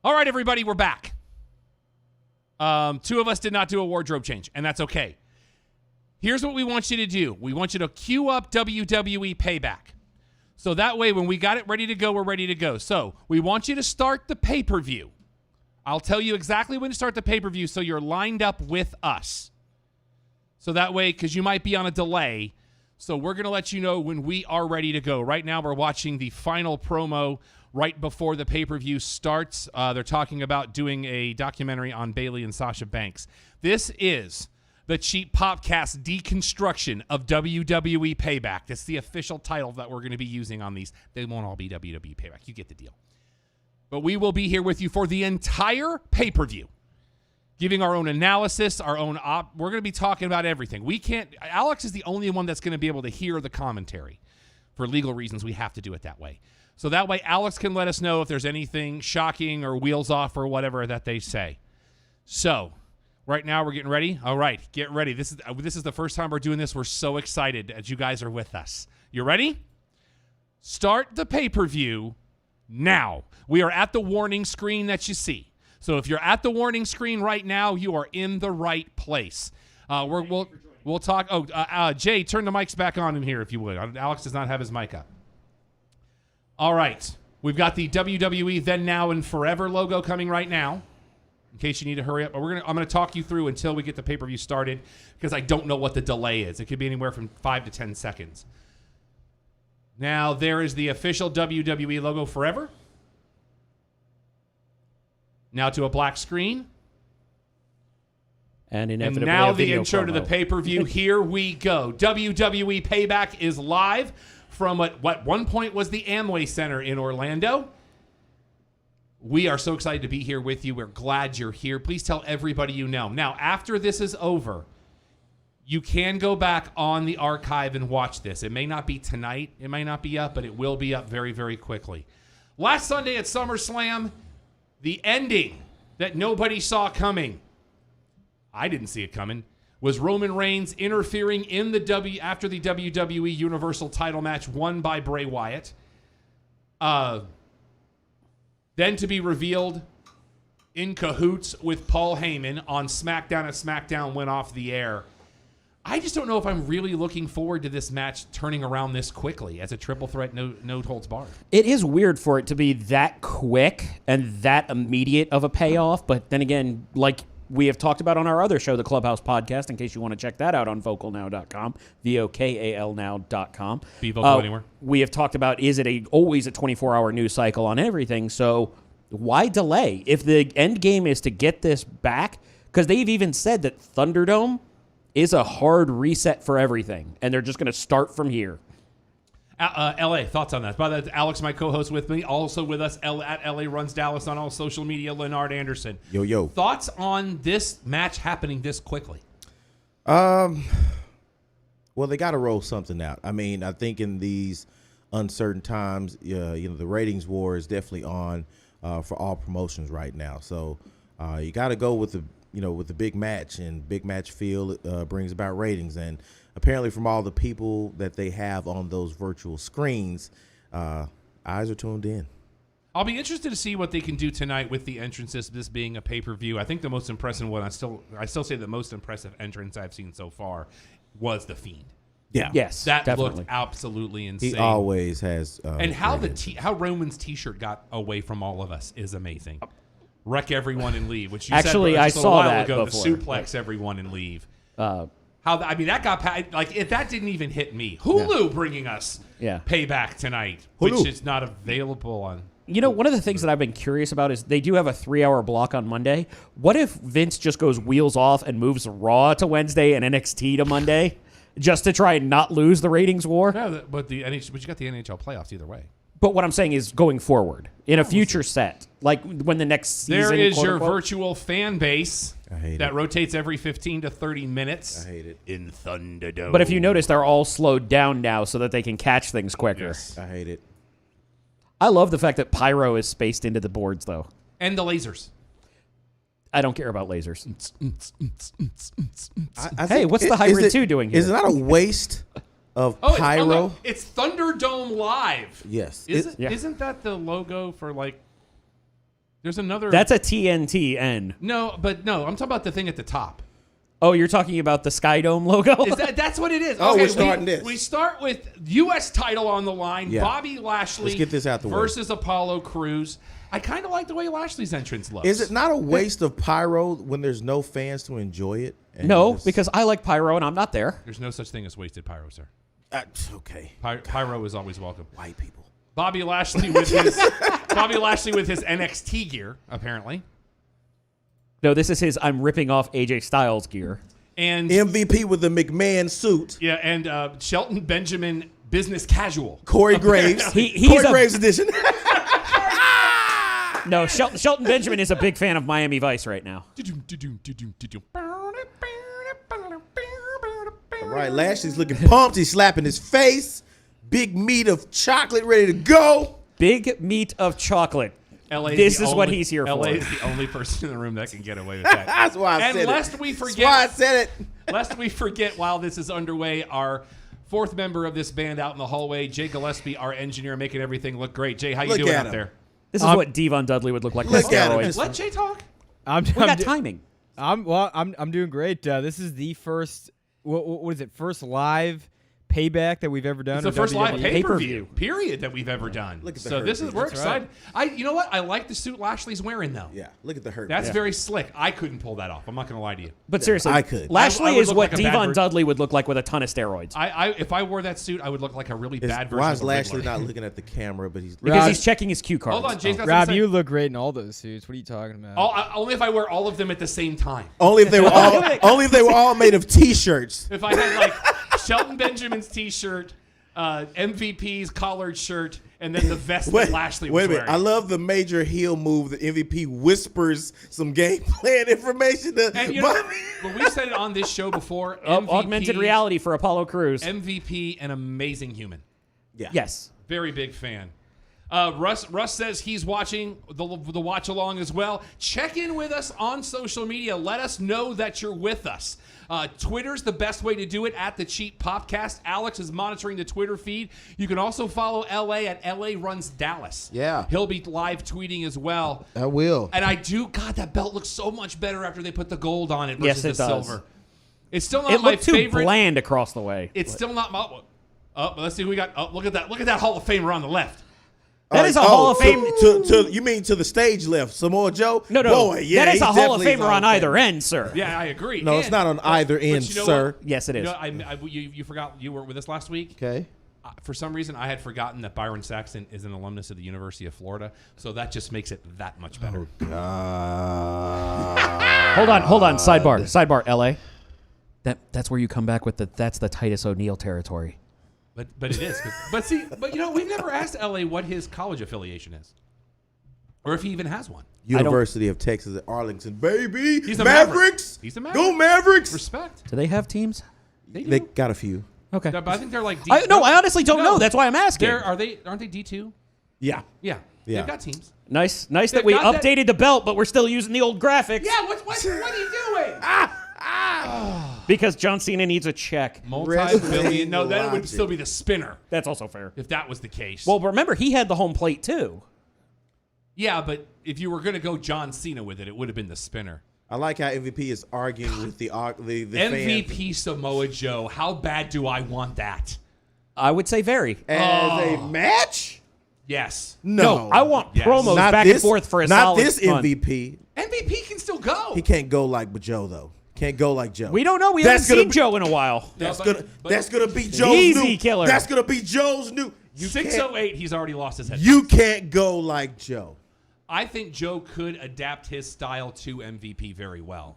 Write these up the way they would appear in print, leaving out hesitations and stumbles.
All right, everybody, we're back. Two of us did not do a wardrobe change, and that's okay. Here's what we want you to do. We want you to queue up WWE Payback. So that way, when we got it ready to go, we're ready to go. So we want you to start the pay-per-view. I'll tell you exactly when to start the pay-per-view so you're lined up with us. So that way, because you might be on a delay, so we're going to let you know when we are ready to go. Right now, we're watching the final promo right before the pay-per-view starts. They're talking about doing a documentary on Bayley and Sasha Banks. This is the Cheap Popcast deconstruction of WWE Payback. That's the official title that we're going to be using on these. They won't all be WWE Payback. You get the deal. But we will be here with you for the entire pay-per-view, giving our own analysis, our own we're going to be talking about everything. Alex is the only one that's going to be able to hear the commentary. For legal reasons, we have to do it that way. So that way, Alex can let us know if there's anything shocking or wheels off or whatever that they say. So right now, we're getting ready. All right, get ready. This is the first time we're doing this. We're so excited that you guys are with us. You ready? Start the pay-per-view now. We are at the warning screen that you see. So if you're at the warning screen right now, you are in the right place. We'll talk. Jay, turn the mics back on in here if you would. Alex does not have his mic up. All right. We've got the WWE Then, Now, and Forever logo coming right now, in case you need to hurry up. But I'm going to talk you through until we get the pay-per-view started, because I don't know what the delay is. It could be anywhere from 5 to 10 seconds. Now, there is the official WWE logo Forever. Now to a black screen. And inevitably now a the video intro promo. to the pay-per-view. Here we go. WWE Payback is live from what one point was the Amway Center in Orlando. We are so excited to be here with you. We're glad you're here. Please tell everybody you know. Now, after this is over, you can go back on the archive and watch this. It may not be tonight. It might not be up, but it will be up very, very quickly. Last Sunday at SummerSlam, the ending that nobody saw coming, I didn't see it coming, was Roman Reigns interfering in after the WWE Universal title match won by Bray Wyatt. Then to be revealed in cahoots with Paul Heyman on SmackDown as SmackDown went off the air. I just don't know if I'm really looking forward to this match turning around this quickly as a triple threat, no holds barred. It is weird for it to be that quick and that immediate of a payoff, but then again, like we have talked about on our other show, the Clubhouse Podcast, in case you want to check that out on vocalnow.com, VOKALnow.com. Be vocal anywhere. We have talked about, is it always a 24-hour news cycle on everything, so why delay? If the end game is to get this back, because they've even said that Thunderdome is a hard reset for everything, and they're just going to start from here. LA, thoughts on that? By the way, Alex, my co-host with me, also with us at LA Runs Dallas on all social media, Leonard Anderson. Yo. Thoughts on this match happening this quickly? Well, they got to roll something out. I mean, I think in these uncertain times, the ratings war is definitely on for all promotions right now. So you got to go with the big match, and big match feel brings about ratings. And apparently from all the people that they have on those virtual screens, eyes are tuned in. I'll be interested to see what they can do tonight with the entrances, this being a pay-per-view. I think the most impressive one, I still say the most impressive entrance I've seen so far was The Fiend. Yeah. Yes, That definitely. looked absolutely insane. He always has. And how how Roman's T-shirt got away from all of us is amazing. Wreck everyone and leave, which you Actually, said I just a saw while that ago. before. The suplex everyone and leave. That got like if that didn't even hit me. Hulu bringing us Payback tonight, Hulu. which is not available on. You know, one of the things that I've been curious about is they do have a 3-hour block on Monday. What if Vince just goes wheels off and moves Raw to Wednesday and NXT to Monday just to try and not lose the ratings war? Yeah, but you got the NHL playoffs either way. But what I'm saying is going forward in a future set, like when the next season. There is quote your unquote, virtual fan base I hate that it. rotates every 15 to 30 minutes. I hate it. In Thunderdome. But if you notice, they're all slowed down now so that they can catch things quicker. Yes. I hate it. I love the fact that pyro is spaced into the boards, though. And the lasers. I don't care about lasers. I Hey, think- what's the is Hybrid it- 2 doing here? Is it not a waste of pyro? There's another. That's a TNTN. No, I'm talking about the thing at the top. Oh, you're talking about the Sky Dome logo? That's what it is. Oh, okay, we're starting this. We start with U.S. title on the line. Yeah. Bobby Lashley Let's get this out the way. versus Apollo Crews. I kind of like the way Lashley's entrance looks. Is it not a waste of pyro when there's no fans to enjoy it? And No, just- because I like pyro and I'm not there. There's no such thing as wasted pyro, sir. Okay. Pyro is always welcome. White people. Bobby Lashley with his NXT gear, apparently. No, this is his I'm ripping off AJ Styles gear. And MVP with the McMahon suit. yeah, and Shelton Benjamin business casual. Corey Graves. He's Corey a- Graves edition. No, Shelton Benjamin is a big fan of Miami Vice right now. All right, Lashley's looking pumped. He's slapping his face. Big meat of chocolate ready to go. Big meat of chocolate. LA This is what he's here LA for. is the only person in the room that can get away with that. That's why I And said it. lest we That's why I forget, said it. lest we forget while this is underway, our fourth member of this band out in the hallway, Jay Gillespie, our engineer, making everything look great. Jay, how you Look doing at out him. there? This is what Devon Dudley would look like with Look at him. steroids. Let Jay talk. We got timing. I'm doing great. This is the first what is it? First live payback that we've ever done. It's the or first live WWE? pay-per-view period that we've ever done. Look at the so hurt this is we're That's excited. You know what? I like the suit Lashley's wearing though. Yeah, look at the hurt. That's very slick. I couldn't pull that off. I'm not going to lie to you. But seriously, I could. Lashley I would is look what like a bad Devon version. Dudley would look like with a ton of steroids. If I wore that suit, I would look like a really bad version Why of is the Lashley Riddler. not looking at the camera, but he's Because Rob- he's checking his cue cards. Hold on, Jay's got Rob, something to you say. look great in all those suits. What are you talking about? Only if I wear all of them at the same time. only if they were all made of T-shirts. If I had like Shelton Benjamin's T-shirt, MVP's collared shirt, and then the vest that Lashley was wait a minute. wearing. I love the major heel move. The MVP whispers some game plan information to And you know, but we've said it on this show before. MVP, Augmented reality for Apollo Crews. MVP, an amazing human. Yeah. Yes. Very big fan. Russ says he's watching the watch along as well. Check in with us on social media. Let us know that you're with us. Twitter's the best way to do it at the Cheap Popcast. Alex is monitoring the Twitter feed. You can also follow LA at LA Runs Dallas. Yeah. He'll be live tweeting as well. I will. And God, that belt looks so much better after they put the gold on it Yes, versus it the does. silver. It's still not It my looked too favorite. bland across the way. It's still not my. Let's see who we got. Oh, look at that! Look at that Hall of Famer on the left. That is a Hall of Fame. To you mean to the stage left? Samoa Joe? Oh, No. Boy, yeah, that is he a Hall of definitely is Famer on Hall of either Famer. end, sir. Yeah, I agree. No, it's not on either end, you know sir. what? Yes, it is. You know, you forgot you weren't with us last week. Okay. For some reason, I had forgotten that Byron Saxton is an alumnus of the University of Florida, so that just makes it that much better. Hold on. Sidebar. LA. That's where you come back with that's the Titus O'Neil territory. But it is. But you know, we've never asked LA what his college affiliation is, or if he even has one. University of Texas at Arlington, baby. He's a Mavericks. He's a Maverick. Go Mavericks. Respect. Do they have teams? They do. They got a few. Okay. But I think they're like. I honestly don't know. That's why I'm asking. Aren't they D2? Yeah. Yeah. Yeah. They've got teams. Nice that They've we got that- updated the belt, but we're still using the old graphics. Yeah. What are you doing? Because John Cena needs a check. Multi-billion. No, that would Logic. still be the spinner That's also fair. if that was the case. Well, remember he had the home plate too. yeah, but if you were going to go John Cena with it, it would have been the spinner. I like how MVP is arguing with the MVP Samoa Joe. How bad do I want that? I would say very. as a match. Yes. No, I want Yes. promos Not back this, and forth for a not solid this month. MVP. MVP can still go. He can't go like Joe though. Can't go like Joe. We don't know. We That's haven't gonna seen be- Joe in a while. That's but- gonna but- that's gonna be Joe's Easy new killer. That's gonna be Joe's new. You can't, 608, he's already lost his head. you can't go like Joe. I think Joe could adapt his style to MVP very well.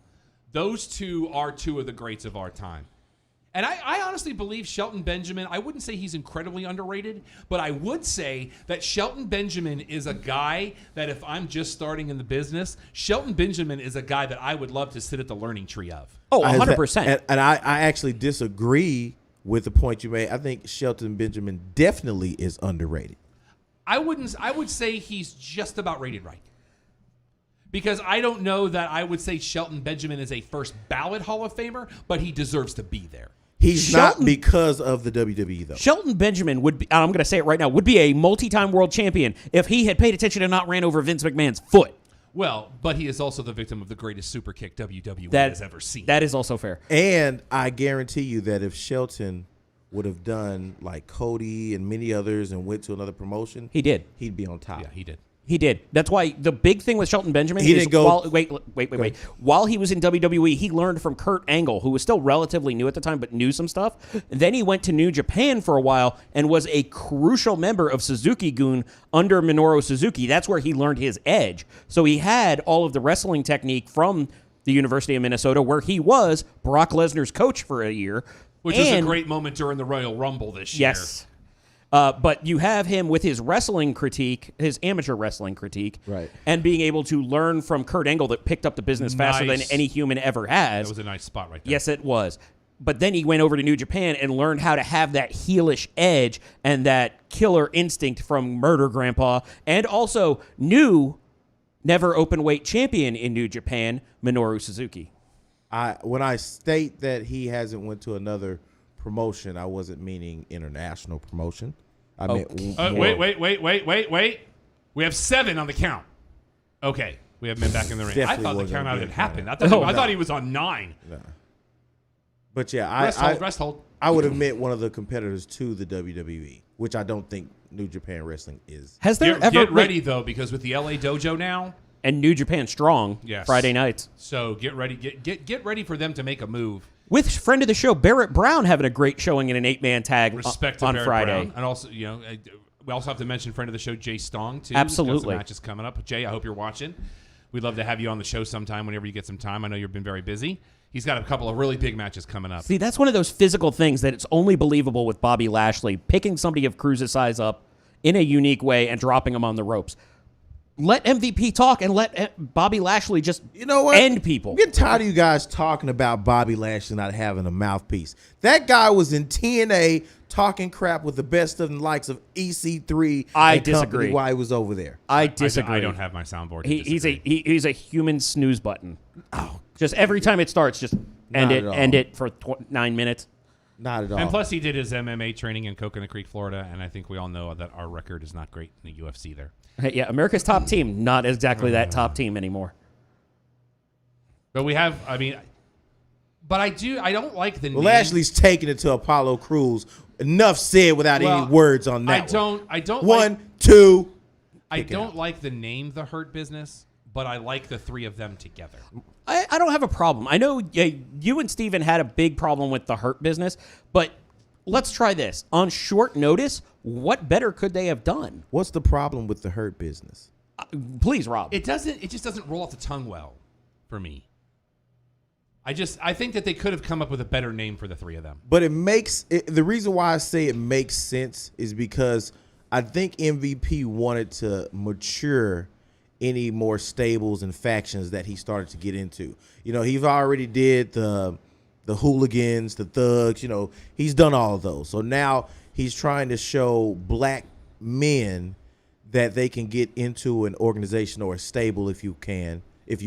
Those two are two of the greats of our time. And I honestly believe Shelton Benjamin, I wouldn't say he's incredibly underrated, but I would say that Shelton Benjamin is a guy that if I'm just starting in the business, Shelton Benjamin is a guy that I would love to sit at the learning tree of. Oh, 100%. And I actually disagree with the point you made. I think Shelton Benjamin definitely is underrated. I would say he's just about rated right. Because I don't know that I would say Shelton Benjamin is a first ballot Hall of Famer, but he deserves to be there. He's Shelton- not because of the WWE though. Shelton Benjamin would be, and I'm going to say it right now, would be a multi-time world champion if he had paid attention and not ran over Vince McMahon's foot. Well, but he is also the victim of the greatest super kick WWE has ever seen. That is also fair. And I guarantee you that if Shelton would have done like Cody and many others and went to another promotion, He did. he'd be on top. Yeah, he did. He did. That's why the big thing with Shelton Benjamin He is didn't go- wait. While he was in WWE, he learned from Kurt Angle, who was still relatively new at the time, but knew some stuff. Then he went to New Japan for a while and was a crucial member of Suzuki-gun under Minoru Suzuki. That's where he learned his edge. So he had all of the wrestling technique from the University of Minnesota, where he was Brock Lesnar's coach for a year. Which was a great moment during the Royal Rumble this year. Yes. But you have him with his wrestling critique, his amateur wrestling critique, Right. and being able to learn from Kurt Angle that picked up the business faster than Nice. any human ever has. That was a nice spot right there. Yes, it was. But then he went over to New Japan and learned how to have that heelish edge and that killer instinct from Murder Grandpa, and also new never open weight champion in New Japan, Minoru Suzuki. When I state that he hasn't went to another promotion, I wasn't meaning international promotion. I meant Wait. We have 7 on the count. Okay. We have men back in the ring. I Definitely thought the wasn't count out being had happened. I counted. thought he was on 9. But yeah, Rest hold. I would admit one of the competitors to the WWE, which I don't think New Japan Wrestling is. Has there ever Get ready, though, because with the LA Dojo now, and New Japan Strong Yes. Friday nights. so get ready. Get ready for them to make a move. With friend of the show, Barrett Brown, having a great showing in an 8-man tag Respect to on Barrett Friday. Brown. And also, we also have to mention friend of the show, Jay Stong, too. Absolutely. Got some matches coming up. Jay, I hope you're watching. We'd love to have you on the show sometime whenever you get some time. I know you've been very busy. He's got a couple of really big matches coming up. See, that's one of those physical things that it's only believable with Bobby Lashley, picking somebody of Cruz's size up in a unique way and dropping him on the ropes. Let MVP talk and let Bobby Lashley just end people. I'm getting tired of you guys talking about Bobby Lashley not having a mouthpiece. That guy was in TNA talking crap with the best of the likes of EC3. I and company disagree. while he was over there. I disagree. I don't have my soundboard. to He's disagree. he's a human snooze button. Oh, just every time it starts, just end Not at all. it for 9 minutes. Not at all. And plus, he did his MMA training in Coconut Creek, Florida, and I think we all know that our record is not great in the UFC there. Hey, yeah, America's top team, not exactly that top team anymore. But we have, but I don't like the name. Lashley's taking it to Apollo Crews. Enough said without any words on that. I don't One, like, two. I don't like the name The Hurt Business, but I like the 3 of them together. I don't have a problem. I know you and Steven had a big problem with the Hurt Business, but let's try this. On short notice, what better could they have done? What's the problem with the Hurt Business? Please, Rob. It just doesn't roll off the tongue well for me. I think that they could have come up with a better name for the 3 of them. But the reason why I say it makes sense is because I think MVP wanted to mature any more stables and factions that he started to get into. He's already did the hooligans, the thugs, he's done all of those. So now he's trying to show black men that they can get into an organization or a stable, if you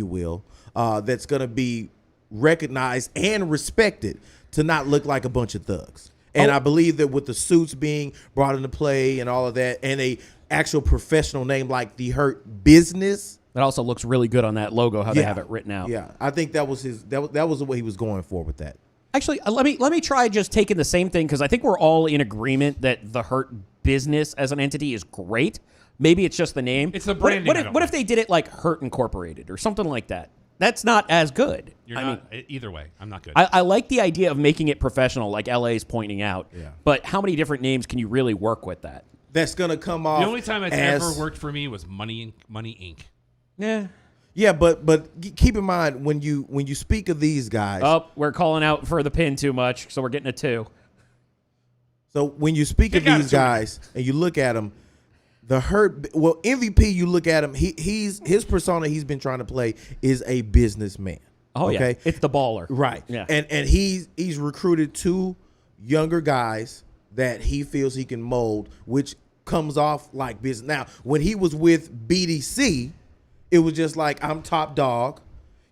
will, that's going to be recognized and respected to not look like a bunch of thugs. And I believe that with the suits being brought into play and all of that, and a actual professional name like the Hurt Business, that also looks really good on that logo, how they have it written out. Yeah, I think that was that was what he was going for with that. Actually, let me try just taking the same thing, because I think we're all in agreement that the Hurt Business as an entity is great. Maybe it's just the name. It's the branding. What if they did it like Hurt Incorporated or something like that? That's not as good. Either way, I'm not good. I like the idea of making it professional, like LA's pointing out. Yeah. But how many different names can you really work with that? That's gonna come off. The only time it's ever worked for me was Money Inc. Yeah. Yeah, but keep in mind when you speak of these guys. Oh, we're calling out for the pin too much, so we're getting a 2. So when you speak of these guys and you look at them, MVP, you look at him, his persona he's been trying to play is a businessman. Oh, okay? yeah. It's the baller. Right. Yeah. And he's recruited 2 younger guys that he feels he can mold, which comes off like business. Now, when he was with BDC, it was just like, I'm top dog.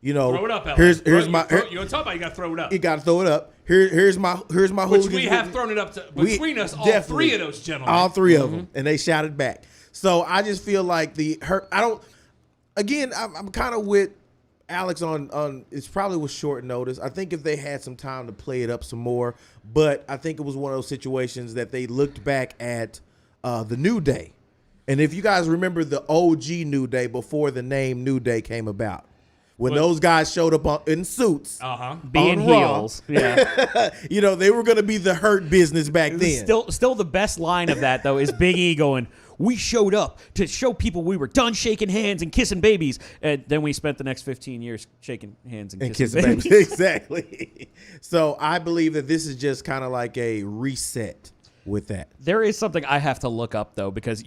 Throw it up, LA. Here's you my. want to talk about you got to throw it up. You got to throw it up. Here's my. Which we have thrown it up to between us, all 3 of those gentlemen. All 3 of them, and they shouted back. So I just feel like the Hurt. again, I'm kind of with Alex on it's probably was short notice. I think if they had some time to play it up some more, but I think it was one of those situations that they looked back at the New Day. And if you guys remember the OG New Day before the name New Day came about, when those guys showed up in suits, being heels, yeah, they were going to be the Hurt Business back then. Still, the best line of that though is Big E going, "We showed up to show people we were done shaking hands and kissing babies," and then we spent the next 15 years shaking hands and kissing babies. Exactly. So I believe that this is just kind of like a reset with that. There is something I have to look up though, because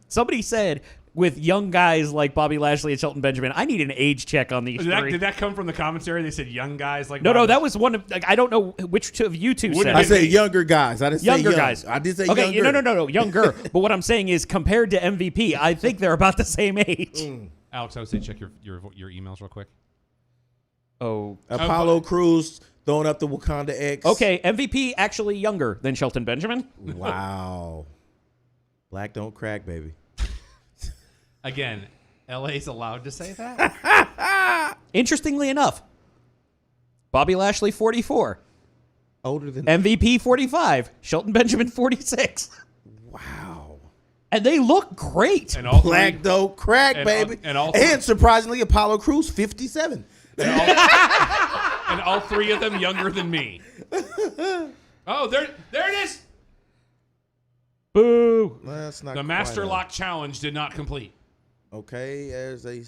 somebody said with young guys like Bobby Lashley and Shelton Benjamin, I need an age check on these three. Did that come from the commentary? They said young guys like No, that was one of I don't know which two of you two said. I said younger guys. I didn't say young guys. I did say okay, younger. No, younger. But what I'm saying is compared to MVP, I think they're about the same age. Alex, I would say check your emails real quick. Oh, Apollo Crews throwing up the Wakanda X. Okay, MVP actually younger than Shelton Benjamin. Wow. Black don't crack, baby. Again, LA's allowed to say that? Interestingly enough, Bobby Lashley 44, Older than MVP 45, Shelton Benjamin 46. Wow. And they look great. And all Black three, don't crack, baby. And surprisingly, Apollo Crews 57. and all three of them younger than me. Oh, there it is. Boo. That's not The Master Lock Challenge did not complete. Okay, there's a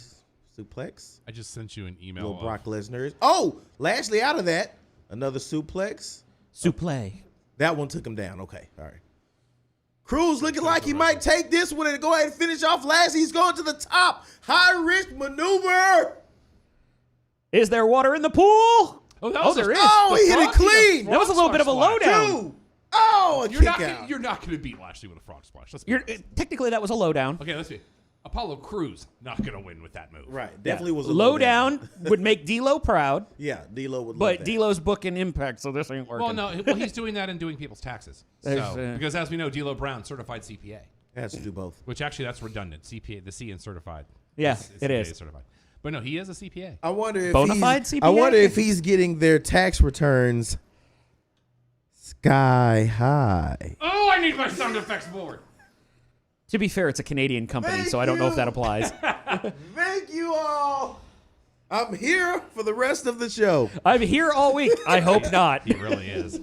suplex. I just sent you an email. Little Brock Lesnar. Oh, Lashley out of that. Another suplex. Suplex. That one took him down. Okay, all right. Cruz looking like he might take this one and go ahead and finish off Lashley. He's going to the top. High risk maneuver. Is there water in the pool? Oh, there is. Oh, he hit it clean. That was a little bit of a lowdown. Two. Oh, You're not going to beat Lashley with a frog splash. Technically, that was a lowdown. Okay, let's see. Apollo Crews not going to win with that move. Right, definitely was a lowdown. Would make D'Lo proud. Yeah, D'Lo would. But D'Lo's booking Impact, so this ain't working. Well, no, he's doing that and doing people's taxes. Because as we know, D'Lo Brown certified CPA. Has to do both. Which actually that's redundant. CPA, the C in certified. Yeah, it is certified. But no, he is a CPA. I wonder if bonafide CPA. I wonder if he's getting their tax returns sky high. Oh, I need my sound effects board. To be fair, it's a Canadian company, so I don't know if that applies. Thank you all. I'm here for the rest of the show. I'm here all week. I hope not. He really is.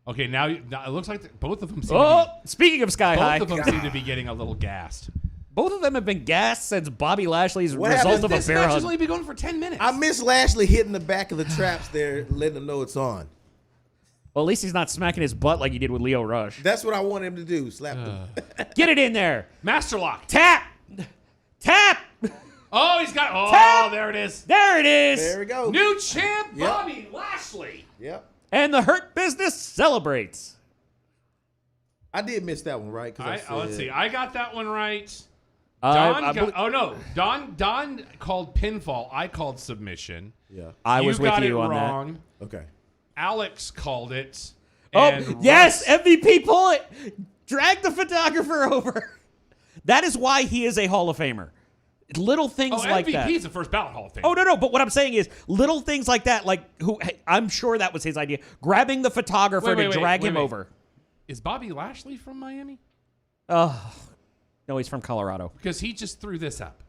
Okay, now it looks like both of them seem speaking of Sky High. both of them seem to be getting a little gassed. Both of them have been gassed since Bobby Lashley's What result happens of a This bear match hug. has only been going for 10 minutes. I miss Lashley hitting the back of the traps there, letting them know it's on. Well, at least he's not smacking his butt like he did with Leo Rush. That's what I want him to do. Slap them. Get it in there. Master Lock. Tap. Tap. Oh, he's got. Oh, Tap. there it is. There it is. There we go. New champ Yep. Bobby Lashley. Yep. And the Hurt Business celebrates. I did miss that one, right? Let's see. I got that one right. I Don called pinfall. I called submission. Yeah. I was with got you it on wrong. Okay. Alex called it. Oh, and yes, Russ- MVP pull it. Drag the photographer over. That is why he is a Hall of Famer. Little things like MVP that. is the first ballot Hall of Fame. Oh, no. But what I'm saying is little things like that, I'm sure that was his idea. Grabbing the photographer to drag him over. Is Bobby Lashley from Miami? No, he's from Colorado. Because he just threw this up.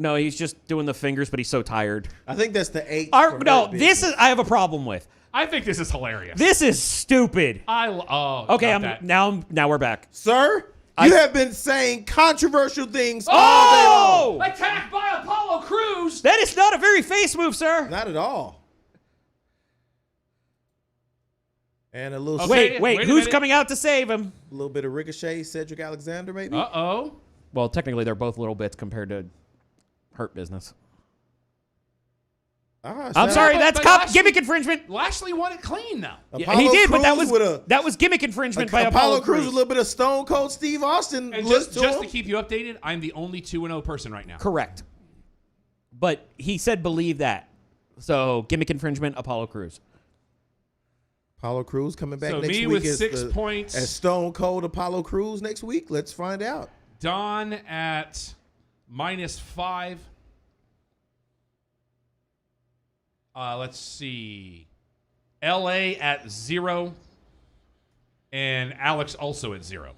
No, he's just doing the fingers, but he's so tired. I think that's the 8. I have a problem with. I think this is hilarious. This is stupid. Okay, now we're back. Sir, you have been saying controversial things all Oh! Attacked by Apollo Crews. That is not a very face move, sir. day long. Not at all. And a little Okay. Wait, Wait a who's minute. coming out to save him? a little bit of Ricochet, Cedric Alexander, maybe. Uh-oh. Well, technically, they're both little bits compared to Hurt Business. I'm sorry, but- that's but Lashley- gimmick infringement. Lashley won it clean, though. Yeah, he did, but Crews that was gimmick infringement by Apollo Crews. Crews, a little bit of Stone Cold Steve Austin. And look just him. to keep you updated, I'm the only 2-0 person right now. Correct. But he said believe that. So gimmick infringement, Apollo Crews. Apollo Crews coming back So next me week with as 6 points. as Stone Cold Apollo Crews next week. Let's find out. Don at -5. Let's see. LA at 0. And Alex also at 0.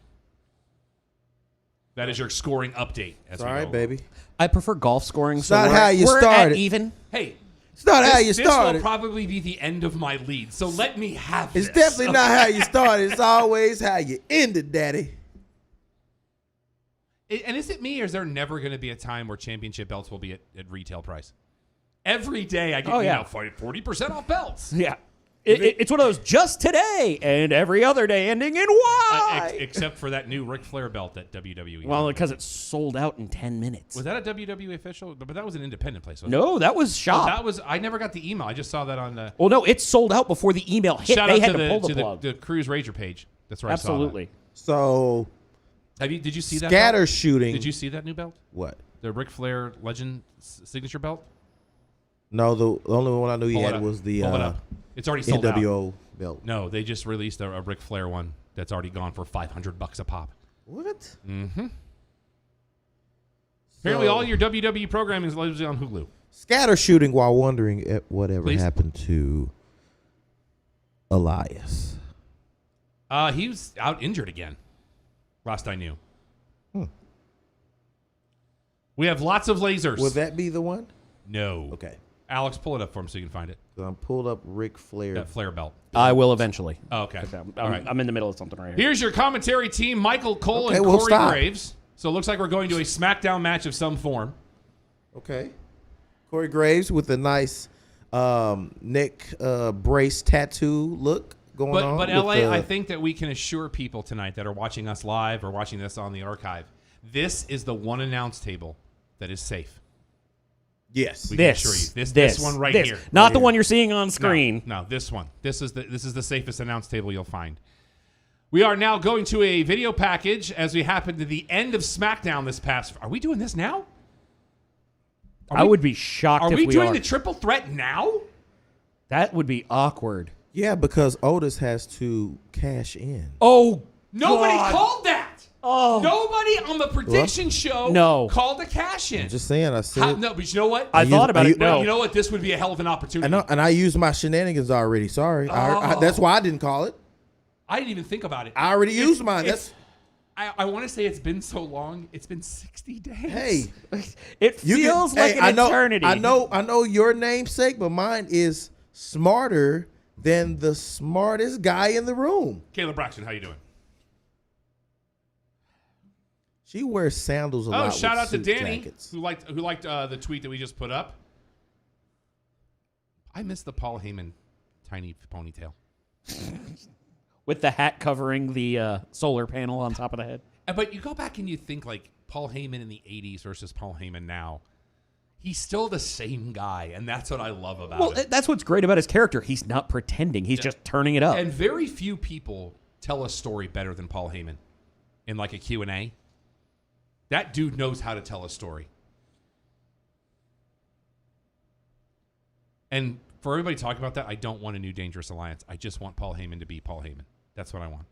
That is your scoring update. It's all right, baby. I prefer golf scoring. So not how you we're started. At even. Hey. It's not how you This started. will probably be the end of my lead, so let me have It's this. definitely not how you started. It's always how you ended, Daddy. And is it me, or is there never going to be a time where championship belts will be at retail price? Every day I get 40% off belts. Yeah. It's one of those just today and every other day ending in Y. Except for that new Ric Flair belt at WWE. Well, because it's sold out in 10 minutes. Was that a WWE official? But that was an independent place. Wasn't No, that was it? Shop. That was. I never got the email. I just saw that on the. Well, no, it's sold out before the email hit. Shout They out had to to pull the the plug. the Cruise Rager page. That's where Absolutely. I So, saw that. Did you see that? scatter belt? shooting. Did you see that new belt? What? The Ric Flair Legend signature belt. No, the only one I knew he Pull it had up. was the Pull it up. It's already sold out. NWO belt. No, they just released a Ric Flair one that's already gone for $500 a pop. What? Mm-hmm. Apparently, all your WWE programming is largely on Hulu. Scatter shooting while wondering at whatever Please. happened to Elias. He was out injured again. Last I knew. We have lots of lasers. Would that be the one? No. Okay. Alex, pull it up for him so you can find it. So I'm pulled up Ric Flair. That Flair belt. I will eventually. Oh, okay. All right. I'm in the middle of something right here. Here's your commentary team, Michael Cole Okay, and well, Corey stop. Graves. So it looks like we're going to a SmackDown match of some form. Okay. Corey Graves with a nice neck brace tattoo look going on. But with LA, the- I think that we can assure people tonight that are watching us live or watching this on the archive, this is the one announce table that is safe. Yes. We can assure you. This one right here. Not Right the here. one you're seeing on screen. No, this one. This is the safest announce table you'll find. We are now going to a video package as we happen to the end of SmackDown this past. Are we doing this now? I would be shocked Are if we we doing are. the triple threat now? That would be awkward. Yeah, because Otis has to cash in. Oh, Nobody God. called that. Oh. Nobody on the prediction show No. called a cash in. Just saying, I said. No, but you know what? I thought about it. Well, No. you know what? This would be a hell of an opportunity. I know, and I used my shenanigans already. Sorry, that's why I didn't call it. I didn't even think about it. I already used mine. That's I want to say it's been so long. It's been 60 days. hey. It You feels can, like hey, an I know, eternity. I know your namesake, but mine is smarter than the smartest guy in the room. Caleb Braxton, how you doing? She wears sandals a lot. Oh, shout with out to suit Danny jackets. who liked the tweet that we just put up. I miss the Paul Heyman tiny ponytail. With the hat covering the solar panel on top of the head. But you go back and you think like Paul Heyman in the 80s versus Paul Heyman now. He's still the same guy, and that's what I love about Well, him. that's what's great about his character. He's not pretending. He's just turning it up. And very few people tell a story better than Paul Heyman in like a Q&A. That dude knows how to tell a story. And for everybody talking about that, I don't want a new Dangerous Alliance. I just want Paul Heyman to be Paul Heyman. That's what I want.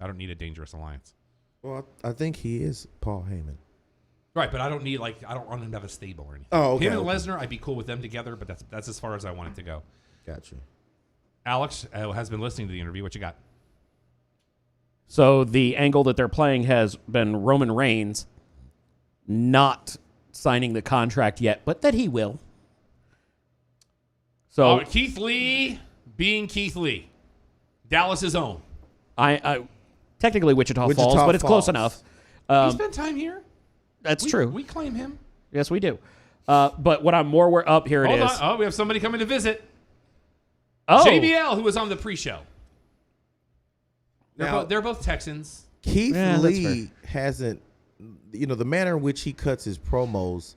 I don't need a Dangerous Alliance. Well, I think he is Paul Heyman. Right, but I don't need I don't want him to have a stable or anything. Oh, okay, Him and okay. Lesnar, I'd be cool with them together, but that's as far as I want it to go. Gotcha. Alex has been listening to the interview. What you got? So the angle that they're playing has been Roman Reigns not signing the contract yet, but that he will. So Keith Lee being Keith Lee. Dallas's own. I technically Wichita Wichita Falls, but it's close Falls. enough. He spent time here. That's true. We claim him. Yes, we do. But what I'm more up here Hold it is. on. Oh, we have somebody coming to visit. Oh, JBL, who was on the pre-show. Now- They're both Texans. Keith Yeah, that's Lee hasn't, the manner in which he cuts his promos.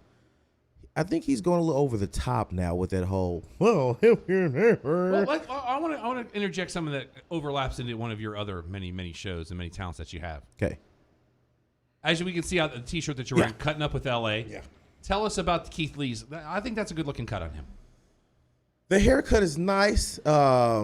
I think he's going a little over the top now with that whole. Well, Well, I want to interject something that overlaps into one of your other many shows and many talents that you have. okay. As we can see out the T-shirt that you're wearing, Yeah. cutting up with LA. Yeah. Tell us about Keith Lee's. I think that's a good looking cut on him. The haircut is nice. I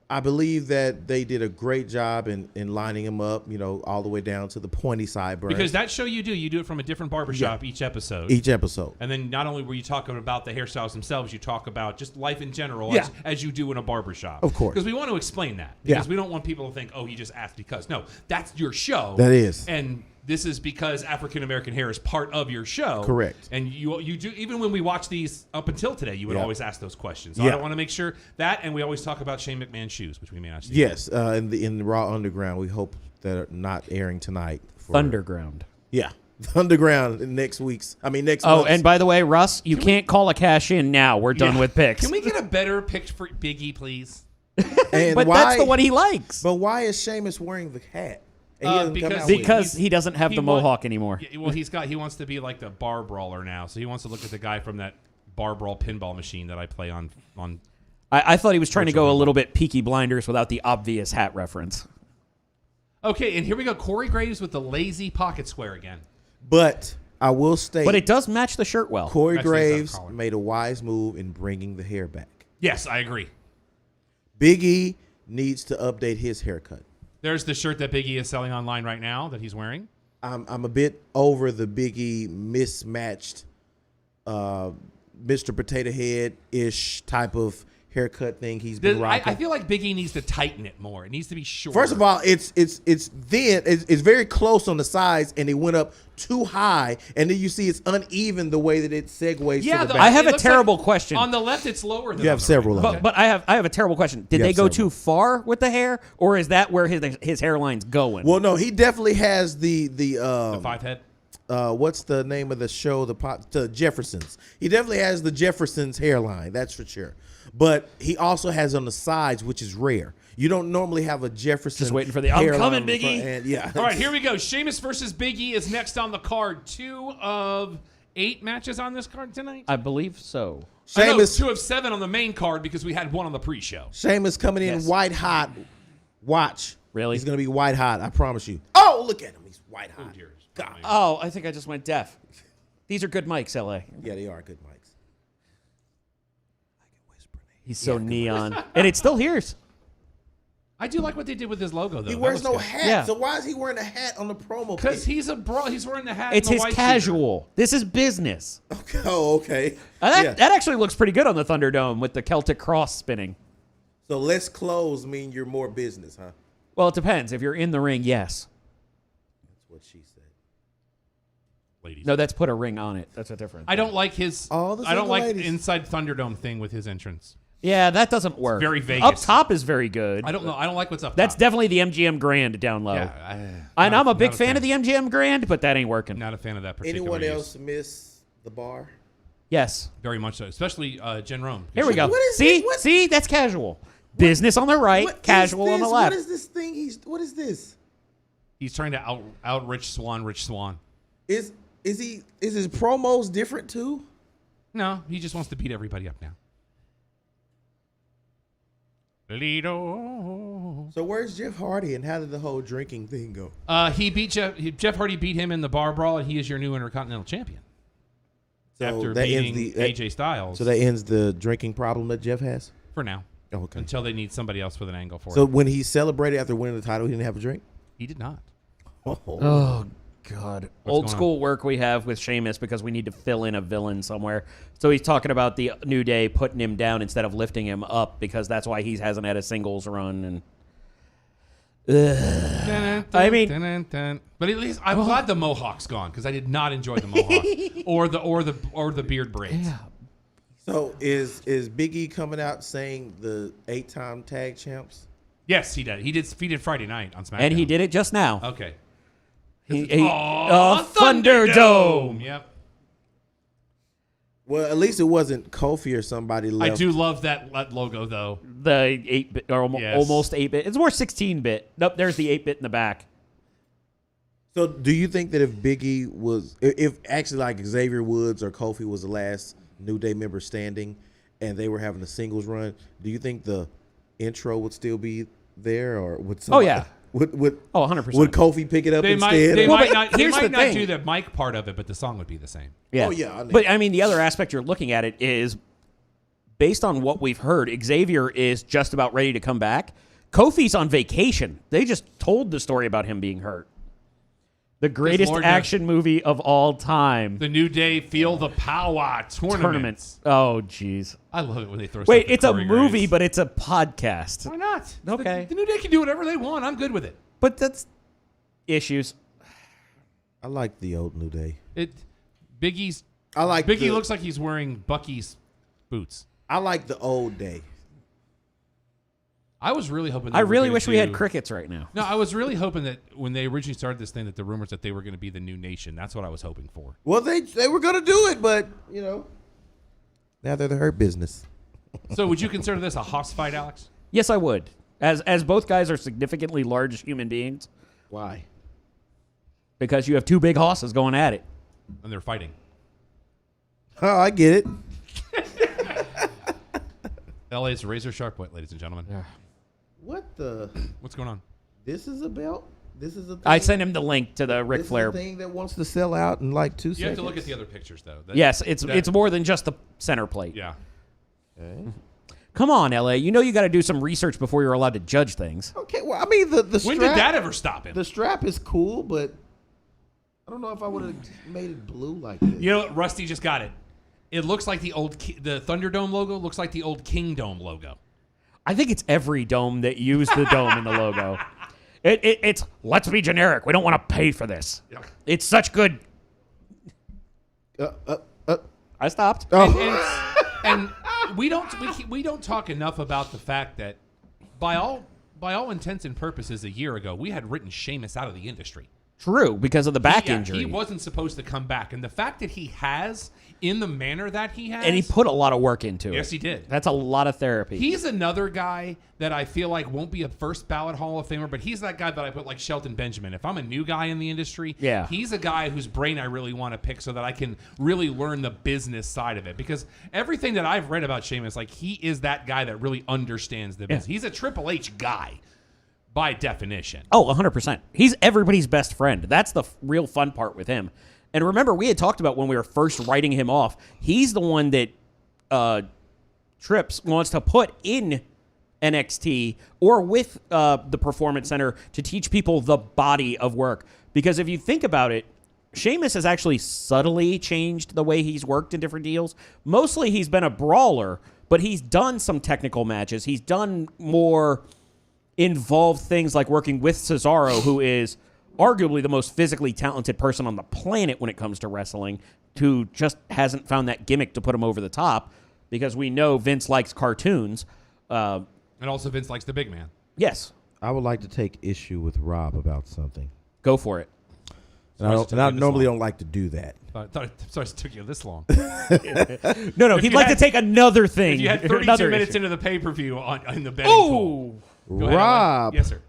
I believe that they did a great job in lining him up, all the way down to the pointy sideburns. Because that show you do it from a different barbershop each episode. Each episode. And then not only were you talking about the hairstyles themselves, you talk about just life in general as you do in a barbershop. Of course. Because we want to explain that. Because we don't want people to think, oh, he just asked because. No, that's your show. That is. And this is because African American hair is part of your show. Correct. And you do, even when we watch these up until today, you would always ask those questions. So Yeah. I want to make sure that, and we always talk about Shane McMahon's shoes, which we may not see. Yes, in the Raw Underground, we hope that are not airing tonight. Underground. Yeah, the Underground in next month. And by the way, Russ, you can't call a cash in now. We're done with picks. Can we get a better pick for Biggie, please? And but that's the one he likes. But why is Sheamus wearing the hat? And he doesn't come out with it. Because he doesn't have the mohawk anymore. Yeah, well, he wants to be like the bar brawler now, so he wants to look at the guy from that bar brawl pinball machine that I play on. I thought he was trying to go a little bit Peaky Blinders without the obvious hat reference. Okay, and here we go. Corey Graves with the lazy pocket square again. But I will state, But it does match the shirt well. Corey Actually, Graves made a wise move in bringing the hair back. Yes, I agree. Big E needs to update his haircut. There's the shirt that Big E is selling online right now that he's wearing. I'm a bit over the Big E mismatched Mr. Potato Head-ish type of haircut thing he's been rocking. I feel like Big E needs to tighten it more. It needs to be shorter. First of all, it's thin. It's very close on the sides, and it went up too high, and then you see it's uneven the way that it segues to the back. I have it a looks terrible question. On the left, it's lower than You have on the several right. of them. But I have a terrible question. Did You they have go several. too far with the hair, or is that where his hairline's going? Well, no, he definitely has the The five head. what's the name of the show? The Jeffersons. He definitely has the Jeffersons hairline. That's for sure. But he also has on the sides, which is rare. You don't normally have a Jefferson. Just waiting for the, I'm hairline coming, on the front Biggie. end. Yeah. All right, here we go. Sheamus versus Big E is next on the card. 2 of 8 matches on this card tonight. I believe so. I know, Sheamus, 2 of 7 on the main card because we had 1 on the pre-show. Sheamus coming in Yes. white hot. Watch. Really? He's going to be white hot. I promise you. Oh, look at him. He's white hot. dear. God. Oh, I think I just went deaf. These are good mics, LA. Yeah, they are good mics. He's so neon. And it still hears. I do like what they did with his logo, though. He That wears looks no good. hat. Yeah. So why is he wearing a hat on the promo? Because page? he's a bro. He's wearing the hat. It's and the his white casual. This is business. Okay. Oh, okay. That actually looks pretty good on the Thunderdome with the Celtic cross spinning. So less clothes mean you're more business, huh? Well, it depends. If you're in the ring, yes. That's what she said. Ladies. No, that's put a ring on it. That's a difference. I don't like his. All the I don't single like ladies. inside Thunderdome thing with his entrance. Yeah, that doesn't work. very Vegas. Up top is very good. I don't know. I don't like what's up. That's top. definitely the MGM Grand down low. Yeah, And I'm a big not fan of the MGM Grand, but that ain't working. Not a fan of that particular. Anyone use. else miss the bar? Yes. Very much so, especially Jen Rome. Here we go. What is See? it? What- See? That's casual. Business on the right, What casual is on the this? left. What is this thing? What is this? He's trying to out Rich Swan. Is his promos different too? No, he just wants to beat everybody up now. Lido. So where's Jeff Hardy and how did the whole drinking thing go? He beat Jeff Hardy beat him in the bar brawl, and he is your new Intercontinental Champion. So After that beating ends AJ Styles. So that ends the drinking problem that Jeff has. for now. Oh, okay. Until they need somebody else with an angle for So it. when he celebrated after winning the title, he didn't have a drink. He did not. Oh, God. Old going school work we have with Sheamus because we need to fill in a villain somewhere. So he's talking about the New Day putting him down instead of lifting him up because that's why he hasn't had a singles run. And I mean- but at least I'm glad the mohawk's gone because I did not enjoy the mohawk or the beard braids. Yeah. So is Big E coming out saying the 8-time tag champs? Yes, he did. He did Friday night on SmackDown. And he did it just now. Okay. Thunderdome. Yep. Well, at least it wasn't Kofi or somebody left. I do love that logo though. The 8-bit or Yes. almost 8-bit. It's more 16-bit. Nope, there's the 8-bit in the back. So do you think that if Big E was, if actually like Xavier Woods or Kofi was the last New Day member standing and they were having a singles run, do you think the intro would still be there or would somebody, yeah. Would 100%. Would Kofi pick it up They might, instead? they Well, might but not, they here's might the not thing. do the mic part of it, but the song would be the same. Yeah. Oh, yeah, I know. But I mean, the other aspect you're looking at it is based on what we've heard, Xavier is just about ready to come back. Kofi's on vacation. They just told the story about him being hurt. The greatest Lord action movie of all time. The New Day Feel the Power tournament. Oh, jeez. I love it when they throw Wait, stuff at it's a Corey movie, Graves. but it's a podcast. Why not? Okay. The New Day can do whatever they want. I'm good with it. But that's issues. I like the old New Day. Biggie's. I like Biggie the, looks like he's wearing Bucky's boots. I like the old day. I was really hoping. I really wish we had crickets right now. No, I was really hoping that when they originally started this thing, that the rumors that they were going to be the new nation. That's what I was hoping for. Well, they were gonna do it, but now they're the Hurt Business. So, would you consider this a hoss fight, Alex? Yes, I would. As both guys are significantly large human beings, Why? because you have two big hosses going at it. And they're fighting. Oh, I get it. LA's razor sharp wit, ladies and gentlemen. What the? What's going on? This is a belt. This is a thing. I sent him the link to the Ric This Flair. is a thing that wants to sell out in like 2 seconds. You have to look at the other pictures, though. Yes, it's more than just the center plate. Yeah. Okay. Come on, LA. You know you got to do some research before you're allowed to judge things. Okay. Well, I mean the strap. When did that ever stop him? The strap is cool, but I don't know if I would have made it blue like this. You know what? Rusty just got it. It looks like the Thunderdome logo looks like the old Kingdome logo. I think it's every dome that used the dome in the logo. It's let's be generic. We don't want to pay for this. Yeah. It's such good. I stopped. And we don't talk enough about the fact that by all intents and purposes, a year ago we had written Sheamus out of the industry. True, because of the back injury. He wasn't supposed to come back, and the fact that he has, in the manner that he has, And he put a lot of work into it. yes, he did. That's a lot of therapy. He's another guy that I feel like won't be a first ballot Hall of Famer, but he's that guy that I put like Shelton Benjamin. If I'm a new guy in the industry, Yeah. he's a guy whose brain I really want to pick so that I can really learn the business side of it. Because everything that I've read about Sheamus, like he is that guy that really understands the business. He's a Triple H guy by definition. Oh, 100%. He's everybody's best friend. That's the real fun part with him. And remember, we had talked about when we were first writing him off, he's the one that Trips wants to put in NXT or with the Performance Center to teach people the body of work. Because if you think about it, Sheamus has actually subtly changed the way he's worked in different deals. Mostly he's been a brawler, but he's done some technical matches. He's done more involved things like working with Cesaro, who is arguably the most physically talented person on the planet when it comes to wrestling, who just hasn't found that gimmick to put him over the top because we know Vince likes cartoons. And also Vince likes the big man. Yes. I would like to take issue with Rob about something. Go for it. And I normally don't like to do that. Sorry it took you this long. No, he'd like to take another thing. If you had 32 another minutes issue. into the pay-per-view in the betting pool. Go ahead, Rob yes, sir.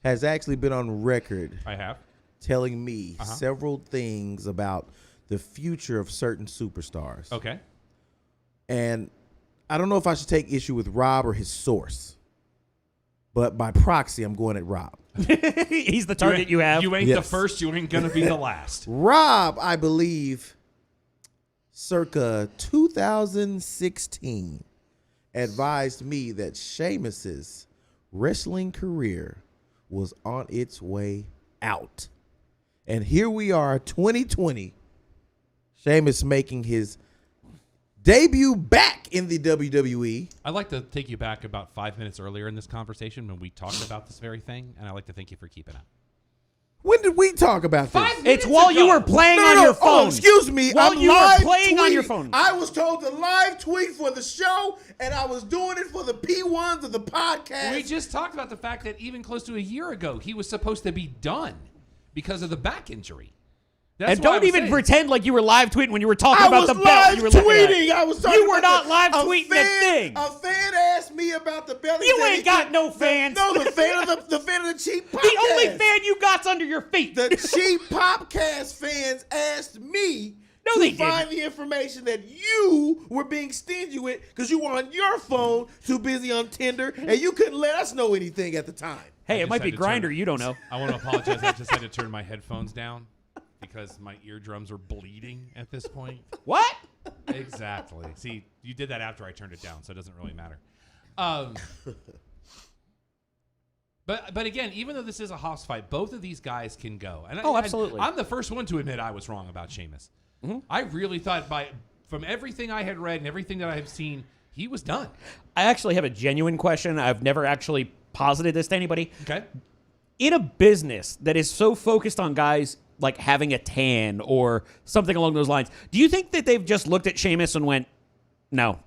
has actually been on record I have. telling me several things about the future of certain superstars. Okay. And I don't know if I should take issue with Rob or his source. But by proxy, I'm going at Rob. He's the target you have. You ain't Yes. the first. You ain't going to be the last. Rob, I believe, circa 2016, advised me that Sheamus's wrestling career was on its way out. And here we are, 2020, Sheamus making his debut back in the WWE. I'd like to take you back about 5 minutes earlier in this conversation when we talked about this very thing, and I'd like to thank you for keeping it. When did we talk about this? 5 minutes It's while you ago. were playing No, on no, your phone. Oh, excuse me. While I'm you were live playing on your tweeting. phone. I was told to live tweet for the show, and I was doing it for the P1s of the podcast. We just talked about the fact that even close to a year ago, he was supposed to be done because of the back injury. That's And what I don't was even saying. pretend like you were live tweeting when you were talking I about was the belt live you were looking tweeting. at. I was talking You were about not live a tweeting the thing. A fan asked me about the belt. He You said ain't he got could- no fans. No, the fan of the fan of the cheap podcast. The only fan you got's under your feet. The cheap Popcast fans asked me No, to they find the information that you were being stingy with because you were on your phone, too busy on Tinder, and you couldn't let us know anything at the time. Hey, I it just might had be to Grinder. turn- You don't know. I want to apologize. I just had to turn my headphones down because my eardrums are bleeding at this point. What? Exactly. See, you did that after I turned it down, so it doesn't really matter. But again, even though this is a Hoss fight, both of these guys can go. And absolutely. I'm the first one to admit I was wrong about Sheamus. Mm-hmm. I really thought from everything I had read and everything that I have seen, he was done. I actually have a genuine question. I've never actually posited this to anybody. Okay. In a business that is so focused on guys like having a tan or something along those lines, do you think that they've just looked at Sheamus and went, no?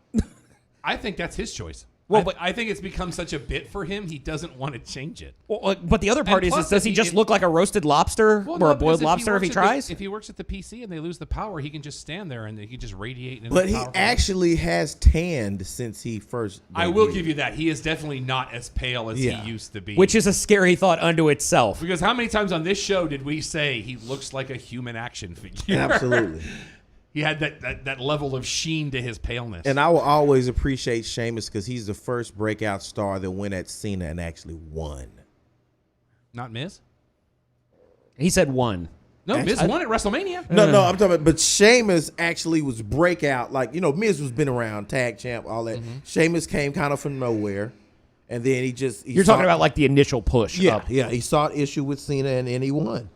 I think that's his choice. Well, but I think it's become such a bit for him, he doesn't want to change it. Well, but the other part And is plus, does he just look like a roasted lobster or a boiled lobster if he tries? If he works at the PC and they lose the power, he can just stand there and he can just radiate. But he actually has tanned since he first. I will give you that. He is definitely not as pale as he used to be. Which is a scary thought unto itself. Because how many times on this show did we say he looks like a human action figure? Absolutely. He had that level of sheen to his paleness. And I will always appreciate Sheamus because he's the first breakout star that went at Cena and actually won. Not Miz? He said one. No, Miz won at WrestleMania. No, I'm talking about, but Sheamus actually was breakout. Like, Miz was been around, tag champ, all that. Mm-hmm. Sheamus came kind of from nowhere. And then You're talking about like the initial push up. Yeah, he sought issue with Cena and then he won.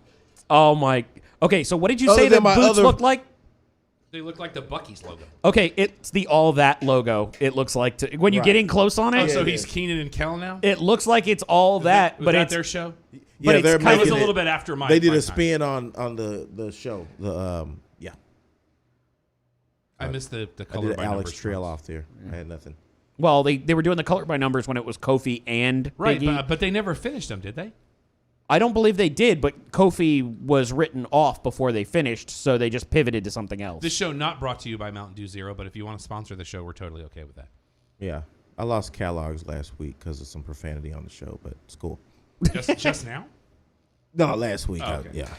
Oh, my. Okay, so what did you say the boots looked like? They look like the Buc-ee's logo. Okay, it's the All That logo. It looks like when you're getting close on it. Oh, so he's Keenan and Kel now? It looks like it's All That, was but that it's their show? Yeah, but they're it's kind It was of a little bit after my They did my a time. spin on the show. I missed the I color did by Alex numbers trail ones. off there. I had nothing. Well, they were doing the color by numbers when it was Kofi and Right, Big E. but they never finished them, did they? I don't believe they did, but Kofi was written off before they finished, so they just pivoted to something else. This show not brought to you by Mountain Dew Zero, but if you want to sponsor the show, we're totally okay with that. Yeah. I lost Kellogg's last week because of some profanity on the show, but it's cool. Just now? No, last week. Oh, okay. Yeah.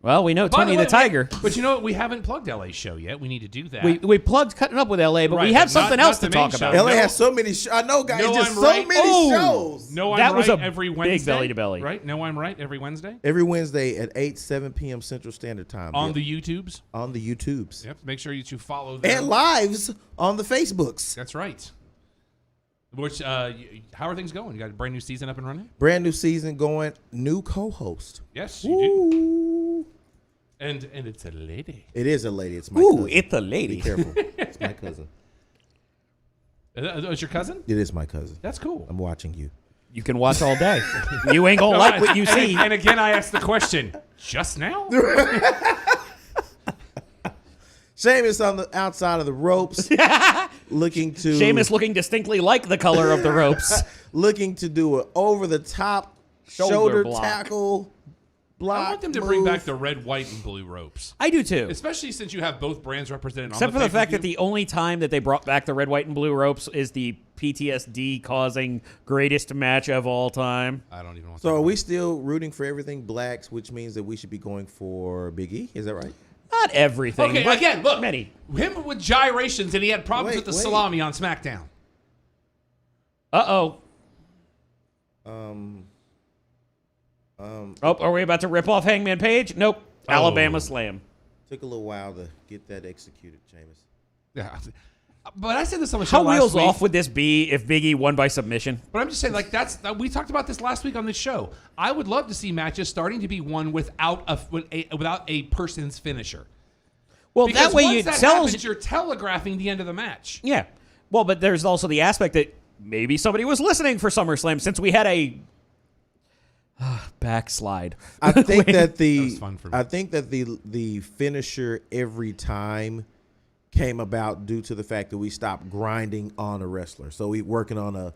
Well, we know By Tony way, the Tiger. But you know what? We haven't plugged LA's show yet. We need to do that. We plugged cutting up with LA, but Right, we have but something not else the to main talk show. about. LA No. has so many I know, guys. No, It's just I'm so right. many shows. No, I'm That right was a every big Wednesday. belly-to-belly. Right? No, I'm right every Wednesday. Every Wednesday at 7 p.m. Central Standard Time. On the YouTubes. On the YouTubes. Yep. Make sure you follow them. And lives on the Facebooks. That's right. Which, how are things going? You got a brand new season up and running? Brand new season going. New co-host. Yes, you do. And it's a lady. It is a lady. It's my Ooh, cousin. it's a Be lady. careful. It's my cousin. Is your cousin? It is my cousin. That's cool. I'm watching you. You can watch all day. You ain't gonna like what you see. And again, I asked the question, just now? Sheamus on the outside of the ropes, looking to Sheamus looking distinctly like the color of the ropes. looking to do an over the top Shoulder shoulder block. tackle block. I want them to bring back the red, white, and blue ropes. I do too. Especially since you have both brands represented Except on for the fact that pay-per-view. the only time that they brought back the red, white, and blue ropes is the PTSD causing greatest match of all time. I don't even want So to. are we still rooting for everything blacks, which means that we should be going for Big E? Is that right? Not everything. Okay, but again, look. many. Him with gyrations, and he had problems with the Wait. salami on SmackDown. Oh, are we about to rip off Hangman Page? Nope. Oh. Alabama Slam. Took a little while to get that executed, Sheamus. Yeah. But I said this on the show How last wheels week. off would this be if Big E won by submission? But I'm just saying, like, we talked about this last week on this show. I would love to see matches starting to be won without a person's finisher. Well, Because that way once it that sells. happens, you're telegraphing the end of the match. Yeah. Well, but there's also the aspect that maybe somebody was listening for SummerSlam since we had a backslide. I think that was fun for me. I think that the finisher every time came about due to the fact that we stopped grinding on a wrestler. So we working on a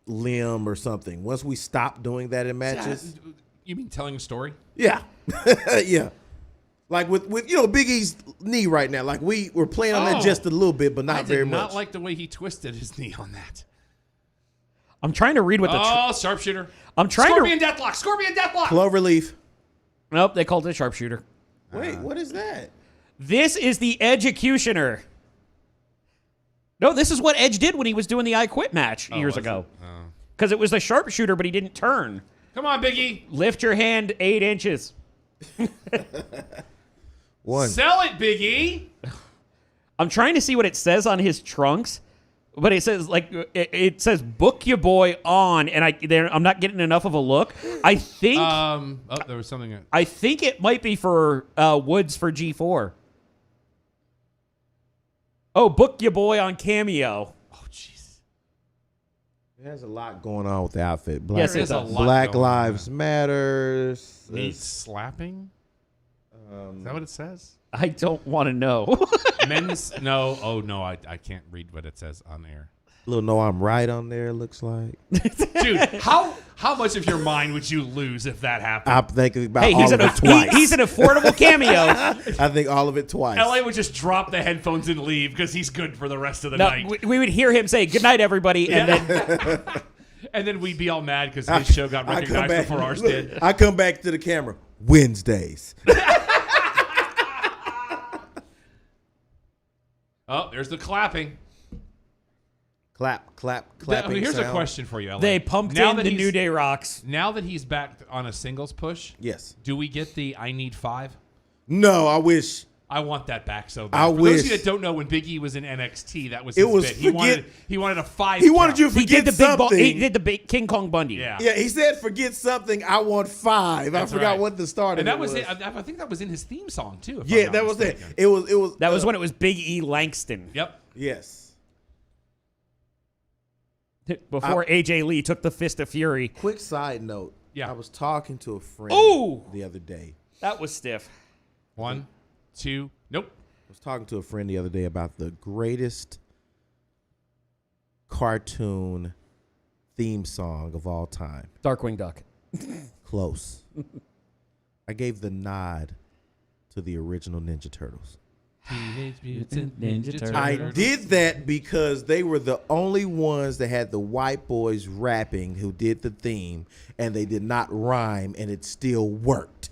limb or something. Once we stopped doing that in matches, You mean telling a story? yeah, yeah. Like with Big E's knee right now. Like we're playing on that just a little bit, but not I did very not much. like the way he twisted his knee on that. I'm trying to read what the. Sharpshooter. I'm trying Scorpion to. Deathlock. Scorpion Deathlock. Cloverleaf. Nope, they called it a sharpshooter. Wait, what is that? This is the Edgecutioner. No, this is what Edge did when he was doing the I Quit match years was ago. it? Oh. Because it was a sharpshooter, but he didn't turn. Come on, Biggie. Lift your hand 8 inches. One. Sell it, Biggie. I'm trying to see what it says on his trunks, but it says it says "book your boy on," and I'm not getting enough of a look. I think there was something. I think it might be for Woods for G4. Oh, book your boy on Cameo. Oh, jeez. There's a lot going on with the outfit. Yes, There is a lot Black going on. Lives Matter. Needs slapping. Is that what it says? I don't want to know. Men's no. Oh no, I can't read what it says on air. Little "No, I'm Right" on there. Looks like. Dude, how much of your mind would you lose if that happened? I'm thinking about Hey, all of it twice. he's an affordable cameo. I think all of it twice. LA would just drop the headphones and leave because he's good for the rest of the No, night. we would hear him say "Good night, everybody," and then And then we'd be all mad because his show got I come recognized back- before ours look, did. I come back to the camera Wednesdays. Oh, there's the clapping. Clapping. Here's a sound. question for you, LA. they pumped Now in that the he's- New Day Rocks. Now that he's back on a singles push, Yes. do we get the "I need 5"? No, I wish. I want that back so bad. I For those of wish. you that don't know, when Big E was in NXT, that was It his was bit. forget- He wanted a 5. He wanted count. you to He forget did the big something. he did the big King Kong Bundy. Yeah. Yeah, he said forget something. I want 5. That's I forgot right. what the start And of that it was was. it. I think that was in his theme song too. if I'm Yeah, not that was it. mistaken. It was. That was when it was Big E Langston. Yep. Yes. Before AJ Lee took the Fist of Fury. Quick side note. Yeah. I was talking to a friend Ooh! the other day. That was stiff. 1, 2. Nope. I was talking to a friend the other day about the greatest cartoon theme song of all time. Darkwing Duck. Close. I gave the nod to the original Ninja Turtles. Teenage Mutant Ninja Ninja Turtles. I Turtles. did that because they were the only ones that had the white boys rapping who did the theme, and they did not rhyme, and it still worked.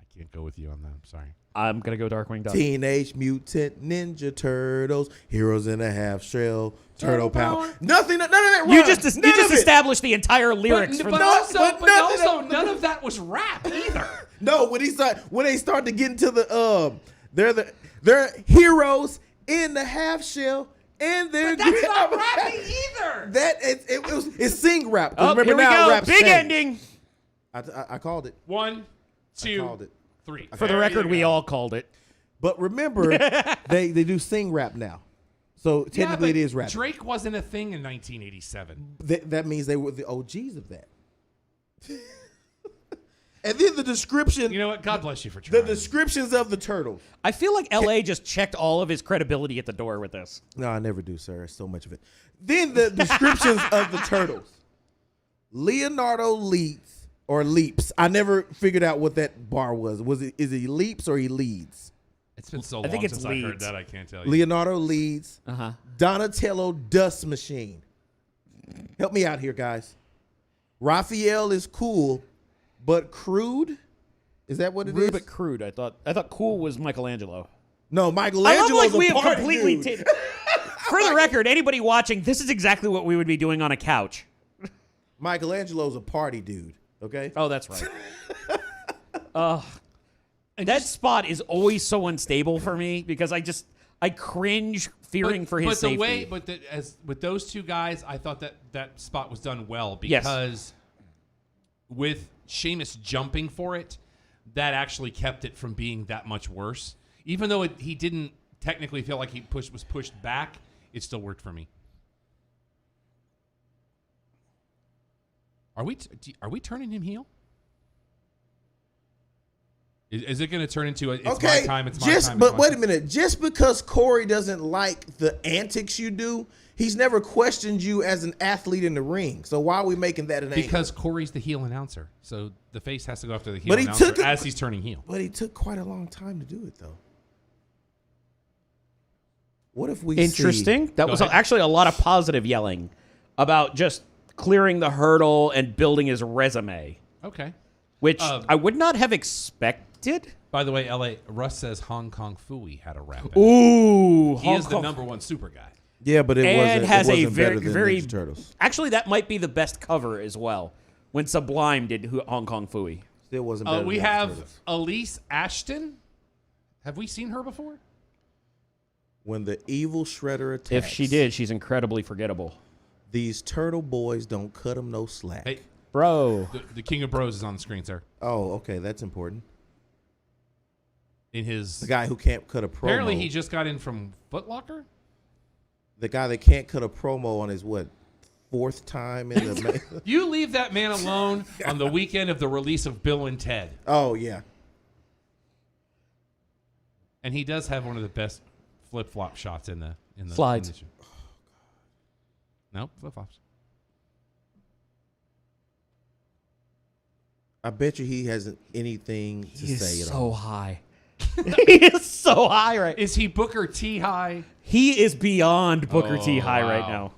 I can't go with you on that. I'm sorry. I'm gonna go Darkwing Duck. Teenage Mutant Ninja Turtles, heroes in a half shell, turtle power. Nothing, none of that rhymes. You just None of it. established the entire lyrics But, from but the also, but but nothing also of- none of that was rap either. No, when they start to get into the they're heroes in the half shell, and they're That's not rapping either. It's sing rap. Oh, Remember here we now, go. rap's Big changed. ending. I called it. 1, 2, called it. 3. For the record, we all called it. But remember, they do sing rap now, so technically it is rap. Drake wasn't a thing in 1987. That means they were the OGs of that. And then the description, You know what? God bless you for the trying. descriptions of the turtles. I feel like LA just checked all of his credibility at the door with this. No, I never do, sir. So much of it. Then the descriptions of the turtles. Leonardo leads or leaps. I never figured out what that bar was. Is he leaps or he leads? It's been so I long think it's since I heard leads. that. I can't tell you. Leonardo leads. Uh-huh. Donatello dust machine. Help me out here, guys. Raphael is cool, but crude. Is that what it is? Rude but crude. I thought cool was Michelangelo. No, I love Michelangelo's like we a have party completely dude. taken. For the record, anybody watching, this is exactly what we would be doing on a couch. Michelangelo's a party dude. Okay. Oh, that's right. That spot is always so unstable for me because I cringe fearing for his but safety. the way, as with those two guys, I thought that spot was done well Yes. because with Sheamus jumping for it, that actually kept it from being that much worse. Even though he didn't technically feel like he was pushed back, it still worked for me. Are we turning him heel? Is it going to turn into it's Okay, my time? It's my time. but wait a minute. Just because Corey doesn't like the antics you do, he's never questioned you as an athlete in the ring. So why are we making that an angle? Because Corey's the heel announcer, so the face has to go after the heel But he announcer took it- as he's turning heel. But he took quite a long time to do it, though. What if we Interesting. See, That Go was ahead. actually a lot of positive yelling about just clearing the hurdle and building his resume, Okay. which I would not have expected. By the way, LA Russ says Hong Kong Fooey had a rap. Ooh, He is the number one super guy. Yeah, but it And has it a wasn't very, better than very. Ninja Turtles. Actually, that might be the best cover as well. When Sublime did Hong Kong Fooey. Still wasn't better We than Ninja have Turtles. Elise Ashton. Have we seen her before? When the evil Shredder attacks. If she did, she's incredibly forgettable. These turtle boys don't cut them no slack. Hey, Bro. the King of Bros is on the screen, sir. Oh, okay, that's important. In his The guy who can't cut a promo. apparently he just got in from Foot Locker. The guy that can't cut a promo on his fourth time in the. You leave that man alone on the weekend of the release of Bill and Ted, Oh yeah. and he does have one of the best flip flop shots in the Slides. in the show. Nope, flip flops. I bet you he hasn't anything to He say is at so all. high. He is so high right. Is he Booker T high? He is beyond Booker T high right wow. now.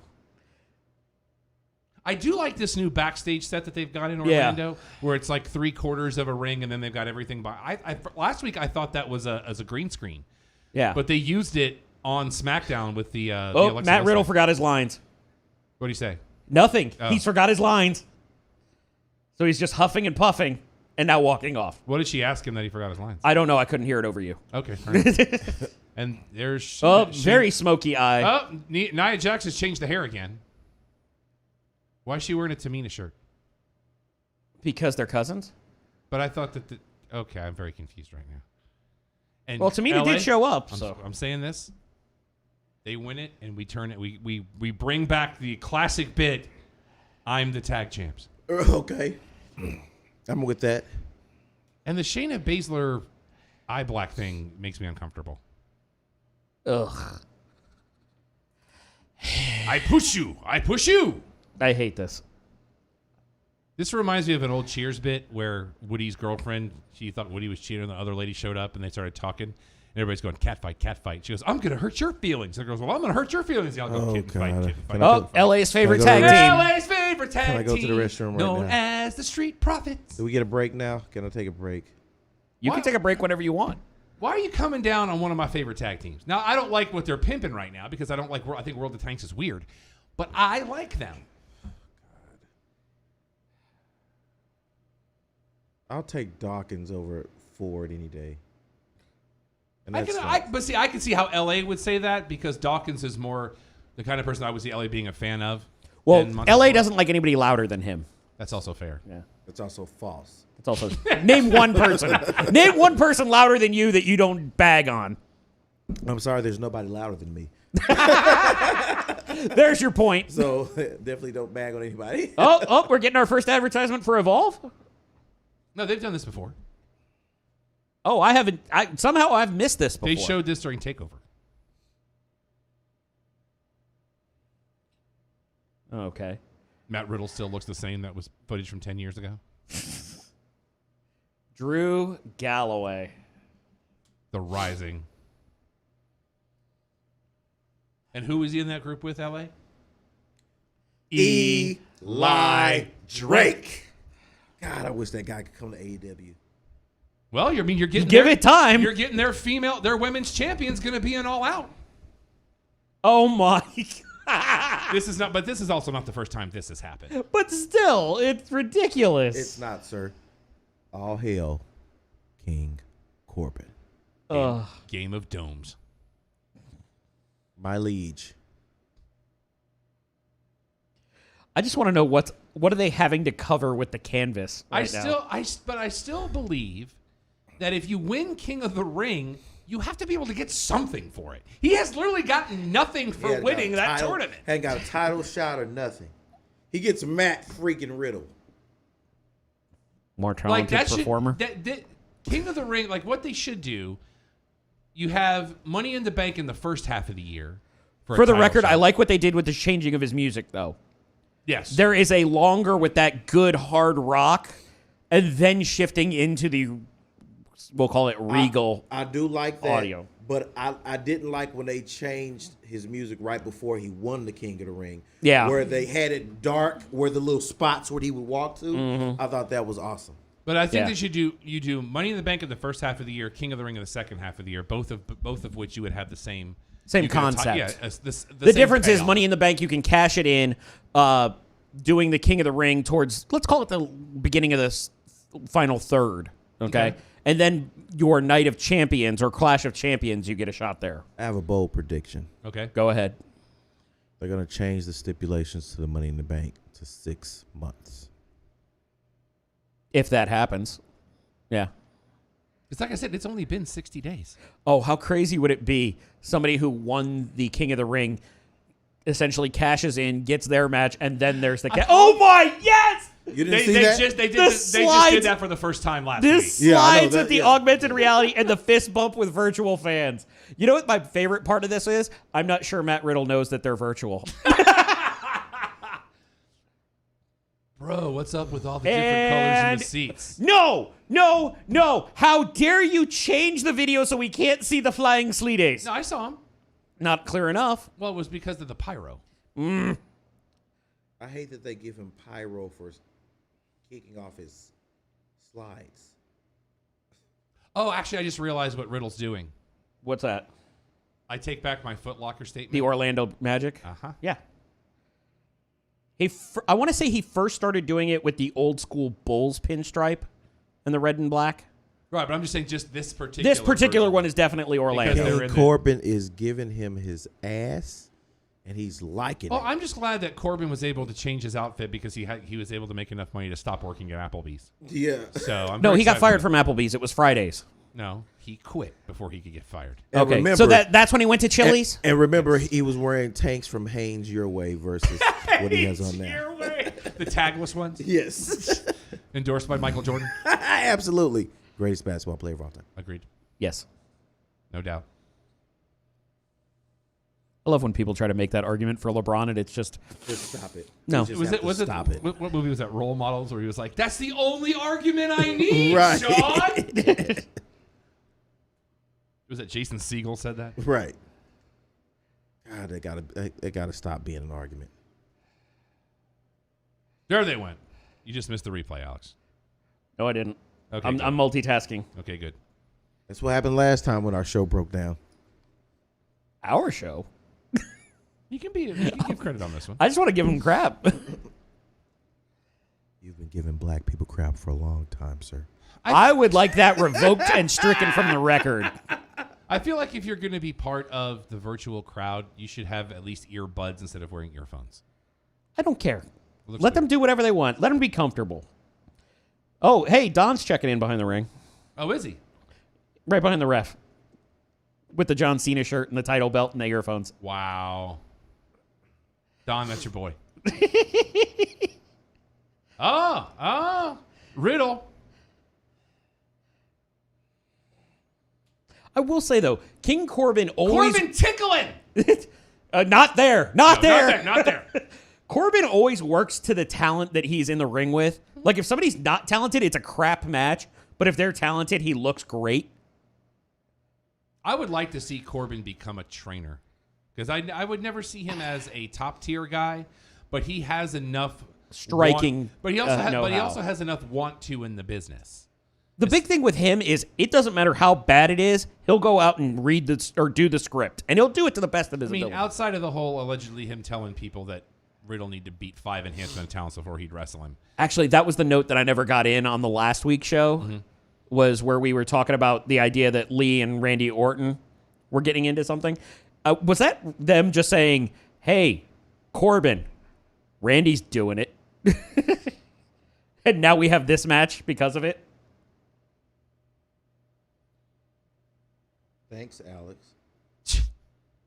I do like this new backstage set that they've got in Yeah. Orlando, where it's like 3/4 of a ring, and then they've got everything by. Last week I thought that was as a green screen, Yeah. but they used it on SmackDown with the. the oh, Alexa Matt Bliss Riddle thing. forgot his lines. What do you say? Nothing. Oh. He's forgot his lines. So he's just huffing and puffing and now walking off. What did she ask him that he forgot his lines? I don't know. I couldn't hear it over you. Okay. all right. And there's Very smoky eye. Oh, Nia Jax has changed the hair again. Why is she wearing a Tamina shirt? Because they're cousins? But I thought that. Okay, I'm very confused right now. And Well, Tamina LA, did show up. I'm, So I'm saying this. They win it, and we turn it. We bring back the classic bit. I'm the tag champs. Okay. I'm with that. And the Shayna Baszler eye black thing makes me uncomfortable. Ugh. I push you. I push you. I hate this. This reminds me of an old Cheers bit where Woody's girlfriend, she thought Woody was cheating, and the other lady showed up, and they started talking. And everybody's going, cat fight, cat fight. She goes, I'm going to hurt your feelings. And the girl goes, well, I'm going to hurt your feelings. Y'all go, Oh, kid fight, God. kid fight. Can I Oh, LA's favorite Can I tag go to team. LA's favorite tag Can I go to the team, restroom right known now? as the Street Profits. Do we get a break now? Can I take a break? You Why- can take a break whenever you want. Why are you coming down on one of my favorite tag teams? Now, I don't like what they're pimping right now because I don't like. I think World of Tanks is weird, but I like them. I'll take Dawkins over Ford any day. And I that's can see how LA would say that because Dawkins is more the kind of person I would see LA being a fan of. Well, than LA Montezuma. doesn't like anybody louder than him. That's also fair. Yeah. that's also false. That's also name one person. Name one person louder than you that you don't bag on. I'm sorry, there's nobody louder than me. There's your point. So definitely don't bag on anybody. Oh, we're getting our first advertisement for Evolve. No, they've done this before. Oh, I haven't. Somehow I've missed this before. They showed this during Takeover. Okay. Matt Riddle still looks the same. That was footage from 10 years ago. Drew Galloway. The Rising. And who was he in that group with, LA? Eli Drake. God, I wish that guy could come to AEW. Well, you're getting Give it time. You're getting their women's champion's going to be an all out. Oh my. This is also not the first time this has happened. But still, it's ridiculous. It's not, sir. All hail King Corbin. Ugh. Game of Domes. My liege. I just want to know what are they having to cover with the canvas right now? I still believe that if you win King of the Ring, you have to be able to get something for it. He has literally gotten nothing He for hadn't winning got a that title- tournament. Hadn't got a title shot or nothing. He gets Matt freaking Riddle. More Like talented that performer. King of the Ring, like what they should do, you have Money in the Bank in the first half of the year. For a the title record, shot. I like what they did with the changing of his music, though. Yes. There is a longer with that good hard rock, and then shifting into the, we'll call it regal. I do like that. Audio. But I didn't like when they changed his music right before he won the King of the Ring. Yeah. Where they had it dark, where the little spots where he would walk to. Mm-hmm. I thought that was awesome. But I think Yeah. they should do Money in the Bank in the first half of the year, King of the Ring in the second half of the year, both of which you would have the same Same you could atti- concept. Yeah, the The same difference is payoff. Money in the Bank, you can cash it in, doing the King of the Ring towards, let's call it the beginning of this final third, okay? and then your Night of Champions or Clash of Champions, you get a shot there. I have a bold prediction. Okay. Go ahead. They're going to change the stipulations to the Money in the Bank to 6 months. If that happens. Yeah. It's like I said, it's only been 60 days. Oh, how crazy would it be? Somebody who won the King of the Ring essentially cashes in, gets their match, and then there's the oh my, yes! You didn't see that? They just did that for the first time last week. This Yeah, I know slides that, with the yeah. augmented reality and the fist bump with virtual fans. You know what my favorite part of this is? I'm not sure Matt Riddle knows that they're virtual. Bro, what's up with all the different colors in the seats? No. How dare you change the video so we can't see the flying sleet ace? No, I saw him. Not clear enough. Well, it was because of the pyro. I hate that they give him pyro for kicking off his slides. Oh, actually, I just realized what Riddle's doing. What's that? I take back my Foot Locker statement. The Orlando Magic? Uh-huh. Yeah. I want to say he first started doing it with the old school Bulls pinstripe and the red and black. Right, but I'm just saying just this particular version. one is definitely Because Orlando. they're King in Corbin is giving him his ass, and he's liking Well, it. I'm just glad that Corbin was able to change his outfit because he was able to make enough money to stop working at Applebee's. Yeah. So I'm No, very he got excited fired for from Applebee's. It was Fridays. No, he quit before he could get fired. And Okay, remember, so that's when he went to Chili's? And remember, he was wearing tanks from Hanes Your Way versus what he has on now. The tagless ones, Yes. endorsed by Michael Jordan. Absolutely. Greatest basketball player of all time. Agreed, Yes. no doubt. I love when people try to make that argument for LeBron, and it's just Just stop it. No. You just Was have it? to Was it? stop it? What movie was that? Role Models, where he was like, "That's the only argument I need, Right. Sean." Was it Jason Segel said that? Right. God, they gotta stop being an argument. There they went. You just missed the replay, Alex. no, I didn't. Okay, I'm good. multitasking. Okay, good. That's what happened last time when our show broke down. Our show. You can give credit on this one. I just want to give him crap. You've been giving black people crap for a long time, sir. I would like that revoked and stricken from the record. I feel like if you're going to be part of the virtual crowd, you should have at least earbuds instead of wearing earphones. I don't care. Looks Let good. them do whatever they want. Let them be comfortable. Oh, hey, Don's checking in behind the ring. Oh, is he? Right behind the ref. With the John Cena shirt and the title belt and the earphones. Wow. Don, that's your boy. Oh, Riddle. I will say, though, King Corbin always... Corbin tickling. not there. Not there. Not there. Corbin always works to the talent that he's in the ring with. Like, if somebody's not talented, it's a crap match. But if they're talented, he looks great. I would like to see Corbin become a trainer because I would never see him as a top tier guy, but he has enough Striking, but he also know-how. has enough want to in the business. The big thing with him is it doesn't matter how bad it is. He'll go out and read or do the script, and he'll do it to the best of his ability. Outside of the whole allegedly him telling people that Riddle need to beat 5 enhancement talents before he'd wrestle him. Actually, that was the note that I never got in on the last week's show. Was where we were talking about the idea that Lee and Randy Orton were getting into something. Was that them just saying, hey, Corbin, Randy's doing it. And now we have this match because of it? Thanks, Alex.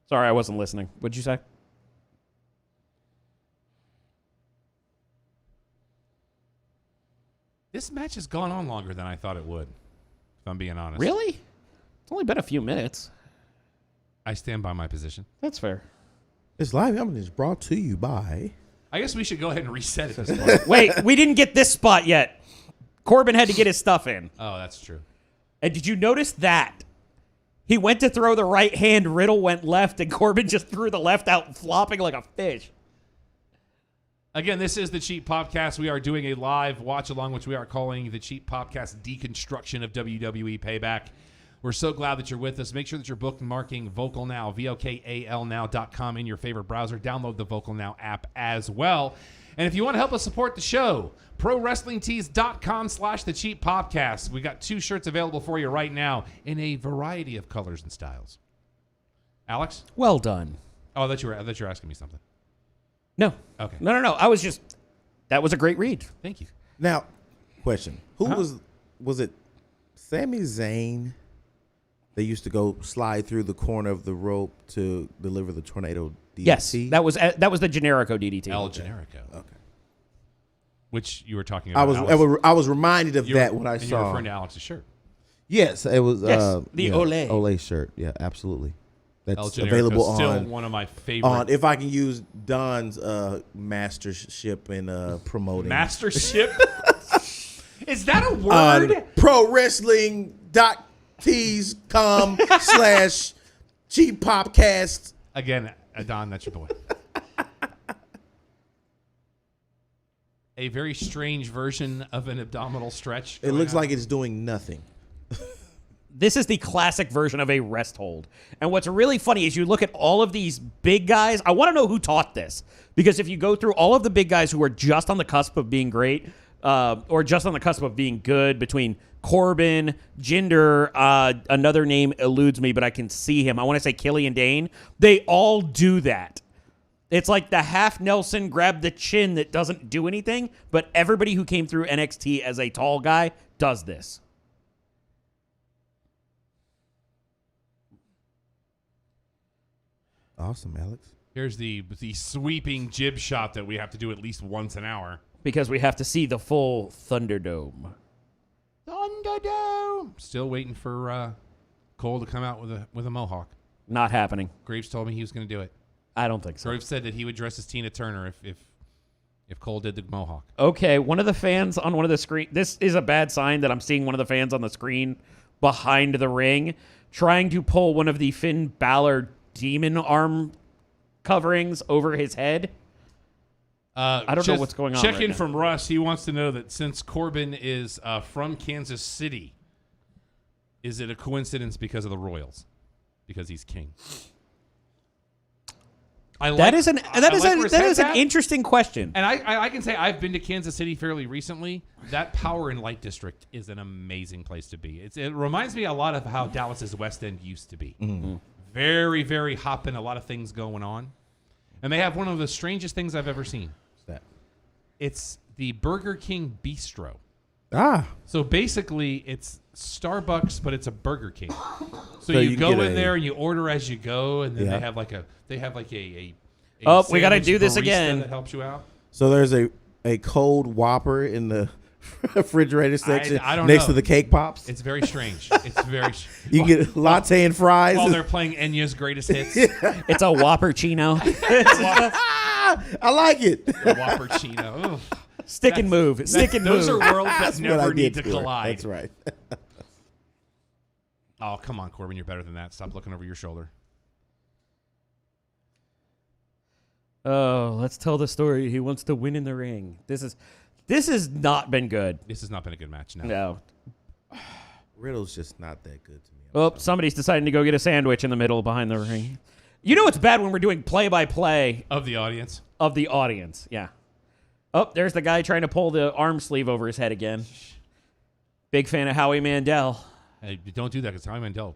Sorry, I wasn't listening. What'd you say? This match has gone on longer than I thought it would, if I'm being honest. Really? It's only been a few minutes. I stand by my position. That's fair. This live element is brought to you by. I guess we should go ahead and reset it this point. Wait, we didn't get this spot yet. Corbin had to get his stuff in. Oh, that's true. And did you notice that? He went to throw the right hand, Riddle went left, and Corbin just threw the left out, flopping like a fish. Again, this is the Cheap Popcast. We are doing a live watch along, which we are calling the Cheap Popcast deconstruction of WWE Payback. We're so glad that you're with us. Make sure that you're bookmarking Vocal Now, VOKALNow.com in your favorite browser. Download the Vocal Now app as well. And if you want to help us support the show, ProWrestlingTees.com/The Cheap Popcast. We got 2 shirts available for you right now in a variety of colors and styles. Alex? Well done. Oh, I thought you were asking me something. No. Okay. No. That was a great read. Thank you. Now, question: Who was it? Sami Zayn? They used to go slide through the corner of the rope to deliver the tornado DDT. Yes, that was the Generico DDT. El Generico. Okay. Which you were talking about. I was reminded of that when I and saw. You were referring to Alex's shirt. Yes, it was. Yes, the Olay shirt. Yeah, absolutely. El That's Generico available still on one of my favorite. on. If I can use Don's mastership in promoting Mastership. Is that a word? ProWrestling.tees.com/Cheap Popcast. Again, Don, that's your boy. A very strange version of an abdominal stretch. It looks on. like it's doing nothing. This is the classic version of a rest hold. And what's really funny is you look at all of these big guys. I want to know who taught this. Because if you go through all of the big guys who are just on the cusp of being great, or just on the cusp of being good, between Corbin, Jinder, another name eludes me, but I can see him. I want to say Killian Dane. They all do that. It's like the half Nelson grab the chin that doesn't do anything, but everybody who came through NXT as a tall guy does this. Awesome, Alex. Here's the sweeping jib shot that we have to do at least once an hour. Because we have to see the full Thunderdome. Thunderdome. Still waiting for Cole to come out with a mohawk. Not happening. Graves told me he was going to do it. I don't think so. Graves said that he would dress as Tina Turner if Cole did the mohawk. Okay, one of the fans on one of the screen. This is a bad sign that I'm seeing one of the fans on the screen behind the ring trying to pull one of the Finn Balor demon arm coverings over his head. I don't know what's going on. Check in from Russ. He wants to know that since Corbin is from Kansas City, is it a coincidence because of the Royals? Because he's king. That is an interesting question. And I can say I've been to Kansas City fairly recently. That Power and Light District is an amazing place to be. It reminds me a lot of how Dallas's West End used to be. Mm-hmm. Very, very hopping, a lot of things going on. And they have one of the strangest things I've ever seen. What's that? It's the Burger King Bistro. Ah. So basically, it's Starbucks, but it's a Burger King. So you go in there and you order as you go, and then they have like a we got to do this again. That helps you out. So there's a cold Whopper in the refrigerator section I don't next know. to the cake pops. It's very strange. It's very. You can get latte and fries while they're playing Enya's greatest hits. It's a Whopper Chino. I like it. The Whopper Chino. Stick and move. Those are worlds that never need to for it. collide. That's right. Oh, come on, Corbin. You're better than that. Stop looking over your shoulder. Oh, let's tell the story. He wants to win in the ring. This has not been good. This has not been a good match. No. Riddle's just not that good to me. Oh, somebody's deciding to go get a sandwich in the middle behind the ring. You know it's bad when we're doing play-by-play of the audience. Of the audience, yeah. Oh, there's the guy trying to pull the arm sleeve over his head again. Big fan of Howie Mandel. Hey, don't do that because Howie Mandel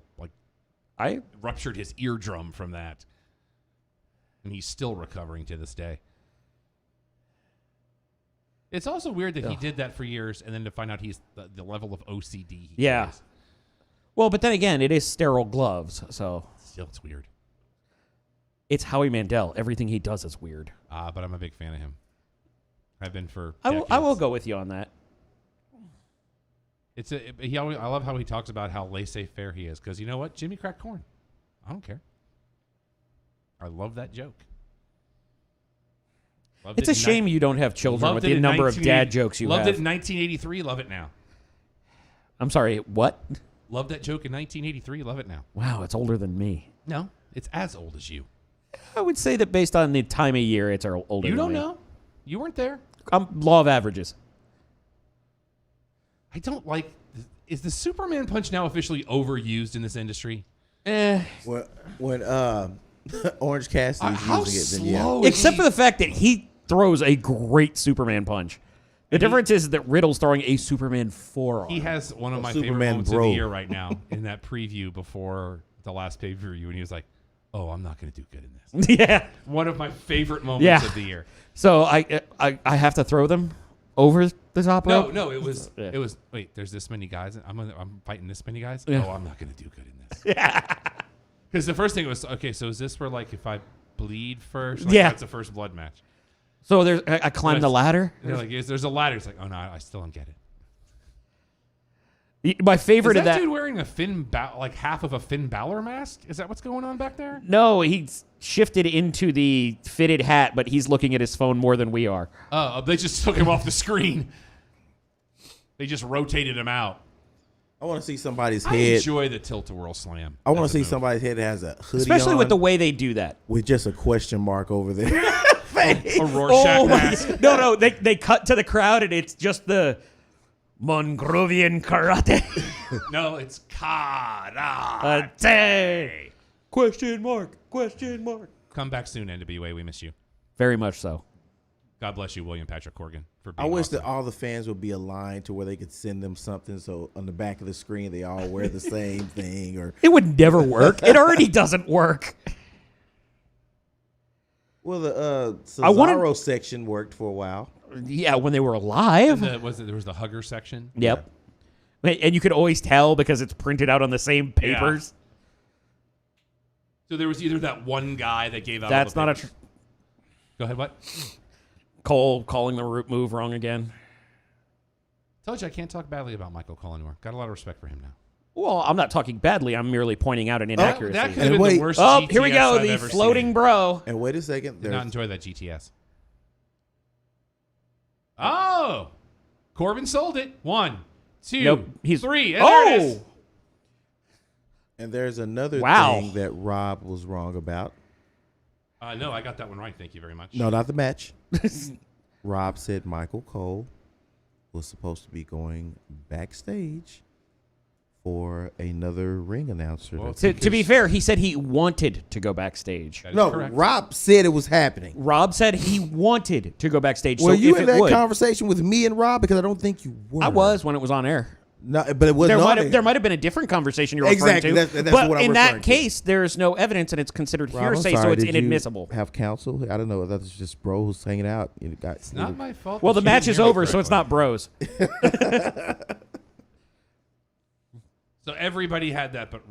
ruptured his eardrum from that. And he's still recovering to this day. It's also weird that he did that for years and then to find out he's the level of OCD he carries. Well, but then again, it is sterile gloves, so. Still, it's weird. It's Howie Mandel. Everything he does is weird. But I'm a big fan of him. I've been for decades. I will go with you on that. I love how he talks about how laissez-faire he is because you know what? Jimmy cracked corn. I don't care. I love that joke. It's a shame you don't have children with the number of dad jokes you have. Loved it in 1983. Love it now. I'm sorry, what? Loved that joke in 1983. Love it now. Wow, it's older than me. No, it's as old as you. I would say that based on the time of year, it's older than me. You don't know. You weren't there. Law of averages. I don't like is the Superman punch now officially overused in this industry? When Orange Cassidy's How using it, then yeah. slow is Except he? for the fact that he throws a great Superman punch. The difference is that Riddle's throwing a Superman forearm. He has one of my favorite Superman moments bro. of the year right now in that preview before the last pay-per-view, and he was like, "Oh, I'm not going to do good in this." Yeah. One of my favorite moments Yeah. of the year. So I have to throw them over the top rope? No, it was Yeah. it was. Wait, there's this many guys. I'm fighting this many guys. Yeah. Oh, I'm not going to do good in this. Yeah. Because the first thing was, okay, so is this where like if I bleed first? Like, Yeah. That's the first blood match. So I climbed the ladder. And they're like, there's a ladder. It's like, oh no, I still don't get it. My favorite Is of that that. dude wearing a like half of a Finn Balor mask? Is that what's going on back there? No, he's shifted into the fitted hat, but he's looking at his phone more than we are. They just took him off the screen. They just rotated him out. I want to see somebody's I head. enjoy the tilt-a-whirl slam. I want As to a see move. somebody's head that has a hoodie Especially on with the way they do that. with just a question mark over there. A Rorschach mask. No, they cut to the crowd and it's just the Mongrovian karate. No, it's karate. Question mark. Come back soon, NWA. We miss you. Very much so. God bless you, William Patrick Corgan, for I being wish awesome. that all the fans would be aligned to where they could send them something so on the back of the screen they all wear the same thing. Or It would never work. It already doesn't work. well, the I wanna- Cesaro section worked for a while. Yeah, when they were alive. There was the hugger section. Yep. And you could always tell because it's printed out on the same papers. So there was either that one guy that gave out. That's all the not a papers. Go ahead. What? Cole calling the root move wrong again. Told you I can't talk badly about Michael Cole anymore. Got a lot of respect for him now. Well, I'm not talking badly. I'm merely pointing out an inaccuracy. That could And have been wait- the worst. Oh, here we GTS go. I've The ever floating seen. bro. And wait a second, Did not there's enjoy that GTS. Oh, Corbin sold it. 1, 2, Nope, he's- 3. And there it is. and there's another Wow. thing that Rob was wrong about. No, I got that one right. Thank you very much. No, not the match. Rob said Michael Cole was supposed to be going backstage for another ring announcer. Well, That's- To be fair, he said he wanted to go backstage. That is no, correct. Rob said it was happening. Rob said he wanted to go backstage. Were so you if in it that would, conversation with me and Rob? Because I don't think you were. I was when it was on air. No, but it wasn't on There might have been a different conversation you're Exactly, referring to. that's but what I'm in referring that to. case, there's no evidence and it's considered Rob, I'm hearsay, so sorry, it's did you inadmissible. have counsel? I don't know. That's just bro who's hanging out. You got, It's not my fault. Well, that the you match didn't is hear me over, so it's correctly. not bros. So everybody had that, but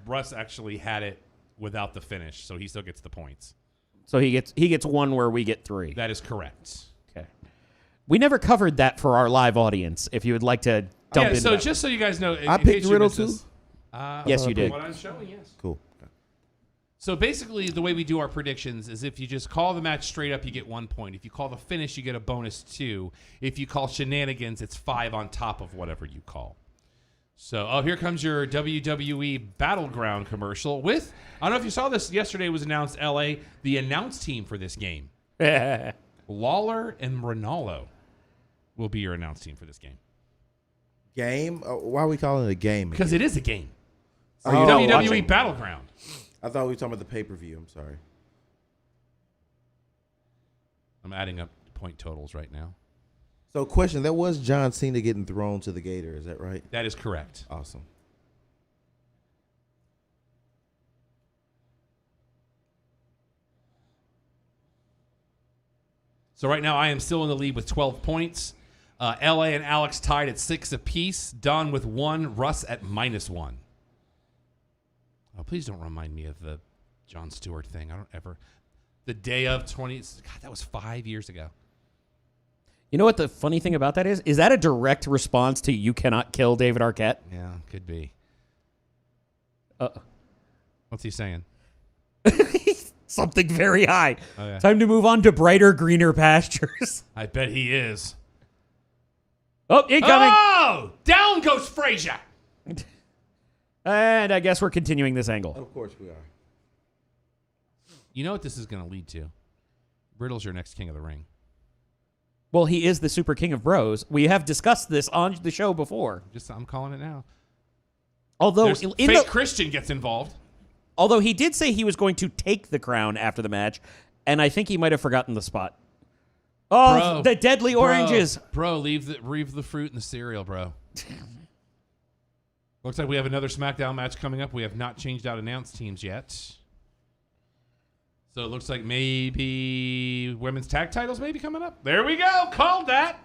Russ actually had it without the finish, so he still gets the points. So he gets one where we get 3. That is correct. Okay. We never covered that for our live audience. If you would like to dump Yeah, into so that. just so you guys know, I in picked case you Riddle missed too? this, Yes, you from did. What I'm showing, yes. Cool. So basically, the way we do our predictions is if you just call the match straight up, you get 1 point. If you call the finish, you get a bonus 2. If you call shenanigans, it's 5 on top of whatever you call. So, here comes your WWE Battleground commercial with, I don't know if you saw this, yesterday was announced LA, the announce team for this game. Lawler and Ronaldo will be your announce team for this game. Game? Why are we calling it a game? Because it is a game. Are you WWE watching? Battleground. I thought we were talking about the pay-per-view. I'm sorry. I'm adding up point totals right now. So, question: that was John Cena getting thrown to the gator. Is that right? That is correct. Awesome. So right now I am still in the lead with 12 points. LA and Alex tied at 6 apiece. Don with 1. Russ at -1. Oh, please don't remind me of the Jon Stewart thing. I don't ever. The day of 20. God, that was 5 years ago. You know what the funny thing about that is? Is that a direct response to "You Cannot Kill David Arquette"? Yeah, could be. Uh, What's he saying? Something very high. Oh, yeah. Time to move on to brighter, greener pastures. I bet he is. Oh, incoming! Oh! Down goes Frazier. And I guess we're continuing this angle. Of course we are. You know what this is going to lead to? Riddle's your next king of the ring. Well, he is the Super King of Bros. We have discussed this on the show before. I'm calling it now. Although Fake Christian gets involved. Although he did say he was going to take the crown after the match, and I think he might have forgotten the spot. Oh, the deadly oranges. Bro, leave the fruit in the cereal, bro. Looks like we have another SmackDown match coming up. We have not changed out announced teams yet. So it looks like maybe women's tag titles maybe coming up. There we go. Called that.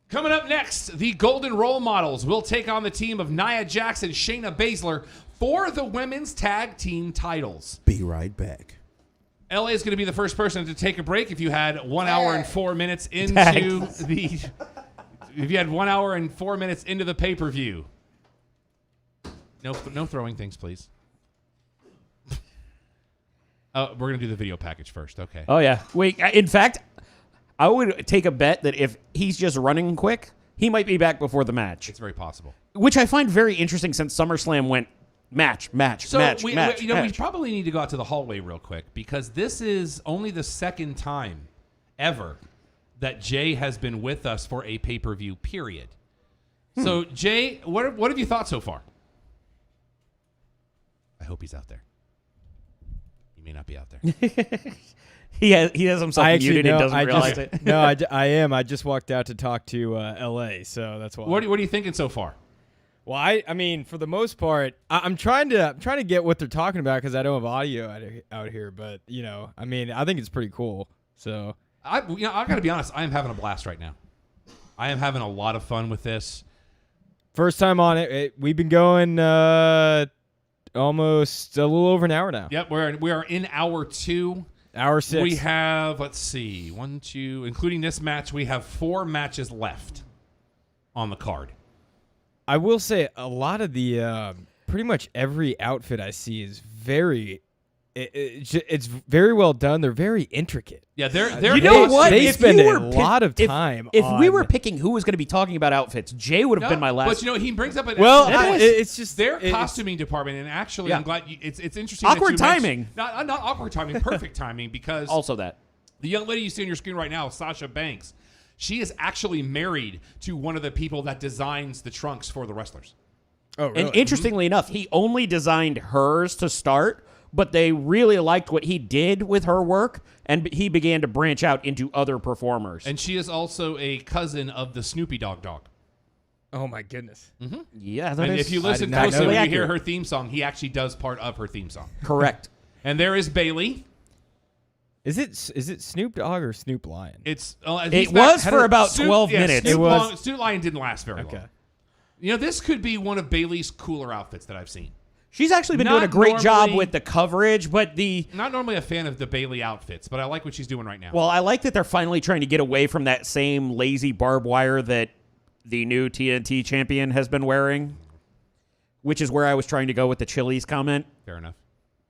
Coming up next, the Golden Role Models will take on the team of Nia Jax and Shayna Baszler for the women's tag team titles. Be right back. LA is going to be the first person to take a break. If you had 1 hour and 4 minutes into the pay-per-view. No throwing things, please. Oh, we're going to do the video package first. Okay. Oh, yeah. Wait, in fact, I would take a bet that if he's just running quick, he might be back before the match. It's very possible. Which I find very interesting since SummerSlam went match. We probably need to go out to the hallway real quick because this is only the second time ever that Jay has been with us for a pay-per-view period. So, Jay, what have you thought so far? I hope he's out there. He may not be out there. He has himself muted and doesn't realize it. No, I am. I just walked out to talk to LA, so that's why. What are you thinking so far? Well, I mean, for the most part, I'm trying to get what they're talking about because I don't have audio out here. But I mean, I think it's pretty cool. So I got to be honest. I am having a blast right now. I am having a lot of fun with this. First time on it. We've been going almost a little over an hour now. Yep, we are in hour 2. Hour 6. We have, let's see, 1, 2, including this match, we have 4 matches left on the card. I will say a lot of the, pretty much every outfit I see is it's very well done. They're very intricate. Yeah, they're you know what? They spend a lot of time. If we were picking who was going to be talking about outfits, Jay would have been my last. But he brings up an it's just their costuming department, and actually, I'm glad it's interesting. Awkward timing. Not awkward timing, perfect timing, because also that the young lady you see on your screen right now, Sasha Banks, she is actually married to one of the people that designs the trunks for the wrestlers. Oh, really? And interestingly enough, he only designed hers to start. But they really liked what he did with her work, and he began to branch out into other performers. And she is also a cousin of the Snoopy Dog. Oh, my goodness. Mm-hmm. Yeah, and if you listen closely, when you hear her theme song, he actually does part of her theme song. Correct. And there is Bailey. Is it Snoop Dogg or Snoop Lion? It was for about 12 minutes. Snoop Lion didn't last very long. This could be one of Bailey's cooler outfits that I've seen. She's actually been doing a great job with the coverage, but not normally a fan of the Bailey outfits, but I like what she's doing right now. Well, I like that they're finally trying to get away from that same lazy barbed wire that the new TNT champion has been wearing, which is where I was trying to go with the Chili's comment. Fair enough.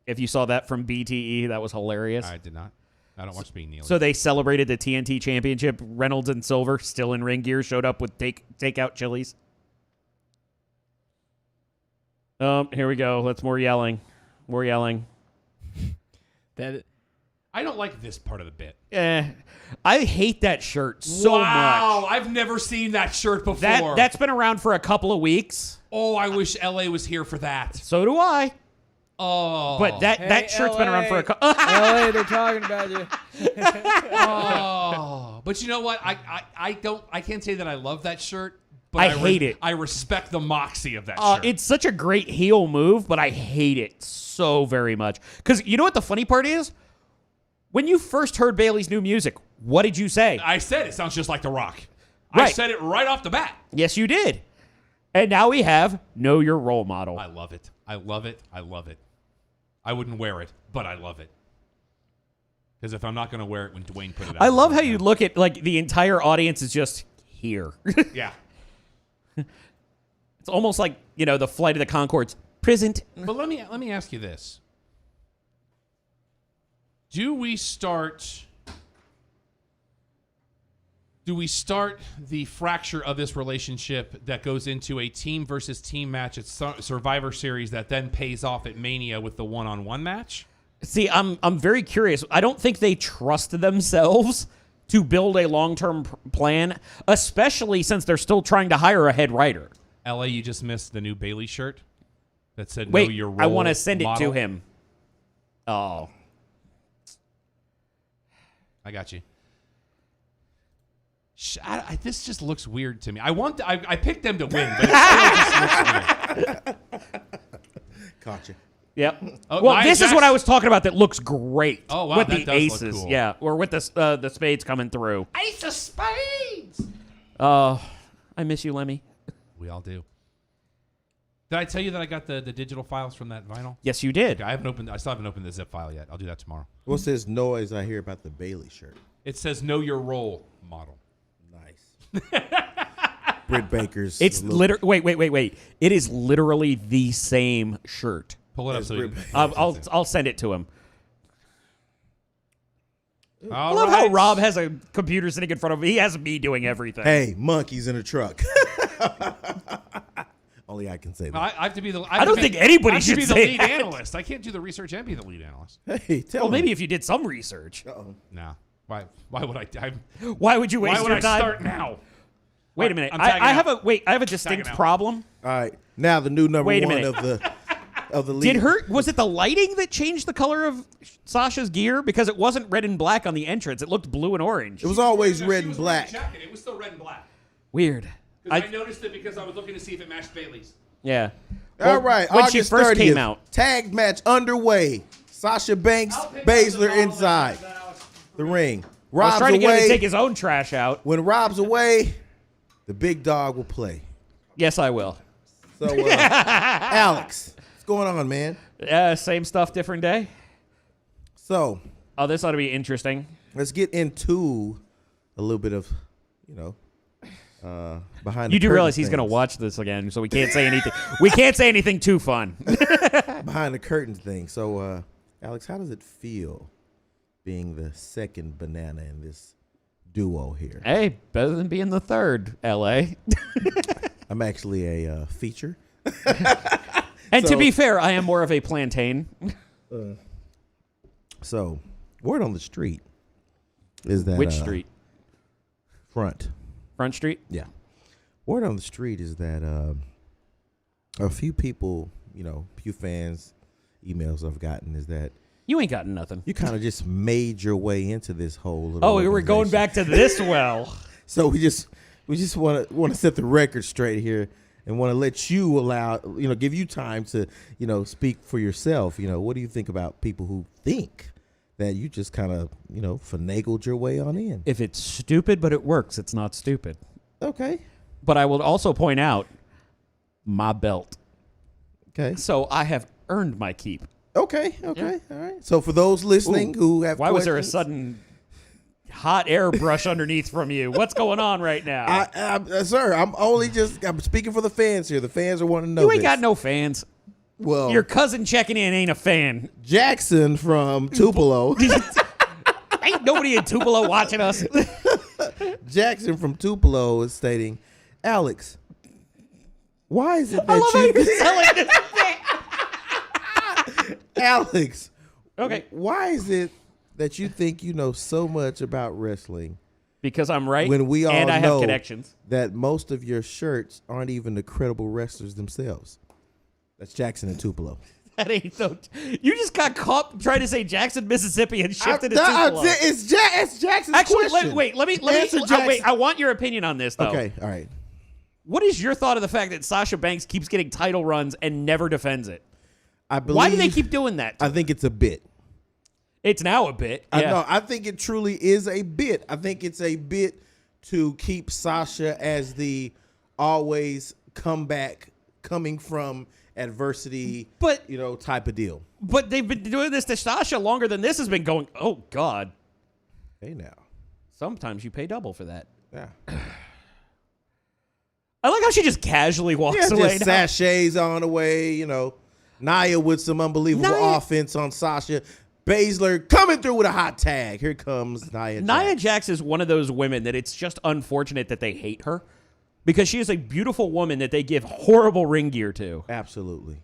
If you saw that from BTE, that was hilarious. I did not. I don't watch Being Neely. So they celebrated the TNT championship. Reynolds and Silver, still in ring gear, showed up with takeout Chili's. Here we go. Let's more yelling. More yelling. I don't like this part of the bit. I hate that shirt so much. Wow, I've never seen that shirt before. That's been around for a couple of weeks. Oh, I wish LA was here for that. So do I. Oh. But that shirt's been around for a couple LA, they're talking about you. Oh. But you know what? I can't say that I love that shirt. But I hate it. I respect the moxie of that shirt. It's such a great heel move, but I hate it so very much. Because you know what the funny part is? When you first heard Bailey's new music, what did you say? I said it sounds just like The Rock. Right. I said it right off the bat. Yes, you did. And now we have Know Your Role Model. I love it. I love it. I love it. I wouldn't wear it, but I love it. Because if I'm not going to wear it when Dwayne put it out. I love how you look at, like, the entire audience is just here. Yeah. It's almost like, the Flight of the Conchords. Present. But let me ask you this. Do we start the fracture of this relationship that goes into a team versus team match at Survivor Series that then pays off at Mania with the one-on-one match? See, I'm very curious. I don't think they trust themselves to build a long-term plan, especially since they're still trying to hire a head writer. LA, you just missed the new Bailey shirt that said Wait, know your role. I want to send it model. to him. Oh. I got you. This just looks weird to me. I picked them to win, but it still just looks weird. Caught you. Yep. Oh, Well, Nia this is Jax- what I was talking about that looks great. Oh, wow, with that the does look aces. cool. Yeah, or with the spades coming through. Ace of Spades. Oh, I miss you, Lemmy. We all do. Did I tell you that I got the digital files from that vinyl? Yes, you did. Okay, I still haven't opened the zip file yet. I'll do that tomorrow. What's this noise I hear about the Bailey shirt? It says know your role model. Nice. Britt Baker's. It's literally. Wait. It is literally the same shirt. Pull it up It's so you Britt can. Baker. I'll send it to him. I All love how right. Rob has a computer sitting in front of him. He has me doing everything. Hey, monkeys in a truck. Only I can say that. I have to be the. I don't think anybody I have should to be the say lead that. analyst. I can't do the research and be the lead analyst. Hey, tell Well, me. maybe if you did some research. Uh-oh. No. Why would I? Why would you waste Why would your I time? start now? Wait a minute. I'm tagging I have out. I have a distinct out. problem. All right. Now the new number Wait a one minute. of the league. Was it the lighting that changed the color of Sasha's gear? Because it wasn't red and black on the entrance. It looked blue and orange. It was always No, red she and was wearing a black. jacket. It was still red and black. Weird. I noticed it because I was looking to see if it matched Bailey's. Yeah. All right. When August she first 30th, came out. Tag match underway. Sasha Banks, Baszler inside the ring. I was Rob's trying to get him away. to take his own trash out. When Rob's away, the big dog will play. Yes, I will. So, Alex, what's going on, man? Same stuff, different day. So, Oh, this ought to be interesting. let's get into a little bit of, behind the You do curtain realize he's going to things. watch this again, so we can't say anything. We can't say anything too fun. Behind the curtain thing. So, Alex, how does it feel being the second banana in this duo here? Hey, better than being the third, L.A. I'm actually a feature. And to So- be fair, I am more of a plantain. So, word on the street is that Which street? Front. Front Street? Yeah. Word on the street is that a few people, few fans, emails I've gotten is that You ain't gotten nothing. you kind of just made your way into this whole little Oh, we were going organization. back to this well. So we just want to set the record straight here and want to let you give you time to, speak for yourself. What do you think about people who think that you just kind of, finagled your way on in? If it's stupid but it works, it's not stupid. Okay. But I will also point out my belt. Okay. So I have earned my keep. Okay. All right. So for those listening who have Why was there a questions- sudden hot air brush underneath from you? What's going on right now? Sir, I'm speaking for the fans here. The fans are wanting to know You ain't this. got no fans. Well, Your cousin checking in ain't a fan. Jackson from Tupelo. Ain't nobody in Tupelo watching us. Jackson from Tupelo is stating, Alex, why is it I love how that you're you selling this thing. Alex, Okay. why is it that you think you know so much about wrestling Because I'm right. when we all and I know have connections. that most of your shirts aren't even the credible wrestlers themselves? That's Jackson and Tupelo. That ain't so. You just got caught trying to say Jackson, Mississippi, and shifted to Nah, Tupelo. it's Jackson's Actually, question. let me. Answer Jackson. Wait, I want your opinion on this though. Okay, all right. What is your thought of the fact that Sasha Banks keeps getting title runs and never defends it? I believe, Why do they keep doing that? I think it's a bit. It's now a bit. I Yeah. know. I think it truly is a bit. I think it's a bit to keep Sasha as the always comeback, coming from adversity, But- type of deal. But they've been doing this to Sasha longer than this has been going. Oh God. Hey now, Sometimes you pay double for that. yeah, I like how she just casually walks yeah, away. just now. sachets on the way. Nia with some unbelievable Nia- offense on Sasha. Baszler coming through with a hot tag. Here comes Nia. Nia Jax. Jax is one of those women that it's just unfortunate that they hate her because she is a beautiful woman that they give horrible ring gear to. Absolutely,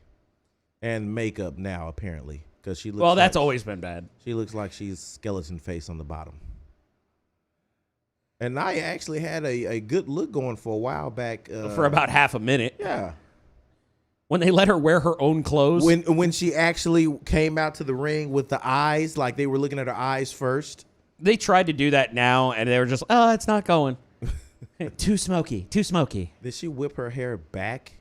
and makeup now apparently because she looks. Well, that's like, always been bad. She looks like she's skeleton face on the bottom. And Nia actually had a good look going for a while back. For about half a minute. Yeah. When they let her wear her own clothes. When she actually came out to the ring with the eyes, like they were looking at her eyes first. They tried to do that now, and they were just, oh, it's not going. Too smoky. Did she whip her hair back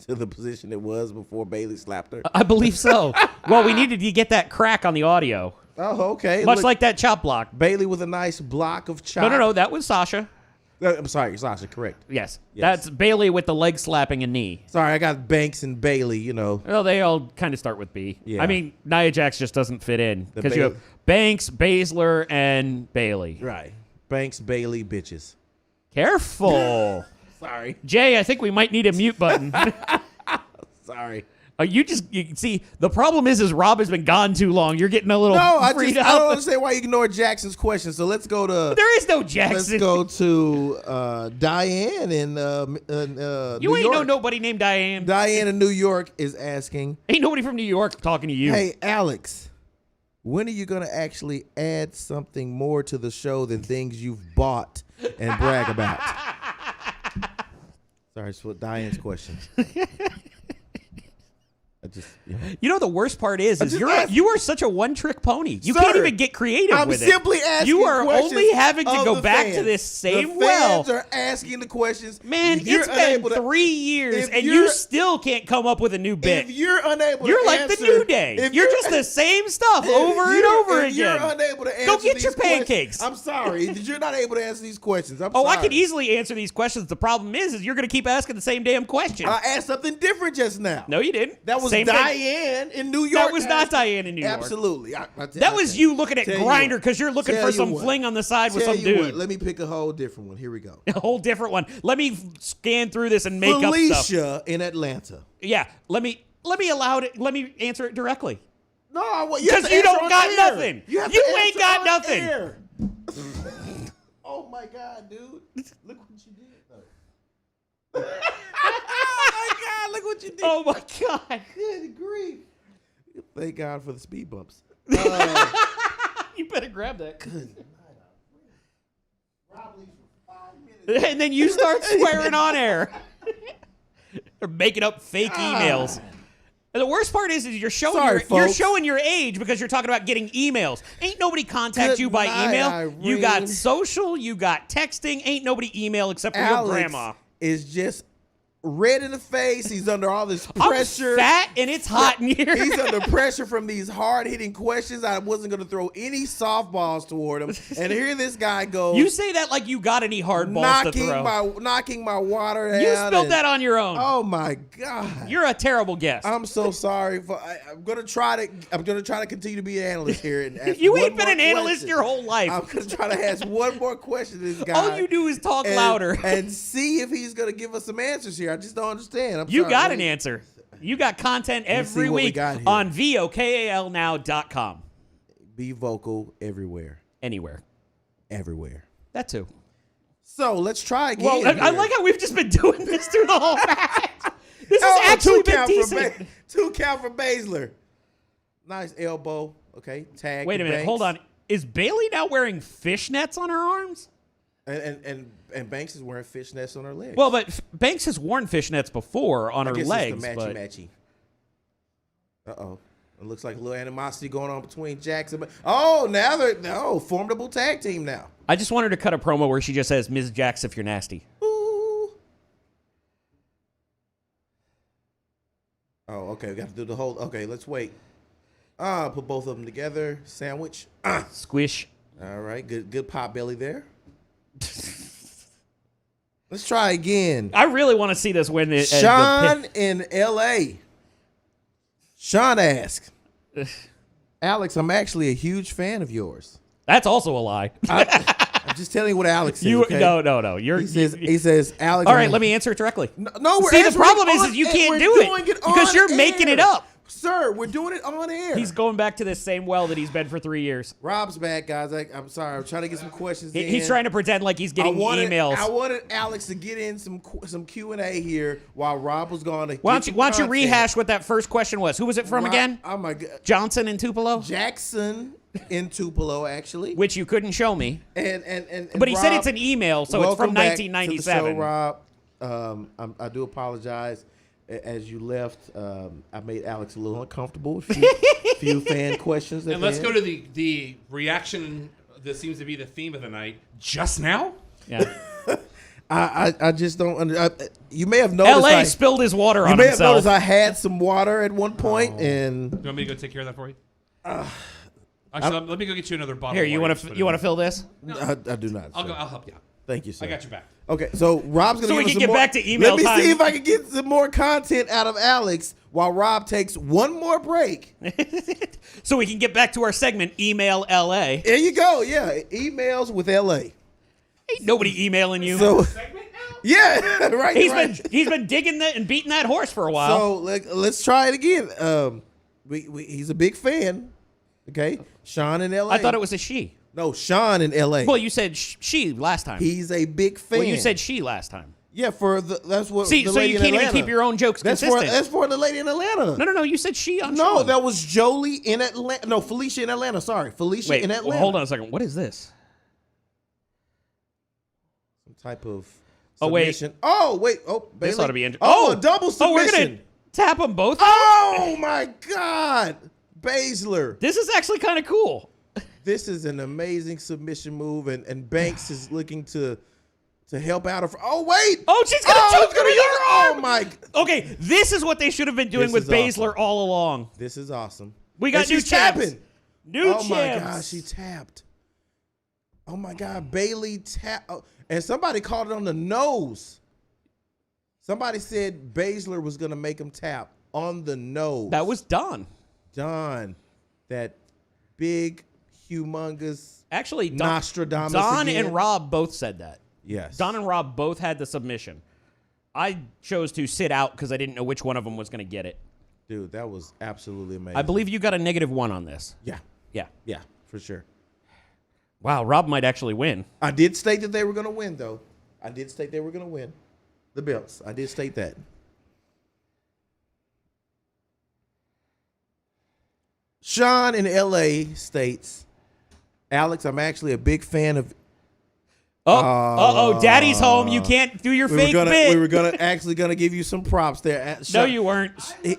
to the position it was before Bailey slapped her? I believe so. Well, we needed to get that crack on the audio. Oh, okay. Much like that chop block. Bailey with a nice block of chop. No, that was Sasha. I'm sorry, Sasha, correct. Yes. Yes. That's Bailey with the leg slapping and knee. Sorry, I got Banks and Bailey, you know. Well, they all kind of start with B. Yeah. I mean, Nia Jax just doesn't fit in because you Bailey- have Banks, Baszler, and Bailey. Right. Banks, Bailey, bitches. Careful. Sorry. Jay, I think we might need a mute button. Sorry. You see, the problem is Rob has been gone too long. You're getting a little freed I don't up. understand why you ignored Jackson's question. So let's go to There is no let's Jackson. go to Diane in New You ain't York. know nobody named Diane. Diane in New York is asking, Ain't nobody from New York talking to you. "Hey Alex, when are you gonna actually add something more to the show than things you've bought and brag about?" Sorry, it's what Diane's question. I just, You know the worst part is just you are such a one-trick pony. You Sir, can't even get creative I'm with it. simply asking You are questions only having to of go the back fans. to this same the well. fans are asking the questions. Man, You're it's been unable to- 3 years, if and you're- you still can't come up with a new bit. If you're unable You're to like answer, the New Day. if You're just the same stuff over and over if again. You're unable to answer Go get these your questions- pancakes. I'm sorry. You're not able to answer these questions. I'm Oh, sorry. I could easily answer these questions. The problem is you're going to keep asking the same damn question. I asked something different just now. No, you didn't. That was Same thing. York. In New York. That was not Diane in New York. Absolutely. That was you looking at Grindr because you're looking for some what. fling on the side with Tell some you dude. what, let me pick a whole different one. Here we go. A whole different one. Let me scan through this and make up stuff. Felicia in Atlanta. Yeah, let me answer it directly. No, Because you don't got nothing. You ain't got nothing. Oh my God, dude! Look what you did. Oh my God! Look what you did. Oh my God. Good grief! Thank God for the speed bumps. You better grab that. And then you start swearing on air. Or making up fake emails. And the worst part is you're showing Sorry, you're folks. showing your age because you're talking about getting emails. Ain't nobody contact Good you by night, email. You got Irene. social, you got texting. Ain't nobody email except for Alex your grandma. is just red in the face. He's under all this I'm pressure. fat and it's hot in here. He's under pressure from these hard-hitting questions. I wasn't going to throw any softballs toward him. And here this guy goes. You say that like you got any hard balls to throw. knocking my water down. You spilled that on your own. Oh my God! You're a terrible guest. I'm so sorry. I'm gonna try to continue to be an analyst here. And ask You one ain't been more an analyst question. your whole life. I'm gonna try to ask one more question to this guy. All you do is talk louder. and see if he's gonna give us some answers here. I just don't understand. I'm You sorry. got Let an me- answer. You got content me every see what we week got here. on VOKALnow.com. Be vocal everywhere. Anywhere. Everywhere. That too. So let's try again. Well, I here. like how we've just been doing this through the whole match. This Oh, has actually two been count decent. For two count for Baszler. Nice elbow. Okay, tag. Wait a to minute. Banks. Hold on. Is Bailey now wearing fishnets on her arms? And Banks is wearing fishnets on her legs. Well, but Banks has worn fishnets before on her I guess legs. it's the but matchy. Uh-oh. It looks like a little animosity going on between Jackson. Oh, now they're formidable tag team now. I just want her to cut a promo where she just says, Ms. Jax, if you're nasty. Ooh. Oh, okay. We got to do the whole. Okay, let's wait. Put both of them together. Sandwich. Squish. All right. Good pot belly there. Let's try again. I really want to see this win. Sean in L.A. Sean asks, Alex, I'm actually a huge fan of yours. That's also a lie. I'm just telling you what Alex says. You okay? No. He says, Alex. All right, let me answer it directly. No, we're See, the answering problem on is you air. can't We're do it doing because on you're making air. it up. Sir, we're doing it on air. He's going back to this same well that he's been for 3 years. Rob's back, guys. I'm sorry. I'm trying to get some questions in. He's trying to pretend like he's getting emails. I wanted Alex to get in some Q&A here while Rob was gone. Why don't you rehash what that first question was? Who was it from again? Oh, my God. Johnson and Tupelo? Jackson in Tupelo, actually. which you couldn't show me. And But he said Rob, it's an email, so it's from welcome back to the 1997. show, Rob. I do apologize. As you left, I made Alex a little uncomfortable with a few fan questions. And let's go to the reaction that seems to be the theme of the night. Just now? Yeah. I just don't. You may have noticed. L.A. spilled his water on You may have himself. noticed I had some water at one point, and You want me to go take care of that for you? Actually, let me go get you another bottle. Here, of you water want to put to in. fill this? I do not. I'll sir. go. I'll help you out. Thank you, sir. I got your back. Okay, so Rob's gonna So we give us can some get more- back to email Let me time. see if I can get some more content out of Alex while Rob takes one more break. So we can get back to our segment, Email L.A. There you go. Yeah, emails with LA. Ain't nobody emailing you. So yeah, right. he's been digging that and beating that horse for a while. So let's try it again. He's a big fan. Okay, Sean in LA. I thought it was a she. No, Sean in LA. Well, you said she last time. He's a big fan. Well, you said she last time. yeah. That's what. See, the so lady you in can't even Atlanta. keep your own jokes That's consistent. that's for the lady in Atlanta. No, you said she on No, Sean. that was Jolie in Atlanta. No, Felicia in Atlanta. Sorry, Felicia Wait, in Atlanta. well, hold on a second. What is this? Some type of Oh, wait. submission. Oh, wait. Oh, Bailey. This ought to be interesting. Oh, a double submission. Oh, we're going to tap them both? Oh, my God. Baszler. This is actually kind of cool. This is an amazing submission move, and Banks is looking to help out. Oh, wait. Oh, she's going to choke her in her Oh, arm. my. Okay, this is what they should have been doing This with is Baszler awesome. all along. This is awesome. We got And new she's champs. tapping. New Oh, champs. my God. She tapped. Oh, my God. Bailey tapped. Oh, and somebody called it on the nose. Somebody said Baszler was going to make him tap on the nose. That was Don. Don. That big, humongous Actually, Nostradamus Don again. and Rob both said that. Yes. Don and Rob both had the submission. I chose to sit out because I didn't know which one of them was going to get it. Dude, that was absolutely amazing. I believe you got a -1 on this. Yeah. Yeah. Yeah, for sure. Wow, Rob might actually win. I did state that they were going to win, though. I did state they were going to win the belts. I did state that. Sean in LA states, Alex, I'm actually a big fan of. Daddy's home. You can't do your fake bit. We were gonna actually gonna give you some props there. No, Sean, you weren't. He,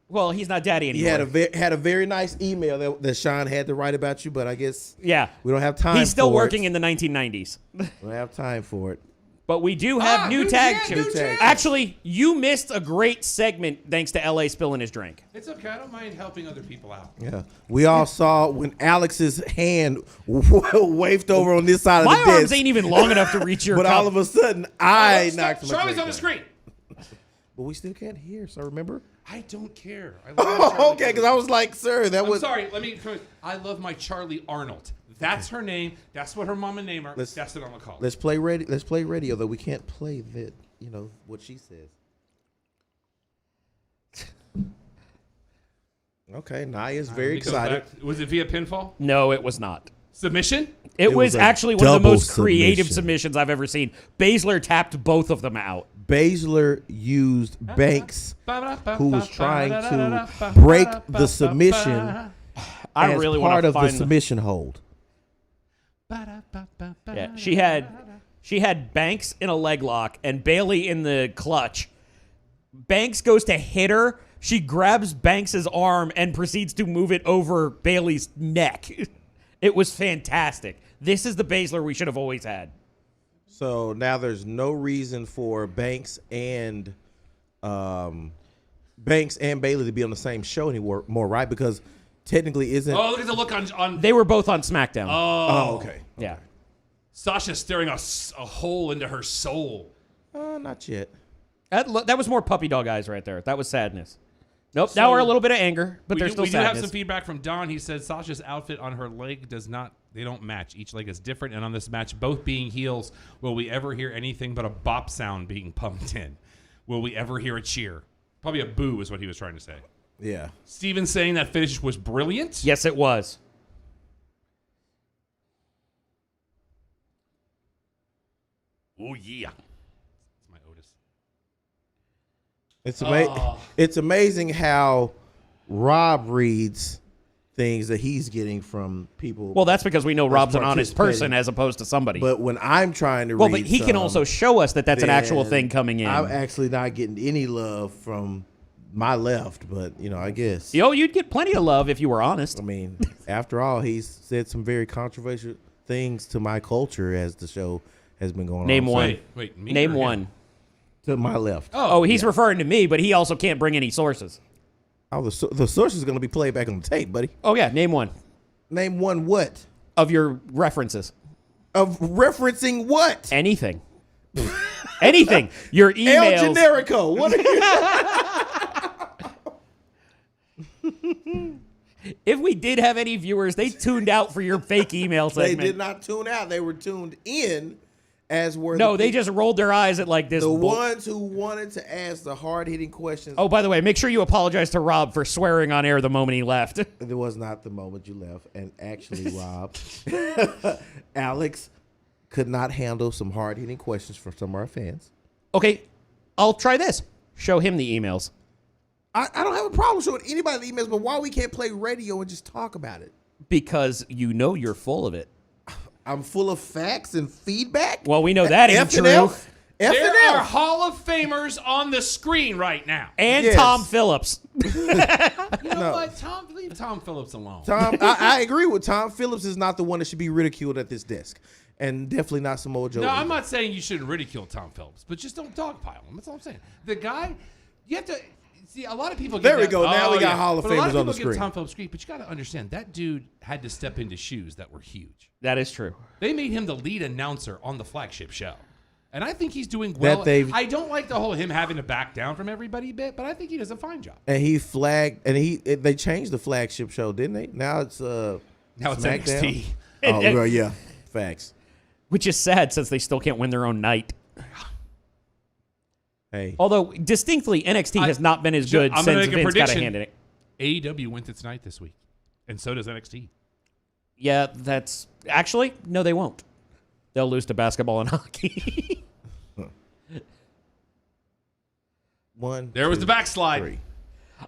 Well, he's not daddy he anymore. had a very nice email that Sean had to write about you, but I guess Yeah. we don't have time. He's still for working it. in the 1990s. We don't have time for it. But we do have new tag champs. champs. Actually, you missed a great segment thanks to LA spilling his drink. It's okay. I don't mind helping other people out. Yeah, we all saw when Alex's hand waved over on this side of My the arms desk, ain't even long enough to reach your but cup. all of a sudden I knocked my Charlie's drink on the down. screen. But we still can't hear, so remember? I don't care. I love my Charlie Okay, because I was like, sir, that I'm was. sorry. I love my Charlie Arnold. That's her name. That's what her mama named her. Let's- That's what I'm gonna call her. Let's play radio. Let's play radio, though. We can't play that. You know what she says. Okay, Naya's very He goes excited. back- Was it via pinfall? No, it was not. Submission? It was was a actually one of the double most creative submission. submissions I've ever seen. Baszler tapped both of them out. Baszler used Banks, who was trying to break the submission I as really want part to of the find submission hold. Yeah, she had Banks in a leg lock and Bailey in the clutch. Banks goes to hit her. She grabs Banks's arm and proceeds to move it over Bailey's neck. It was fantastic. This is the Baszler we should have always had. So now there's no reason for Banks and Bailey to be on the same show anymore, right? Because technically isn't. Oh, look at the look on. They were both on SmackDown. Oh, okay. Yeah. Sasha's staring a hole into her soul. Not yet. That was more puppy dog eyes right there. That was sadness. Nope. So- now we're a little bit of anger, but there's still we do have sadness. some feedback from Don. He said Sasha's outfit on her leg they don't match. Each leg is different, and on this match, both being heels, will we ever hear anything but a bop sound being pumped in? Will we ever hear a cheer? Probably a boo is what he was trying to say. Yeah. Steven saying that finish was brilliant. Yes, it was. Oh yeah. It's my Otis. It's amazing how Rob reads things that he's getting from people. Well, that's because we know Rob's an honest person participating. as opposed to somebody. But when I'm trying to well, read but he can some, also show us that that's an actual then thing coming in. I'm actually not getting any love from my left, but I guess. You'd get plenty of love if you were honest. I mean, after all, he's said some very controversial things to my culture as the show has been going Name on. one. Wait, me Name or him? one. To my left. Oh, he's referring to me, but he also can't bring any sources. Oh, the source is going to be played back on the tape, buddy. Oh, yeah. Name one Name one what? of your references. Of referencing what? Anything. Anything. Your El emails. Generico. What are you? If we did have any viewers, they tuned out for your fake email They segment. did not tune out. They were tuned in, as were No, the they people- just rolled their eyes at like this. the ones who wanted to ask the hard-hitting questions. Oh, by the way, make sure you apologize to Rob for swearing on air the moment he left. It was not the moment you left. And actually, Rob, Alex could not handle some hard-hitting questions from some of our fans. Okay, I'll try this. Show him the emails. I don't have a problem showing anybody the emails, but why we can't play radio and just talk about it? Because you're full of it. I'm full of facts and feedback. Well, we know that ain't F and true. F? F There and are F. Hall of Famers on the screen right now. And Yes. Tom Phillips. You know what? Leave Tom Phillips alone. I agree with Tom. Phillips is not the one that should be ridiculed at this desk. And definitely not Samoa Joe. No, either. I'm not saying you shouldn't ridicule Tom Phillips, but just don't dogpile him. That's all I'm saying. The guy, you have to see. A lot of people. There give we that- go. Now we got yeah. Hall of But a lot Famers of on the people give screen. Tom Phillips grief, but you got to understand that dude had to step into shoes that were huge. That is true. They made him the lead announcer on the flagship show. And I think he's doing well. I don't like the whole him having to back down from everybody bit, but I think he does a fine job. And he flagged, and they changed the flagship show, didn't they? Now it's Now it's SmackDown. NXT. Oh, well, yeah, facts. Which is sad since they still can't win their own night. Hey, Although, distinctly, NXT has not been as good I'm gonna since make a Vince got a prediction. hand in it. AEW wins its night this week, and so does NXT. Yeah, that's... Actually, no, they won't. They'll lose to basketball and hockey. one. There was the backslide. Three.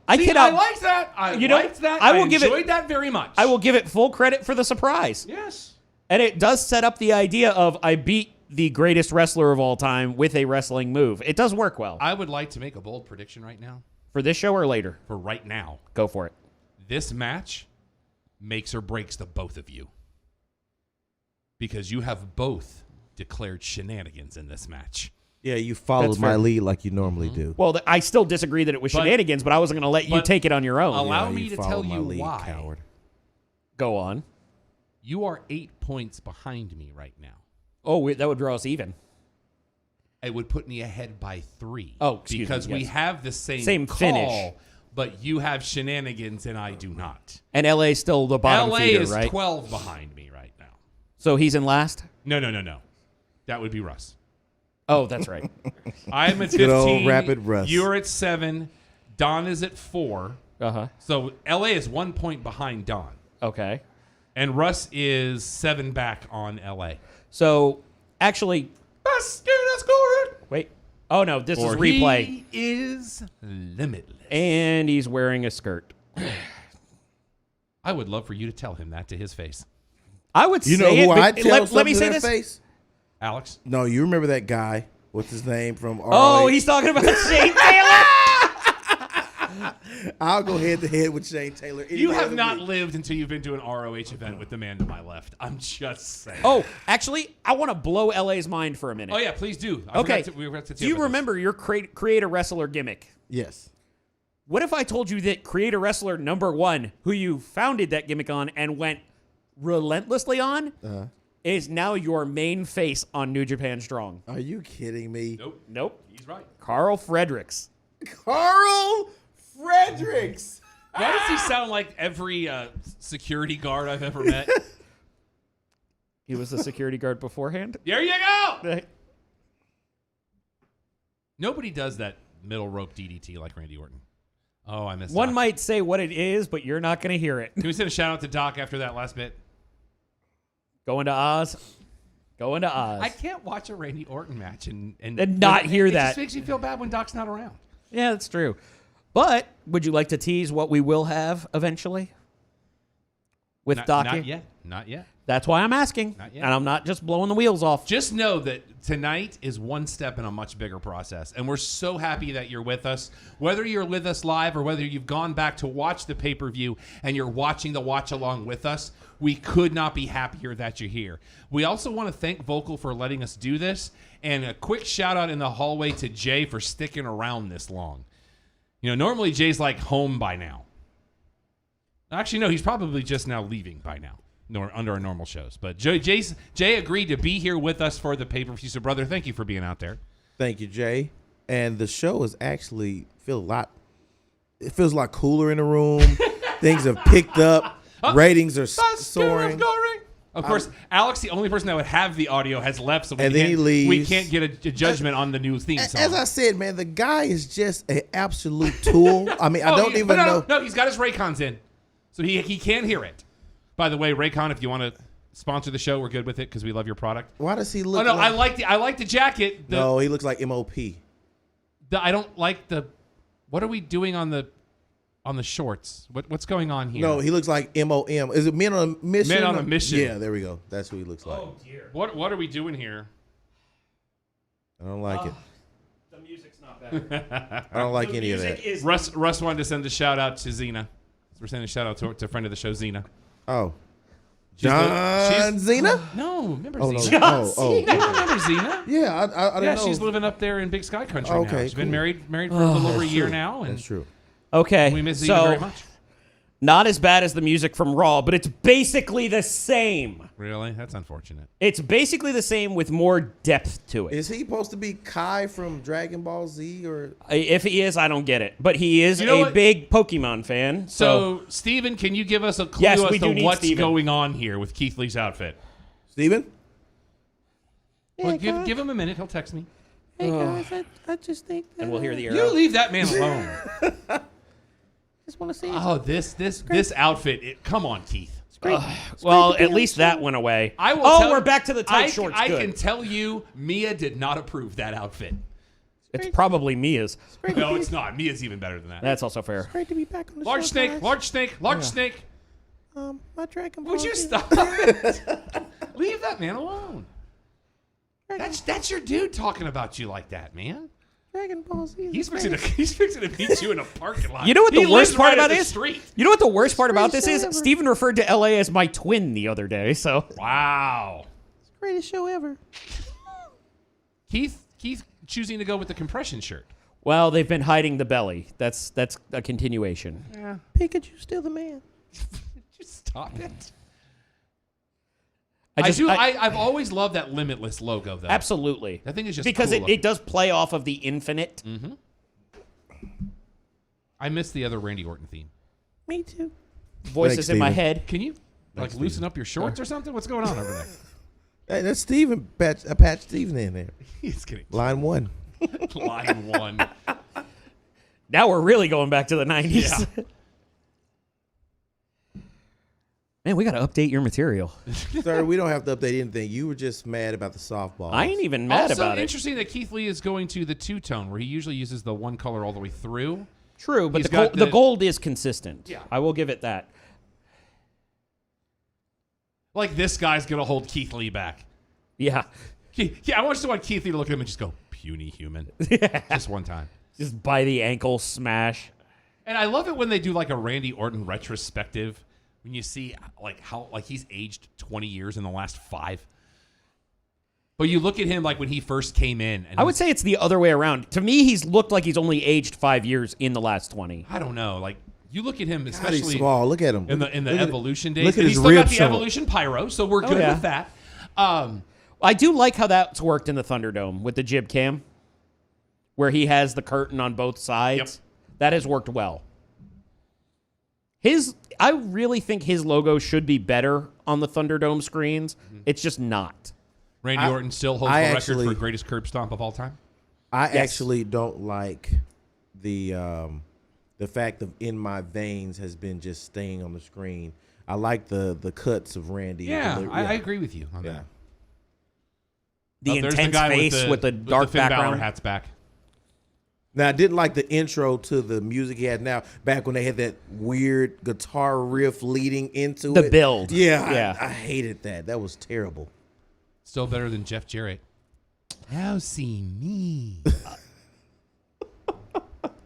I See, cannot... I liked that. I You know, liked that. I will I give it- enjoyed that very much. I will give it full credit for the surprise. Yes. And it does set up the idea of I beat the greatest wrestler of all time with a wrestling move. It does work well. I would like to make a bold prediction right now. For this show or later? For right now, Go for it. this match makes or breaks the both of you. Because you have both declared shenanigans in this match. Yeah, you followed That's my fair. lead like you normally do. Well, I still disagree that it was But- shenanigans, but I wasn't going to let you but take it on your own. allow Yeah, me you to followed tell my you lead, why. Coward. Go on. You are 8 points behind me right now. Oh, that would draw us even. It would put me ahead by 3. Oh, excuse me, because we yes. have the same Same call, finish. but you have shenanigans and I do not. And LA's still the bottom LA feeder, is right? 12 behind me right now. So he's in last? No. That would be Russ. Oh, that's right. I'm at 15. Good old Rapid Russ. You're at 7. Don is at 4. Uh-huh. So LA is 1 point behind Don. Okay. And Russ is 7 back on LA. So, actually, Best game to score it. wait. Oh, no, this is Or replay. He is limitless. And he's wearing a skirt. I would love for you to tell him that to his face. I would You say know who it, I but tell let me something say to this. their face? Alex? No, you remember that guy? What's his name from ROH? Oh, he's talking about Shane Taylor? I'll go head to head with Shane Taylor. You have Anybody not week. lived until you've been to an ROH event with the man to my left. I'm just saying. Oh, actually, I want to blow LA's mind for a minute. Oh, yeah, please do. I Okay. forgot to- we forgot to Do you about this. remember your create a wrestler gimmick? Yes. What if I told you that create a wrestler number 1, who you founded that gimmick on and went relentlessly on, is now your main face on New Japan Strong? Are you kidding me? Nope. Nope. He's right. Carl Fredericks. Carl Fredericks. Why does he sound like every security guard I've ever met? He was the security guard beforehand. There you go. Nobody does that middle rope DDT like Randy Orton. Oh, I missed One Doc. might say what it is, but you're not going to hear it. Can we send a shout out to Doc after that last bit? Going to Oz. Going to Oz. I can't watch a Randy Orton match and not hear it that. just makes me feel bad when Doc's not around. Yeah, that's true. But Would you like to tease what we will have eventually? With Docu? Not yet. Not yet. That's why I'm asking. Not yet. And I'm not just blowing the wheels off. Just know that tonight is one step in a much bigger process. And we're so happy that you're with us. Whether you're with us live or whether you've gone back to watch the pay-per-view and you're watching the watch along with us, we could not be happier that you're here. We also want to thank Vocal for letting us do this. And a quick shout out in the hallway to Jay for sticking around this long. You know, normally Jay's like home by now. Actually, no, he's probably just now leaving by now. Under our normal shows. But Jay agreed to be here with us for the pay-per-view. So, brother, thank you for being out there. Thank you, Jay. And the show is actually feels a lot cooler in the room. Things have picked up. Ratings are soaring. Of course, Alex, the only person that would have the audio, has left, so he leaves. We can't get a judgment on the new theme song. As I said, man, the guy is just an absolute tool. I mean, I don't even know. No, he's got his Raycons in, so he can hear it. By the way, Raycon, if you want to sponsor the show, we're good with it because we love your product. Why does he look? Oh no, I like the jacket. No, he looks like MOP. I don't like the. What are we doing on the shorts? What's going on here? No, he looks like MOM. Is it Men on a Mission? Men on a Mission. Yeah, there we go. That's who he looks like. Oh dear. What are we doing here? I don't like it. The music's not better. I don't like any of that. Russ wanted to send a shout out to Xena. We're sending a shout out to a friend of the show, Xena. Oh. Xena? No, remember Oh, no. Xena? Oh. You don't remember Xena? Yeah, I didn't know. She's living up there in Big Sky Country now. Okay, She's been cool. married for a little over a year now. And That's true. Okay. we miss Xena very much. Not as bad as the music from Raw, but it's basically the same. Really? That's unfortunate. It's basically the same with more depth to it. Is he supposed to be Kai from Dragon Ball Z or? If he is, I don't get it. But he is You know a what? big Pokemon fan. So, Steven, can you give us a clue Yes, as we do to need what's Steven. going on here with Keith Lee's outfit? Steven? Well, give him a minute. He'll text me. Hey guys, I just think that and we'll hear the You arrow. leave that man alone. just want to see. Oh, this outfit. Come on, Keith. Well, at least that went away. We're back to the tight shorts. I Good. can tell you, Mia did not approve that outfit. It's probably Mia's. No, it's not. Mia's even better than that. That's also fair. Great to be back on the Large show, snake, guys. large snake, large snake. My Dragon Ball. Would you Z- stop it? Leave that man alone. That's your dude talking about you like that, man. Dragon Ball Z. is He's the fixing to meet you in a parking lot. You know what the He worst lives part right about at the is? street. You know what the worst part about this greatest is? show ever. Steven referred to LA as my twin the other day. So Wow. greatest show ever. Keith choosing to go with the compression shirt. well, they've been hiding the belly. That's a continuation. Pikachu's still the man. Just stop it. I just- I've always loved that Limitless logo, though. Absolutely. I think it's just because cool it does play off of the infinite. I miss the other Randy Orton theme. Me too. Voices Thanks, in my Steven. head. Can you Thanks, loosen Steven. up your shorts or something? What's going on over there? Hey, that's Steven. Patch Steven in there. He's kidding. Line 1. Line one. Now we're really going back to the 90s. Yeah. Man, we got to update your material. Sir, we don't have to update anything. You were just mad about the softball. I ain't even mad Also, about it. interesting that Keith Lee is going to the two-tone, where he usually uses the one color all the way through. True, but He's the got gold, the gold is consistent. Yeah. I will give it that. Like this guy's going to hold Keith Lee back. Yeah. Yeah, I just want Keith Lee to look at him and just go, puny human. Just one time. Just by the ankle smash. And I love it when they do like a Randy Orton retrospective. When you see like how he's aged 20 years in the last 5. But you look at him like when he first came in. And I would say it's the other way around. To me, he's looked like he's only aged 5 years in the last 20. I don't know. Like you look at him, God, he's especially small. Look at him. in the Look at- evolution days. Look at And his he's still got ribs the showing. evolution pyro, so we're good yeah. with that. I do like how that's worked in the Thunderdome with the jib cam, where he has the curtain on both sides. Yep. That has worked well. I really think his logo should be better on the Thunderdome screens. It's just not. Randy Orton still holds I the actually- record for greatest curb stomp of all time. I Yes. actually don't like the fact of in my veins has been just staying on the screen. I like the cuts of Randy. Yeah, The- I agree with you on Yeah. that. The Oh, there's intense guy face with the dark Finn Balor background. hat's back. Now, I didn't like the intro to the music he had now, back when they had that weird guitar riff leading into The it. build. Yeah, Yeah. I hated that. That was terrible. Still better than Jeff Jarrett. Now see me.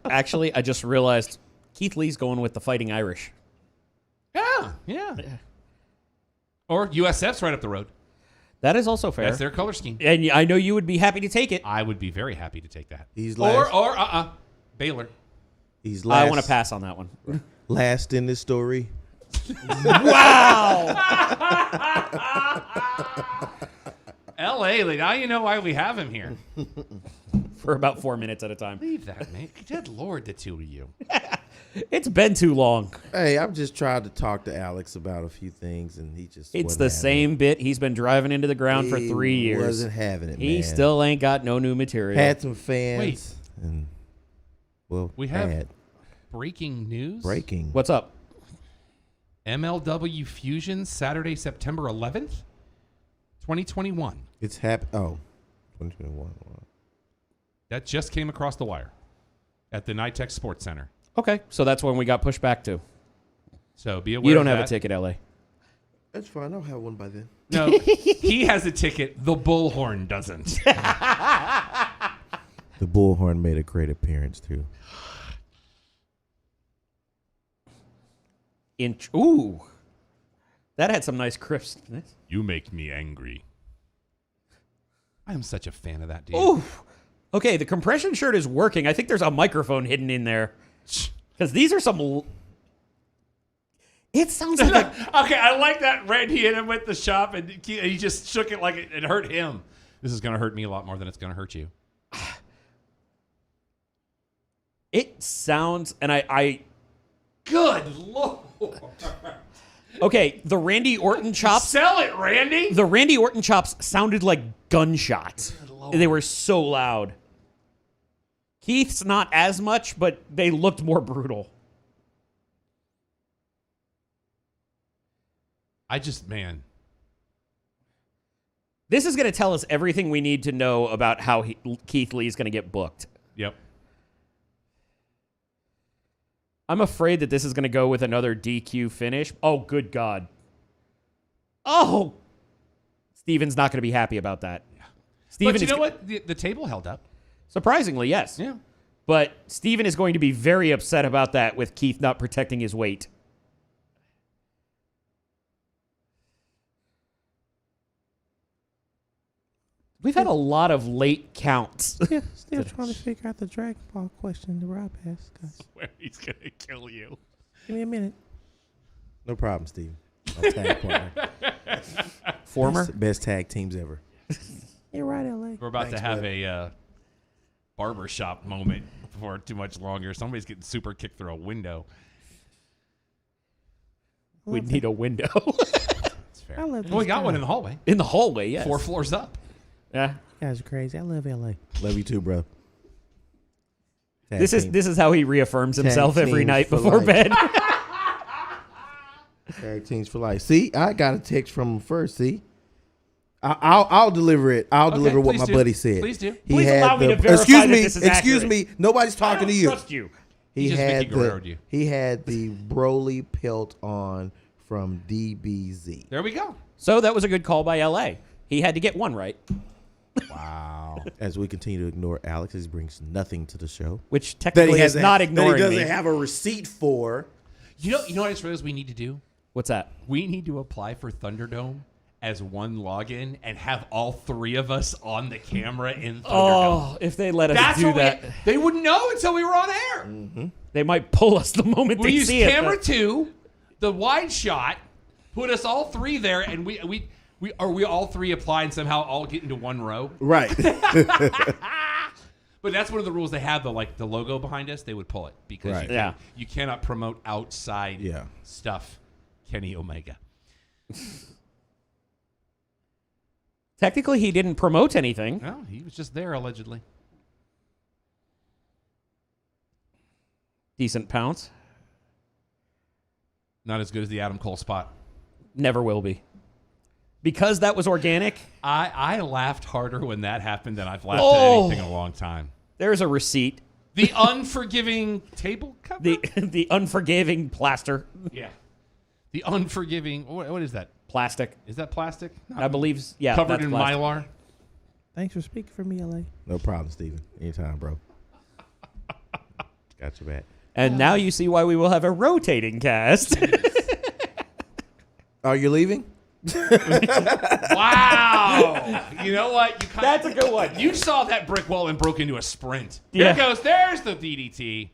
Actually, I just realized Keith Lee's going with the Fighting Irish. Yeah. Or USF's right up the road. That is also fair. That's their color scheme. And I know you would be happy to take it. I would be very happy to take that. He's last. Or Baylor. He's last. I want to pass on that one. Last in this story. Wow. LA, now you know why we have him here. For about 4 minutes at a time. Leave that, man. Good Lord, the two of you. It's been too long. Hey, I've just tried to talk to Alex about a few things, and he just It's wasn't the having same bit he's been driving into the ground for He 3 years. wasn't having it, He man. still ain't got no new material. had some fans. Wait. And, well, We have had breaking news. breaking. What's up? MLW Fusion, Saturday, September 11th, 2021. It's 2021. That just came across the wire at the NITEX Sports Center. Okay, so that's when we got pushed back to. So be aware You don't of have a that. ticket, LA. That's fine. I'll have one by then. No, he has a ticket. The Bullhorn doesn't. The Bullhorn made a great appearance, too. Ooh. That had some nice crispness. You make me angry. I am such a fan of that dude. Ooh. Okay, the compression shirt is working. I think there's a microphone hidden in there. Because these are some... It sounds like Okay, I like that Randy hit him with the shop, and he just shook it like it hurt him. This is going to hurt me a lot more than it's going to hurt you. It sounds... And I Good Lord. Okay, the Randy Orton chops... Sell it, Randy. The Randy Orton chops sounded like gunshots. They were so loud. Keith's not as much, but they looked more brutal. Man. This is going to tell us everything we need to know about how Keith Lee is going to get booked. Yep. I'm afraid that this is going to go with another DQ finish. Oh, good God. Oh! Steven's not going to be happy about that. Yeah. But you know what? The table held up. Surprisingly, yes. Yeah. But Steven is going to be very upset about that with Keith not protecting his weight. We've had a lot of late counts. Still trying to figure out the Dragon Ball question that Rob asked, guys. Where he's going to kill you. Give me a minute. No problem, Steve. Our tag partner. Former? Best tag teams ever. You're right, LA. We're about Thanks, to have bud. a barbershop moment for too much longer. Somebody's getting super kicked through a window. We need a window. It's fair. I love Well, we this got guy. one in the hallway. In the hallway, yes. 4 floors up. Yeah. You guys are crazy. I love LA. Love you too, bro. Tag This team. is how he reafirms himself every teams night for before life. bed. Tag teams for life. See, I got a text from him first. See, I'll deliver it. I'll deliver what please my do. buddy said. Please do. He Please had allow me the- to verify excuse that me. this is Excuse accurate. me. Nobody's talking to you. Trust you. He just had Vicky Guerrero'd you. he had the Broly pelt on from DBZ. There we go. So that was a good call by LA. He had to get one right, Wow. As we continue to ignore Alex, he brings nothing to the show. which technically is not that ignoring he doesn't me. have a receipt for. You know what I just realized we need to do? What's that? We need to apply for Thunderdome as one login and have all 3 of us on the camera in Thunderdome. Oh, if they let us That's do what that, they wouldn't know until we were on air. they might pull us the moment We they use see camera it. but- 2, the wide shot, put us all 3 there, and we all 3 apply and somehow all get into one row. Right. But that's one of the rules they have. The logo behind us, they would pull it because Right. Yeah. you cannot promote outside Yeah. stuff. Kenny Omega. Technically, he didn't promote anything. No, he was just there allegedly. Decent pounce. Not as good as the Adam Cole spot. Never will be. Because that was organic, I laughed harder when that happened than I've laughed Oh. at anything in a long time. there's a receipt. The unforgiving table cover? The unforgiving plaster. Yeah. The unforgiving. What is that? Plastic. Is that plastic? I believe, yeah. Covered that's in plastic. Mylar? Thanks for speaking for me, LA. No problem, Steven. Anytime, bro. Got your back. And now you see why we will have a rotating cast. Are you leaving? Wow. You know what? That's a good one. You saw that brick wall and broke into a sprint. Yeah. There it goes. There's the DDT.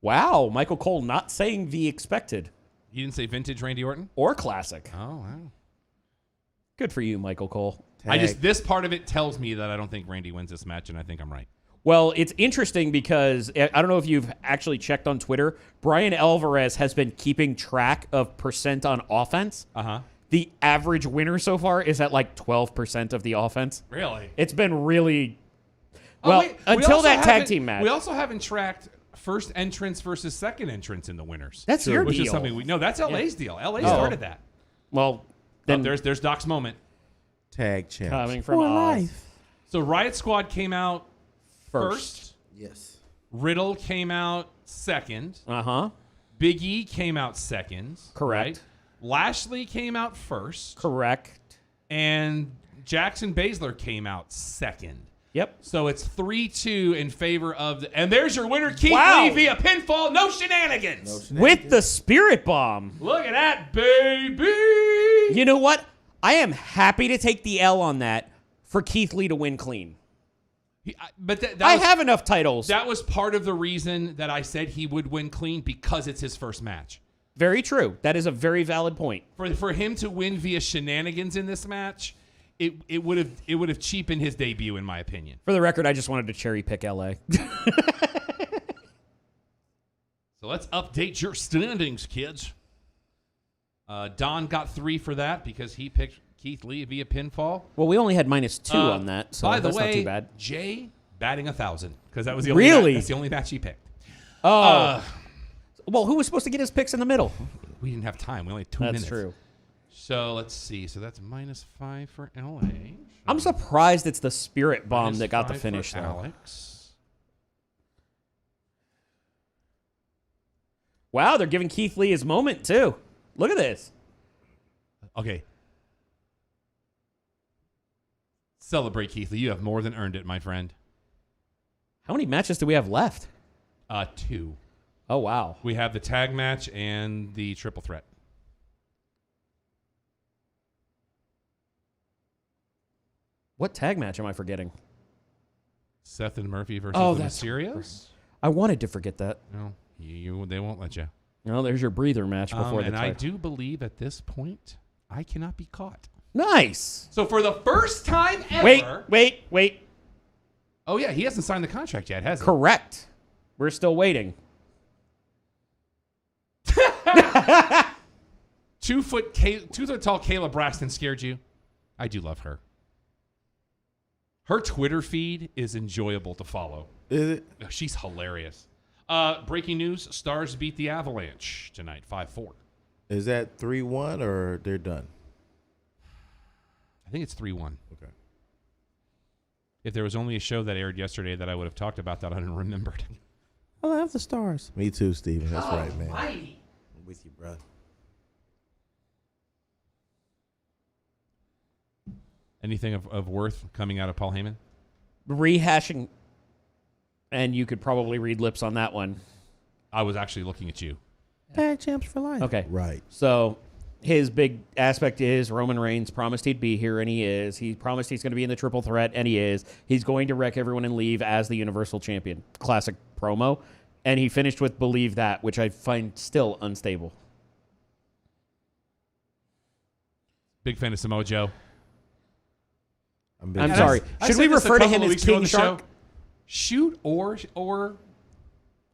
Wow, Michael Cole not saying the expected You didn't say vintage Randy Orton? or classic. Oh, wow. Good for you, Michael Cole. This part of it tells me that I don't think Randy wins this match, and I think I'm right. Well, it's interesting because I don't know if you've actually checked on Twitter. Brian Alvarez has been keeping track of percent on offense. Uh-huh. The average winner so far is at like 12% of the offense. Really? It's been really Oh, well wait, we until also that tag haven't- team match. We also haven't tracked first entrance versus second entrance in the winners. That's your which deal. is something we know. That's LA's deal. LA Oh. started that. Well, Then then there's Doc's moment. Tag champs. coming from For us. life. So Riot Squad came out first. Yes. Riddle came out second. Uh-huh. Big E came out second. Correct. Right? Lashley came out first. Correct. And Jackson Baszler came out second. Yep. So it's 3-2 in favor of the... And there's your winner, Keith Wow. Lee, via pinfall. No shenanigans. With the Spirit Bomb. Look at that, baby. You know what? I am happy to take the L on that for Keith Lee to win clean. But that I was, have enough titles. that was part of the reason that I said he would win clean, because it's his first match. Very true. That is a very valid point. For him to win via shenanigans in this match, it would have cheapened his debut, in my opinion. For the record, I just wanted to cherry pick LA. So let's update your standings, kids. Don got 3 for that because he picked Keith Lee via pinfall. Well, we only had -2 on that, so by the that's way, not too bad. Jay batting 1,000 because that was the only Really? that's the only match he picked. Oh. Well, who was supposed to get his picks in the middle? We didn't have time. We only had 2 That's minutes. true. So let's see. So that's -5 for LA. I'm surprised it's the Spirit Bomb that got the -5 for finish, though. Alex. Wow, they're giving Keith Lee his moment, too. Look at this. Okay. Celebrate, Keith Lee. You have more than earned it, my friend. How many matches do we have left? 2. Oh, wow. We have the tag match and the triple threat. What tag match am I forgetting? Seth and Murphy versus Oh, the that's Mysterios. I wanted to forget that. No, they won't let you. No, there's your breather match before the And I tag. do believe at this point I cannot be caught. Nice. So for the first time ever, Wait. Oh yeah, he hasn't signed the contract yet, has he? Correct. We're still waiting. 2 foot tall Kayla Braxton scared you. I do love her. Her Twitter feed is enjoyable to follow. Is it? She's hilarious. Breaking news: Stars beat the Avalanche tonight, 5-4. Is that 3-1 or they're done? I think it's 3-1. Okay. If there was only a show that aired yesterday that I would have talked about that, I didn't remember it. I love the stars. Me too, Steven. That's right, man. I'm with you, bro. Anything of worth coming out of Paul Heyman? Rehashing, and you could probably read lips on that one. I was actually looking at you. Tag champs for life. Okay. Right. So his big aspect is Roman Reigns promised he'd be here, and he is. He promised he's going to be in the triple threat, and he is. He's going to wreck everyone and leave as the Universal Champion. Classic promo. And he finished with "Believe That," which I find still unstable. Big fan of Samoa Joe. I'm big I'm fan. sorry. I Should said we this a refer to couple him of as weeks ago on King the Shark? show. Shoot or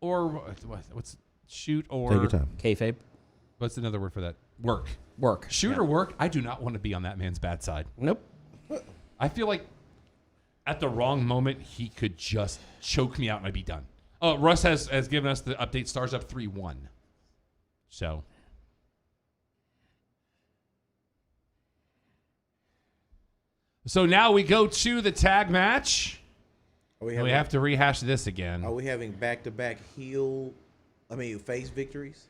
what's shoot or Take your time. Kayfabe. what's another word for that? Work. Work. Shoot or work. I do not want to be on that man's bad side. Nope. I feel like at the wrong moment he could just choke me out and I'd be done. Oh, Russ has given us the update. Stars up 3-1. So So now we go to the tag match. We And we have to rehash this again. Are we having back-to-back face victories?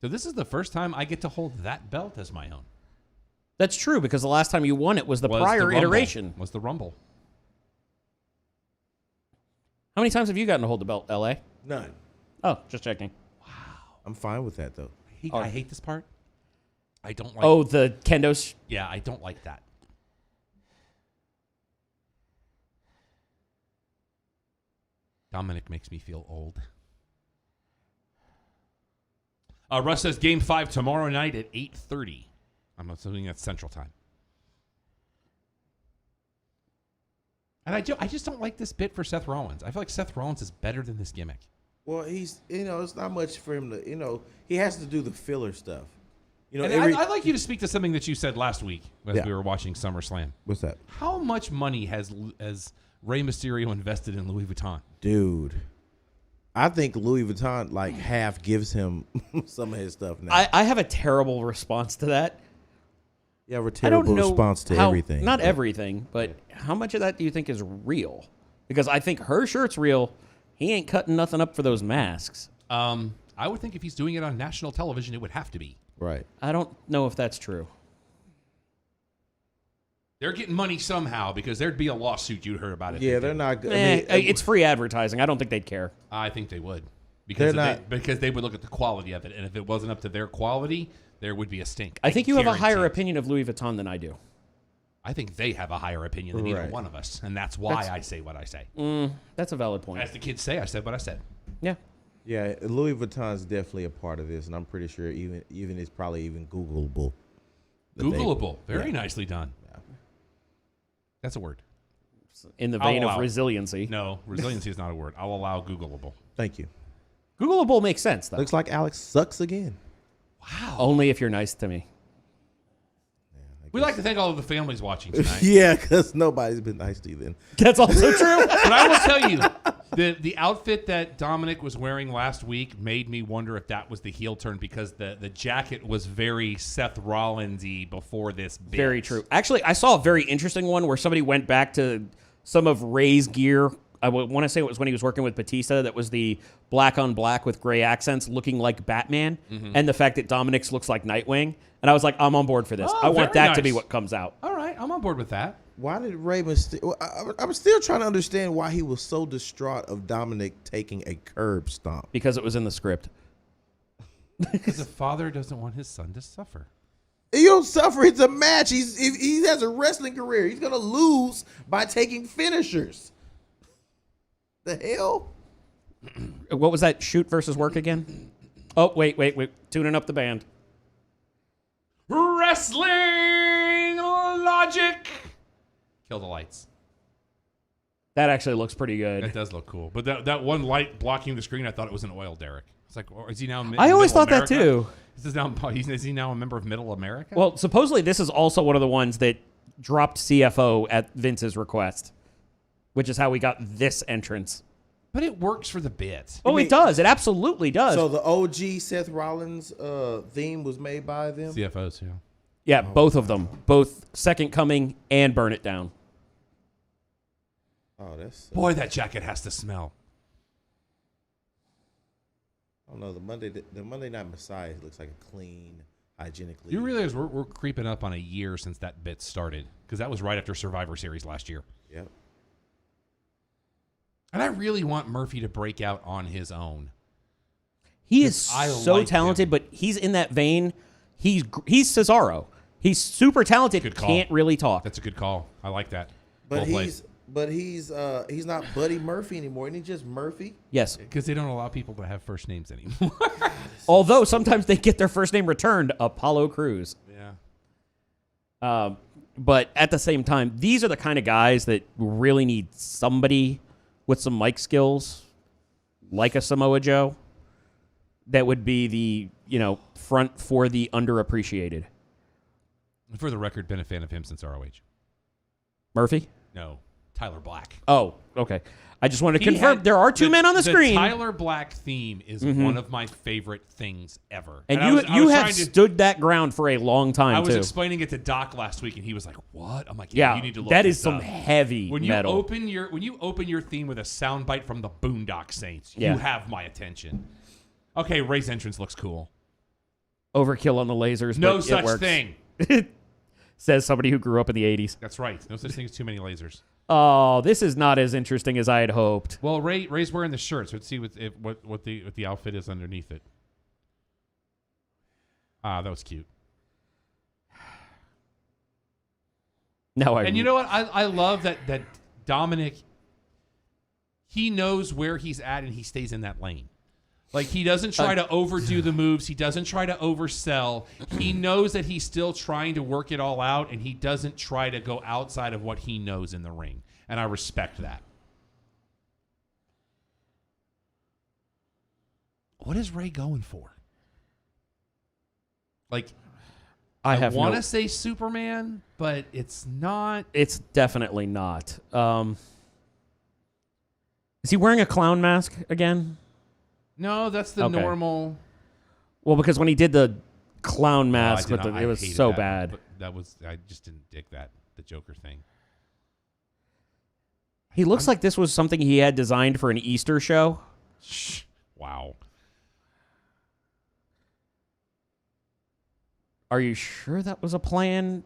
So this is the first time I get to hold that belt as my own. That's true, because the last time you won it was the prior Rumble. iteration. Was the Rumble. How many times have you gotten to hold the belt, LA? None. Oh, just checking. I'm fine with that, though. I hate this part. I don't like. Oh, the kendo. Yeah, I don't like that. Dominic makes me feel old. Russ says Game 5 tomorrow night at 8:30. I'm assuming that's Central Time. And I just don't like this bit for Seth Rollins. I feel like Seth Rollins is better than this gimmick. Well, it's not much for him to, he has to do the filler stuff. And I'd like you to speak to something that you said last week as we were watching SummerSlam. What's that? How much money has Rey Mysterio invested in Louis Vuitton? Dude, I think Louis Vuitton half gives him some of his stuff now. I have a terrible response to that. You have a I don't terrible know response to how- everything. Not everything, but how much of that do you think is real? Because I think her shirt's real. He ain't cutting nothing up for those masks. I would think if he's doing it on national television, it would have to be. Right. I don't know if that's true. They're getting money somehow because there'd be a lawsuit you'd heard about it. Yeah, they're not good. It's free advertising. I don't think they'd care. I think they would because They're because they would look at the quality of it, and if it wasn't up to their quality, there would be a stink. I think you have a higher guarantee it. opinion of Louis Vuitton than I do. I think they have a higher opinion than either Right. one of us, and that's why I say what I say. That's a valid point. As the kids say, I said what I said. Yeah. Yeah, Louis Vuitton's definitely a part of this, and I'm pretty sure even it's probably even Googleable. Googleable, very nicely done. Yeah. That's a word. In the I'll vein of allow it. resiliency. No, resiliency is not a word. I'll allow Googleable. Thank you. Googleable makes sense, though. Looks like Alex sucks again. Wow. Only if you're nice to me. We'd like to thank all of the families watching tonight. Yeah, because nobody's been nice to you then. That's also true. But I will tell you, the outfit that Dominic was wearing last week made me wonder if that was the heel turn because the jacket was very Seth Rollins-y before this bit. Very true. Actually, I saw a very interesting one where somebody went back to some of Ray's gear. I want to say it was when he was working with Batista. That was the black on black with gray accents looking like Batman. And the fact that Dominic's looks like Nightwing. And I was like, I'm on board for this. Oh, I want very that to be nice. what comes out. All right, I'm on board with that. Why did Raymond I'm still trying to understand why he was so distraught of Dominic taking a curb stomp. Because it was in the script. Because a father doesn't want his son to suffer. You don't suffer. It's a match. He has a wrestling career. He's going to lose by taking finishers. The hell? What was that? Shoot versus work again? Oh, wait. Tuning up the band. Wrestling logic. Kill the lights. That actually looks pretty good. That does look cool. But that one light blocking the screen, I thought it was an oil derrick. It's like, is he now? I always thought Middle that too. Is he now a member of Middle America? Well, supposedly this is also one of the ones that dropped CFO at Vince's request, which is how we got this entrance. but it works for the bit. Oh, it does. It absolutely does. So the OG Seth Rollins theme was made by them? CFOs, yeah. yeah, both of them. Both Second Coming and Burn It Down. Oh, that's... Boy, that jacket has to smell. I don't know. The Monday Night Messiah looks like a clean, hygienically... You realize we're creeping up on a year since that bit started, because that was right after Survivor Series last year. Yep. And I really want Murphy to break out on his own. He is I so like talented, him. but he's in that vein. He's Cesaro. He's super talented. Good call. Can't really talk. That's a good call. I like that. But Well played. he's not Buddy Murphy anymore. Isn't he just Murphy? Yes. Because they don't allow people to have first names anymore. Although sometimes they get their first name returned, Apollo Crews. Yeah. But at the same time, these are the kind of guys that really need somebody with some mic skills, like a Samoa Joe, that would be the, front for the underappreciated. For the record, been a fan of him since ROH. Murphy? No. Tyler Black. Oh, okay. I just wanted to He confirm had- there are two men on the screen. Tyler Black theme is one of my favorite things ever. And I you was have trying to- stood that ground for a long time, I was too. explaining it to Doc last week, and he was like, "What?" I'm like, Yeah, you need to look that is this some up." heavy When you metal. open your theme with a soundbite from the Boondock Saints, Yeah. you have my attention. Okay, Ray's entrance looks cool. Overkill on the lasers, No but it such works. thing. Says somebody who grew up in the 80s. That's right. No such thing as too many lasers. Oh, this is not as interesting as I had hoped. Well, Ray's wearing the shirt, so let's see what the outfit is underneath it. Ah, that was cute. No, And you know what? I love that Dominic, he knows where he's at and he stays in that lane. Like, he doesn't try to overdo the moves. He doesn't try to oversell. He knows that he's still trying to work it all out, and he doesn't try to go outside of what he knows in the ring. And I respect that. What is Ray going for? Like, I want to say Superman, but it's not. It's definitely not. Is he wearing a clown mask again? No, that's the Okay. normal. Well, because when he did the clown mask, No, I did not. it I was hated so that, bad. but I just didn't dig that, the Joker thing. He looks like this was something he had designed for an Easter show. Wow. Are you sure that was a plan?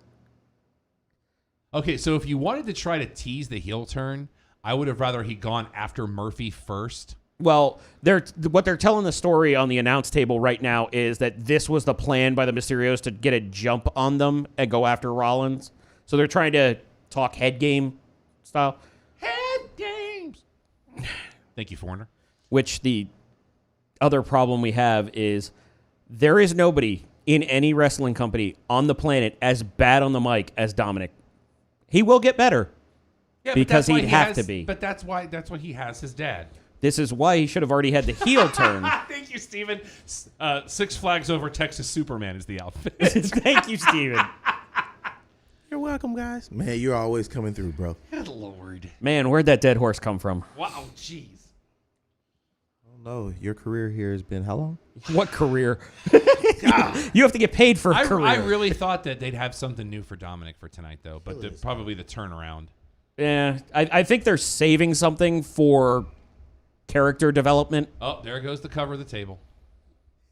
Okay, so if you wanted to try to tease the heel turn, I would have rather he gone after Murphy first. Well, what they're telling the story on the announce table right now is that this was the plan by the Mysterios to get a jump on them and go after Rollins. So they're trying to talk head game style. Head games. Thank you, Foreigner. Which the other problem we have is there is nobody in any wrestling company on the planet as bad on the mic as Dominic. He will get better. Yeah, Because but that's why he'd he have has- to be. But that's why he has his dad. This is why he should have already had the heel turn. Thank you, Steven. Six Flags Over Texas Superman is the outfit. Thank you, Steven. You're welcome, guys. Man, you're always coming through, bro. Good Lord. Man, where'd that dead horse come from? Wow, jeez. No, your career here has been how long? What career? You have to get paid for a career. I really thought that they'd have something new for Dominic for tonight, though, but probably the turnaround. Yeah, I think they're saving something for character development. Oh, there goes the cover of the table.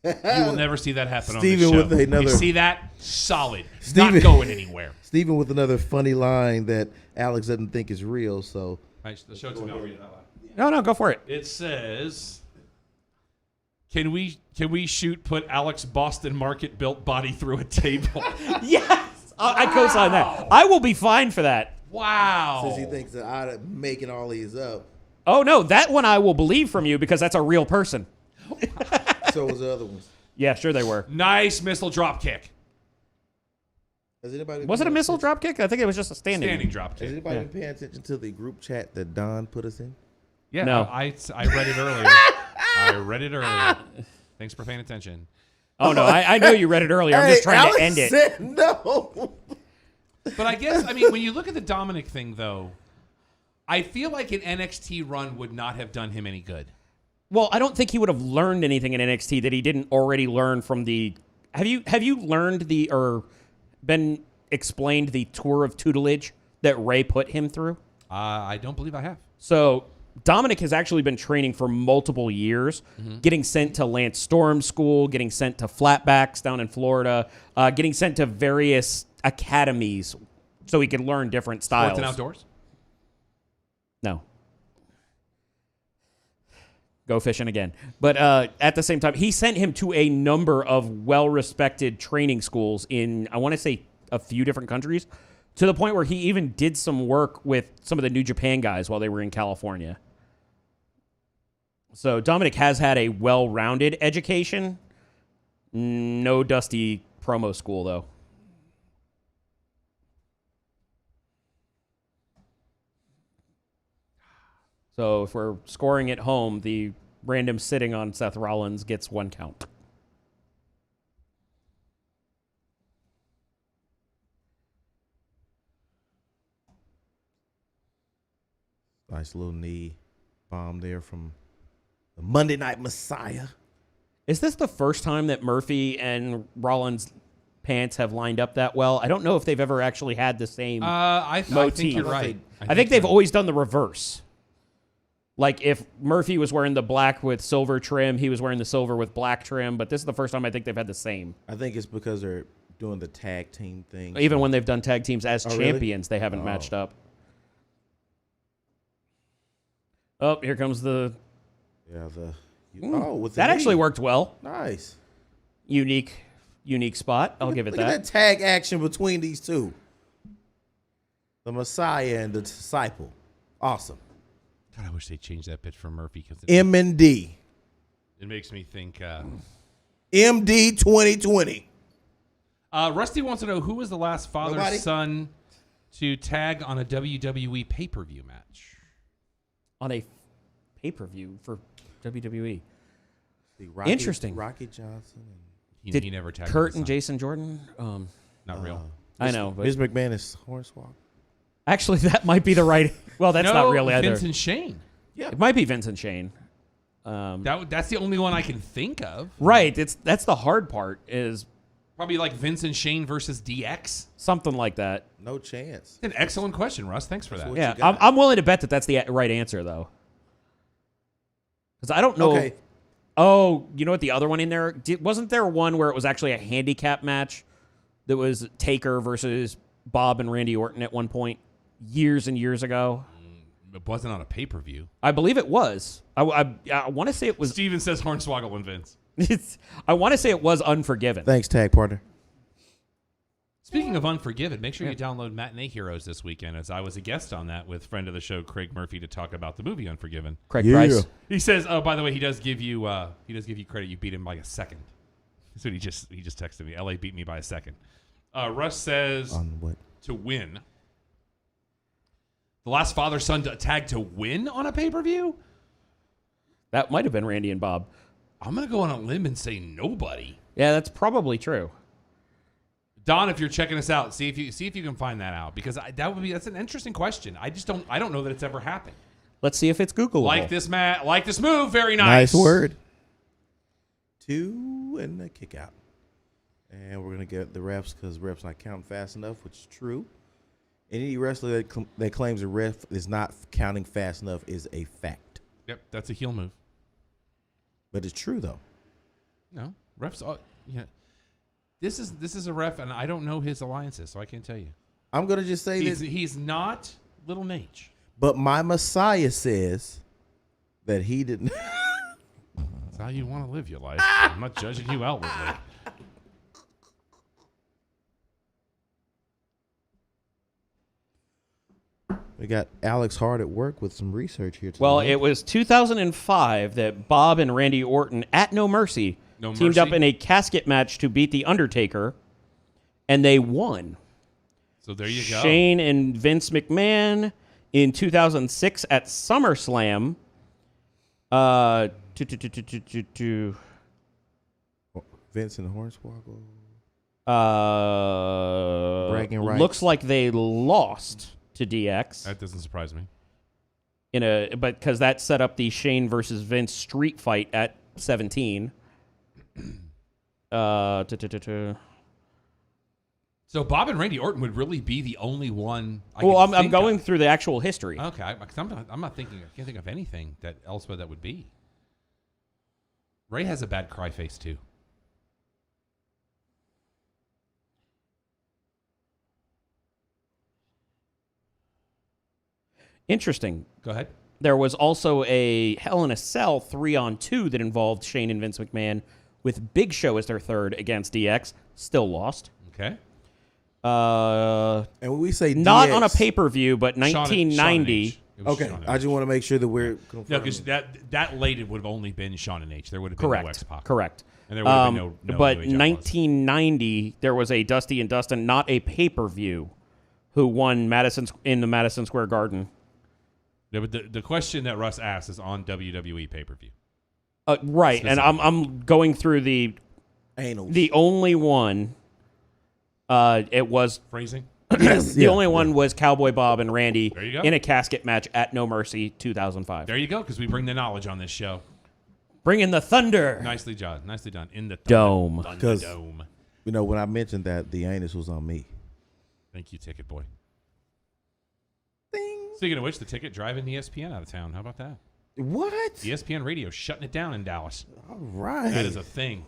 You will never see that happen Steven on this show. with another- You see that? Solid. Steven- Not going anywhere. Stephen with another funny line that Alex doesn't think is real, so All right, show it to me. I'll read it out loud. No, go for it. It says, Can we put Alex Boston Market built body through a table? Yes, I co-sign that. I will be fine for that. Wow. since he thinks that I'm making all these up, Oh no, that one I will believe from you because that's a real person. so was the other ones. Yeah, sure they were. Nice missile drop kick. Has anybody Was it a been- missile drop kick? I think it was just a Standing drop Has kick. anybody been paying attention to the group chat that Don put us in? Yeah, No. I read it earlier. I read it earlier. Thanks for paying attention. Oh no, I know you read it earlier. I'm just trying Alex to end it. said no. But I guess, when you look at the Dominic thing, though, I feel like an NXT run would not have done him any good. Well, I don't think he would have learned anything in NXT that he didn't already learn from the. Have you learned or been explained the tour of tutelage that Ray put him through? I don't believe I have. So Dominic has actually been training for multiple years, getting sent to Lance Storm School, getting sent to Flatbacks down in Florida, getting sent to various academies so he could learn different styles. Sports and outdoors? No. Go fishing again. But at the same time, he sent him to a number of well-respected training schools in, I want to say, a few different countries, to the point where he even did some work with some of the New Japan guys while they were in California. So Dominic has had a well-rounded education. No dusty promo school, though. So if we're scoring at home, the random sitting on Seth Rollins gets 1 count. Nice little knee bomb there from the Monday Night Messiah. Is this the first time that Murphy and Rollins' pants have lined up that well? I don't know if they've ever actually had the same I motif. think you're right. I think they've so. always done the reverse. Like if Murphy was wearing the black with silver trim, he was wearing the silver with black trim. But this is the first time I think they've had the same. I think it's because they're doing the tag team thing. Even when they've done tag teams as really? champions, they haven't matched up. Oh, here comes the... Yeah, with the that knee. actually worked well. Nice. Unique spot. I'll give it Look that. at that tag action between these two. The Messiah and the Disciple. Awesome. God, I wish they changed that pitch for Murphy because M&D. it makes me think. MD 2020. Rusty wants to know who was the last Nobody? father-son to tag on a WWE pay-per-view match. On a pay-per-view for WWE. Interesting. Interesting. Rocky Johnson. He Did never tagged Kurt his and son. Jason Jordan? Not real. I know, but Ms. McMahon is Hornswoggle. actually that might be the right... Well, that's not really either. Vince and Shane. It might be Vince and Shane. That's the only one I can think of. Right. That's the hard part is Probably like Vince and Shane versus DX. something like that. No chance. An excellent question, Russ. Thanks for that. what- Yeah, you got? I'm willing to bet that that's the right answer, though. Because I don't know. Okay. Oh, you know what? The other one in there wasn't there one where it was actually a handicap match that was Taker versus Bob and Randy Orton at one point years and years ago. It wasn't on a pay-per-view. I believe it was. I want to say it was. Steven says Hornswoggle and Vince. I want to say it was Unforgiven. Thanks, tag partner. Speaking of Unforgiven, make sure you download Matinee Heroes this weekend, as I was a guest on that with friend of the show Craig Murphy to talk about the movie Unforgiven. Craig Price. He says, "Oh, by the way, he does give you credit. You beat him by a second." That's what he just texted me. LA beat me by a second. Russ says On what? to win. The last father-son tag to win on a pay-per-view? That might have been Randy and Bob. I'm gonna go on a limb and say nobody. Yeah, that's probably true. Don, if you're checking us out, see if you can find that out, because that's an interesting question. I don't know that it's ever happened. Let's see if it's Googleable. Like this move, very nice. Nice word. 2 and a kick out. And we're going to get the refs because refs not counting fast enough, which is true. Any wrestler that claims a ref is not counting fast enough is a fact. Yep, that's a heel move. But it's true, though. No, refs. Yeah, this is a ref, and I don't know his alliances, so I can't tell you. I'm going to just say this. He's not Little Nate. But my Messiah says that he didn't. That's how you want to live your life. I'm not judging you outwardly. We got Alex hard at work with some research here today. Well, it was 2005 that Bob and Randy Orton at No Mercy teamed up in a casket match to beat The Undertaker, and they won. So there you go. Shane and Vince McMahon in 2006 at SummerSlam. Vince and Hornswoggle. Bragging rights. Looks like they lost to DX. That doesn't surprise me. But because that set up the Shane versus Vince street fight at 17. So Bob and Randy Orton would really be the only one. I'm going through the actual history. Okay, I'm not thinking. I can't think of anything else that would be. Ray has a bad cry face too. Interesting. Go ahead. There was also a Hell in a Cell 3-on-2 that involved Shane and Vince McMahon, with Big Show as their third against DX. Still lost. Okay. And when we say not DX, on a pay-per-view, but 1990. Okay, I just want to make sure that we're no, because that late would have only been Shawn and H. There would have been no X-Pac. Correct. And there would have been no but New Age 1990, there was a Dusty and Dustin, not a pay-per-view, who won in the Madison Square Garden. Yeah, but the question that Russ asked is on WWE pay-per-view. Right, and I'm going through the Anals. only one. It was Phrasing? Yes, The yeah, only one was Cowboy Bob and Randy There you go. in a casket match at No Mercy 2005. There you go, because we bring the knowledge on this show. Bring in the thunder. Nicely done. Nicely done. In the Dome. Thunderdome. You know, when I mentioned that, the anus was on me. Thank you, Ticket Boy. Speaking of which, the Ticket driving ESPN out of town. How about that? What? ESPN Radio shutting it down in Dallas. All right. That is a thing.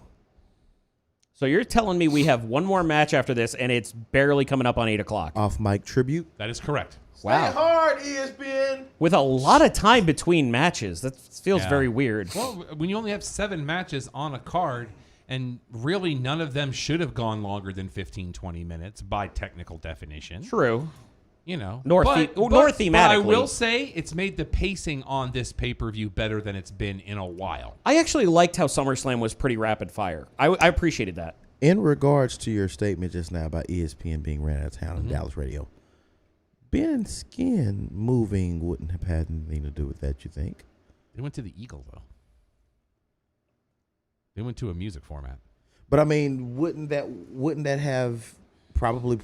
So you're telling me we have one more match after this, and it's barely coming up on 8 o'clock. Off mic tribute. That is correct. Wow. Stay hard, ESPN. With a lot of time between matches. That feels Yeah. very weird. Well, when you only have 7 matches on a card, and really none of them should have gone longer than 15, 20 minutes by technical definition. True. You know, Nor but I thematically. will say it's made the pacing on this pay-per-view better than it's been in a while. I actually liked how SummerSlam was pretty rapid fire. I appreciated that. In regards to your statement just now about ESPN being ran out of town in Dallas radio, Ben Skin moving wouldn't have had anything to do with that, you think? They went to the Eagle, though. They went to a music format. But I mean, wouldn't that have probably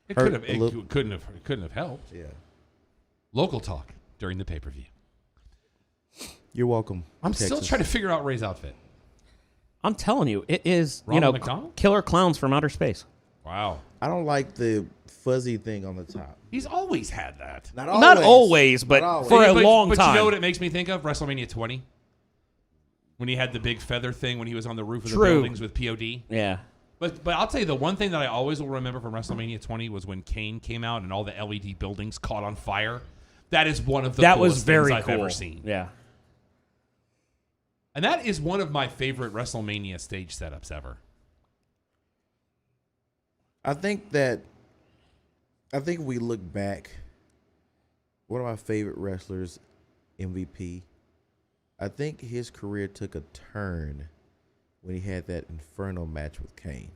It hurt could have. a little? It couldn't have helped. Yeah. Local talk during the pay-per-view. You're welcome. I'm still Texas. trying to figure out Ray's outfit. I'm telling you, it is, Ronald McDonald? killer clowns from outer space. Wow. I don't like the fuzzy thing on the top. He's always had that. Not always, but Not always. for a But- long but time. you know what it makes me think of? WrestleMania 20. When he had the big feather thing when he was on the roof of the True. buildings with POD. Yeah. But I'll tell you, the one thing that I always will remember from WrestleMania 20 was when Kane came out and all the LED buildings caught on fire. That is one of the That coolest was very things I've cool. ever seen. Yeah. And that is one of my favorite WrestleMania stage setups ever. I think if we look back, one of my favorite wrestlers, MVP, I think his career took a turn when he had that Inferno match with Kane.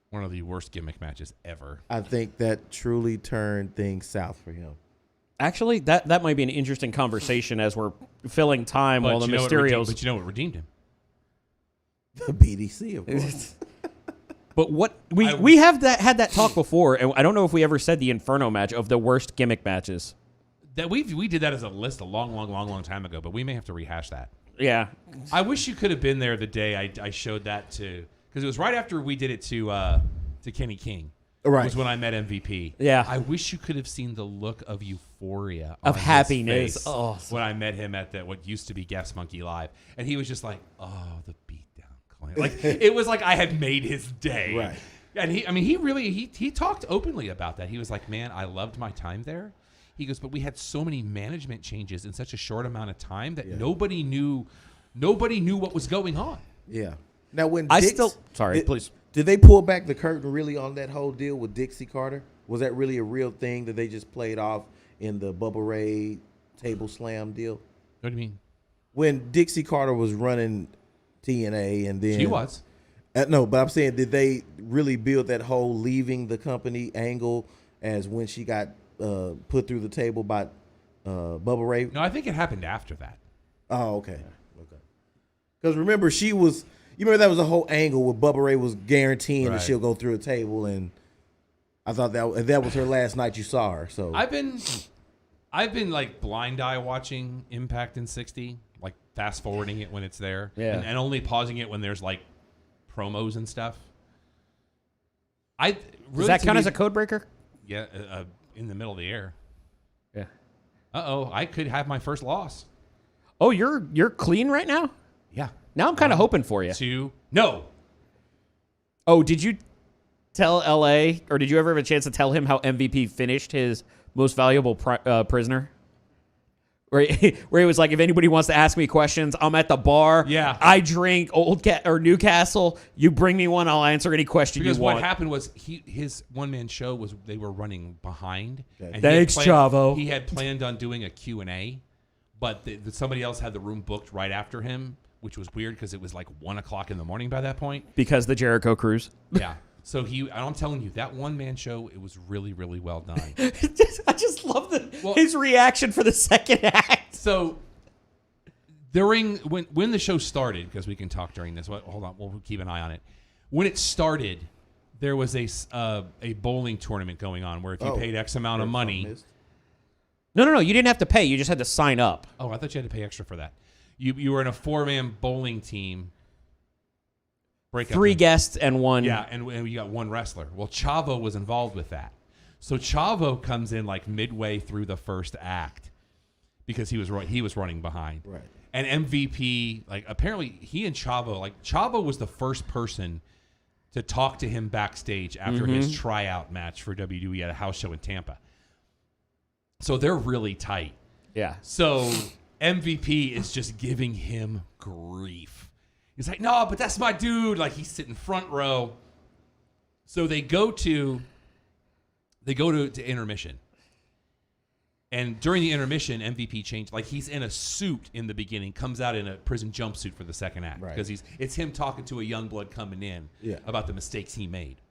One of the worst gimmick matches ever. I think that truly turned things south for him. Actually, that might be an interesting conversation as we're filling time while the you know what redeemed- Mysterios. But you know what redeemed him? The BDC, of course. But what we have had that talk before, and I don't know if we ever said the Inferno match of the worst gimmick matches. That we did that as a list a long time ago, but we may have to rehash that. Yeah. I wish you could have been there the day I showed that to, because it was right after we did it to Kenny King. Right. Was when I met MVP. Yeah. I wish you could have seen the look of euphoria Of on his happiness. face Oh. when I met him at what used to be Gas Monkey Live, and he was just like, "Oh, the beatdown client." Like it was like I had made his day. Right. And he talked openly about that. He was like, "Man, I loved my time there." He goes, "But we had so many management changes in such a short amount of time that nobody knew what was going on." Yeah. Now, when please. Did they pull back the curtain really on that whole deal with Dixie Carter? Was that really a real thing that they just played off in the Bubba Ray table slam deal? What do you mean? When Dixie Carter was running TNA and then... She was. No, but I'm saying, did they really build that whole leaving the company angle as when she got put through the table by Bubba Ray? No, I think it happened after that. Oh, okay. Because remember, she was... You remember that was a whole angle where Bubba Ray was guaranteeing that she'll go through a table, and I thought that was her last night you saw her. So I've been like blind eye watching Impact in 60, like fast forwarding it when it's there, Yeah. and only pausing it when there's like promos and stuff. Does Does that count as a code breaker? Yeah, in the middle of the air. Yeah. I could have my first loss. Oh, you're clean right now? Yeah. Now I'm kind of hoping for you. No. Oh, did you tell LA, or did you ever have a chance to tell him how MVP finished his most valuable prisoner? Where he was like, if anybody wants to ask me questions, I'm at the bar. Yeah. I drink Newcastle. You bring me one, I'll answer any question Because you want. what happened was his one-man show was they were running behind. Okay. And Thanks, Chavo. He had planned on doing a Q&A, but somebody else had the room booked right after him, which was weird because it was like 1 o'clock in the morning by that point. Because the Jericho Cruise. Yeah. So I'm telling you, that one-man show, it was really, really well done. I just love his reaction for the second act. So when the show started, because we can talk during this. Hold on, we'll keep an eye on it. When it started, there was a bowling tournament going on where if you paid X amount of money. No. You didn't have to pay. You just had to sign up. Oh, I thought you had to pay extra for that. You were in a 4-man bowling team. Three guests and one. Yeah, and you got one wrestler. Well, Chavo was involved with that. So Chavo comes in like midway through the first act because he was running behind. Right. And MVP, like apparently he and Chavo, like Chavo was the first person to talk to him backstage after his tryout match for WWE at a house show in Tampa. So they're really tight. Yeah. So MVP is just giving him grief. He's like, no, but that's my dude. Like he's sitting front row. So they go to intermission. And during the intermission, MVP changed. Like he's in a suit in the beginning, comes out in a prison jumpsuit for the second act. Right. Because it's him talking to a young blood coming in Yeah. about the mistakes he made.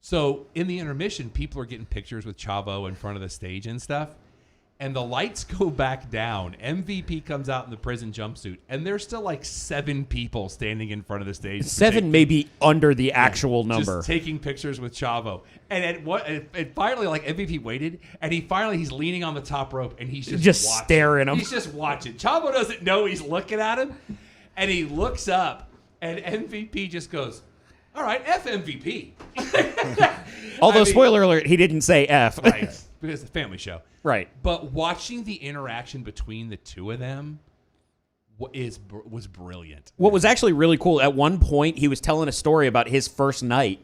So in the intermission, people are getting pictures with Chavo in front of the stage and stuff. And the lights go back down. MVP comes out in the prison jumpsuit, and there's still like 7 people standing in front of the stage. 7 may be under the actual number. Just taking pictures with Chavo. And finally, like MVP waited, and he's leaning on the top rope, and he's just watching. Staring him. He's just watching. Chavo doesn't know he's looking at him, and he looks up, and MVP just goes, "All right, F MVP." Although, spoiler alert, he didn't say F. Right, because it's a family show. Right. But watching the interaction between the two of them was brilliant. What was actually really cool, at one point, he was telling a story about his first night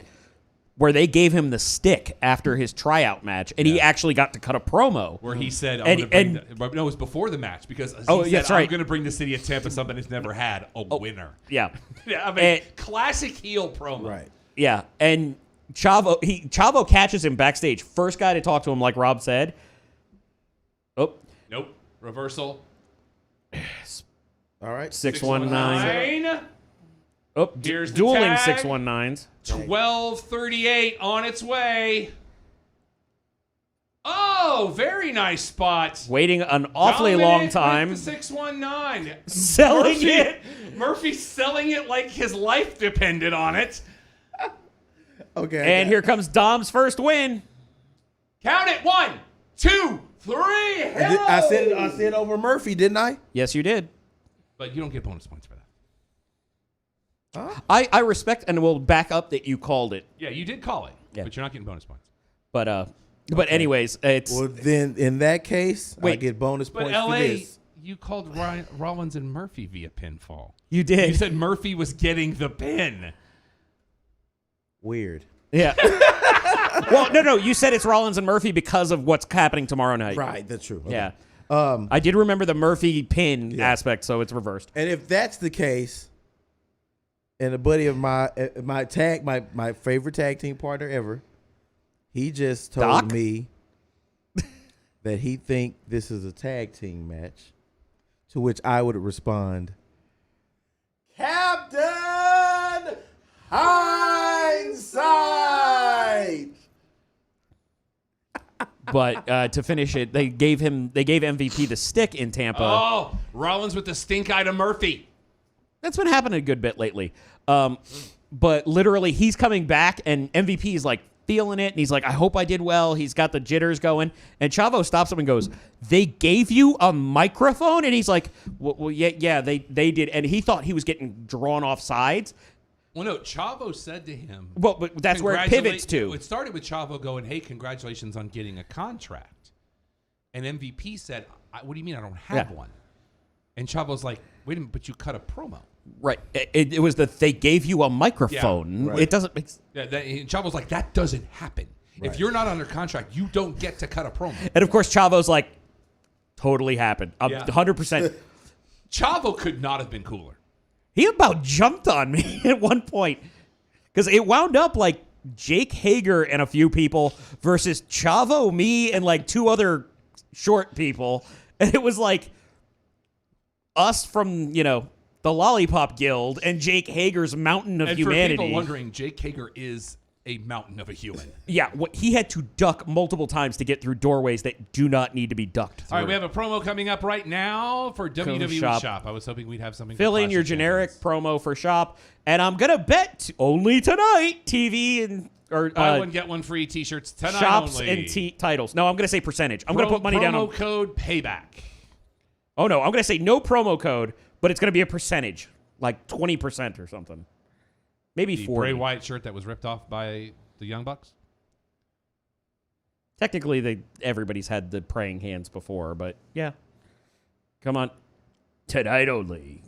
where they gave him the stick after his tryout match, and he actually got to cut a promo. Where he said, no, it was before the match, because he said, that's right. I'm going to bring the city of Tampa something it's never had, a winner. Yeah. Yeah, I mean, classic heel promo. Right. Yeah, and Chavo catches him backstage. First guy to talk to him, like Rob said. Oh. Nope. Reversal. All right. 619. Oh, Here's the dueling tag. 619s. 12:38 on its way. Oh, very nice spot. Waiting an awfully long time. The 619. Selling it. Murphy's selling it like his life depended on it. Okay. And here comes Dom's first win. Count it. 1, 2, 3. I said over Murphy, didn't I? Yes, you did. But you don't get bonus points for that. I respect and will back up that you called it. Yeah, you did call it, Yeah. but you're not getting bonus points. But anyways, it's Well, then in that case, I Wait. get bonus But points for LA, this. you called Rollins and Murphy via pinfall. you did. You said Murphy was getting the pin. Weird. Yeah. Well, no, you said it's Rollins and Murphy because of what's happening tomorrow night. Right. That's true. Okay. Yeah. I did remember the Murphy pin aspect, so it's reversed. And if that's the case, and a buddy of my favorite tag team partner ever, he just told Doc? me that he think this is a tag team match, to which I would respond, Captain Hindsight. But to finish it, they gave MVP the stick in Tampa. Oh, Rollins with the stink eye to Murphy. That's been happening a good bit lately. But literally, he's coming back, and MVP is like feeling it, and he's like, I hope I did well. He's got the jitters going. And Chavo stops him and goes, they gave you a microphone? And he's like, well yeah, they did. And he thought he was getting drawn off sides. Well, no, Chavo said to him. Well, but that's where it pivots to. It started with Chavo going, hey, congratulations on getting a contract. And MVP said, what do you mean I don't have one? And Chavo's like, wait a minute, but you cut a promo. Right. It was that they gave you a microphone. right. It doesn't make sense. Yeah, and Chavo's like, that doesn't happen. Right. If you're not under contract, you don't get to cut a promo. And of course, Chavo's like, totally happened. 100%. Chavo could not have been cooler. He about jumped on me at one point because it wound up like Jake Hager and a few people versus Chavo, me, and like 2 other short people. And it was like us from, the Lollipop Guild and Jake Hager's Mountain of And Humanity. for people wondering, Jake Hager is a mountain of a human. Yeah, he had to duck multiple times to get through doorways that do not need to be ducked through. All right, we have a promo coming up right now for WWE Shop. I was hoping we'd have something. Fill in your generic promo for Shop, and I'm gonna bet only tonight TV and buy one get one free T-shirts tonight shops only. and titles. No, I'm gonna say percentage. I'm gonna put money down on promo code payback. Oh no, I'm gonna say no promo code, but it's gonna be a percentage, like 20% or something. Maybe the 40. Bray Wyatt shirt that was ripped off by the Young Bucks. Technically, everybody's had the praying hands before, but yeah. Come on. Tonight only.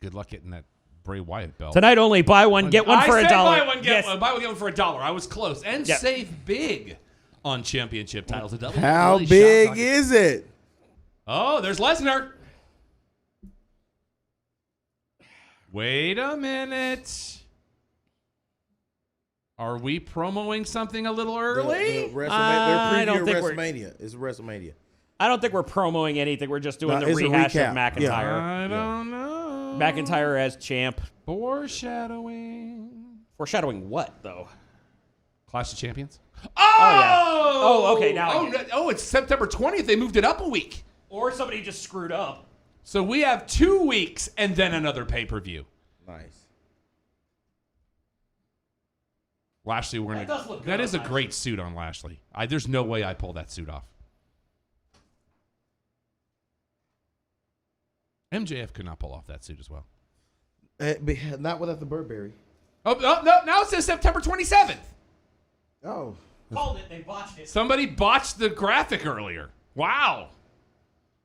Good luck getting that Bray Wyatt belt. Tonight only. Buy one, get one for $1. Buy one, get one. Buy one, get one for $1. I was close. And save big on championship titles. How big is it? Oh, there's Lesnar. Wait a minute. Are we promoting something a little early? I don't think WrestleMania. It's WrestleMania. I don't think we're promoting anything. We're just doing the rehash of McIntyre. Yeah. I don't know. McIntyre as champ. Foreshadowing. Foreshadowing what, though? Clash of Champions? Oh, okay. Now it's September 20th. They moved it up a week. Or somebody just screwed up. So we have 2 weeks and then another pay-per-view. Nice. Lashley, that is a great suit on Lashley. There's no way I pull that suit off. MJF could not pull off that suit as well. Not without the Burberry. Oh, no, now it says September 27th. Oh. Called it. They botched it. Somebody botched the graphic earlier. Wow.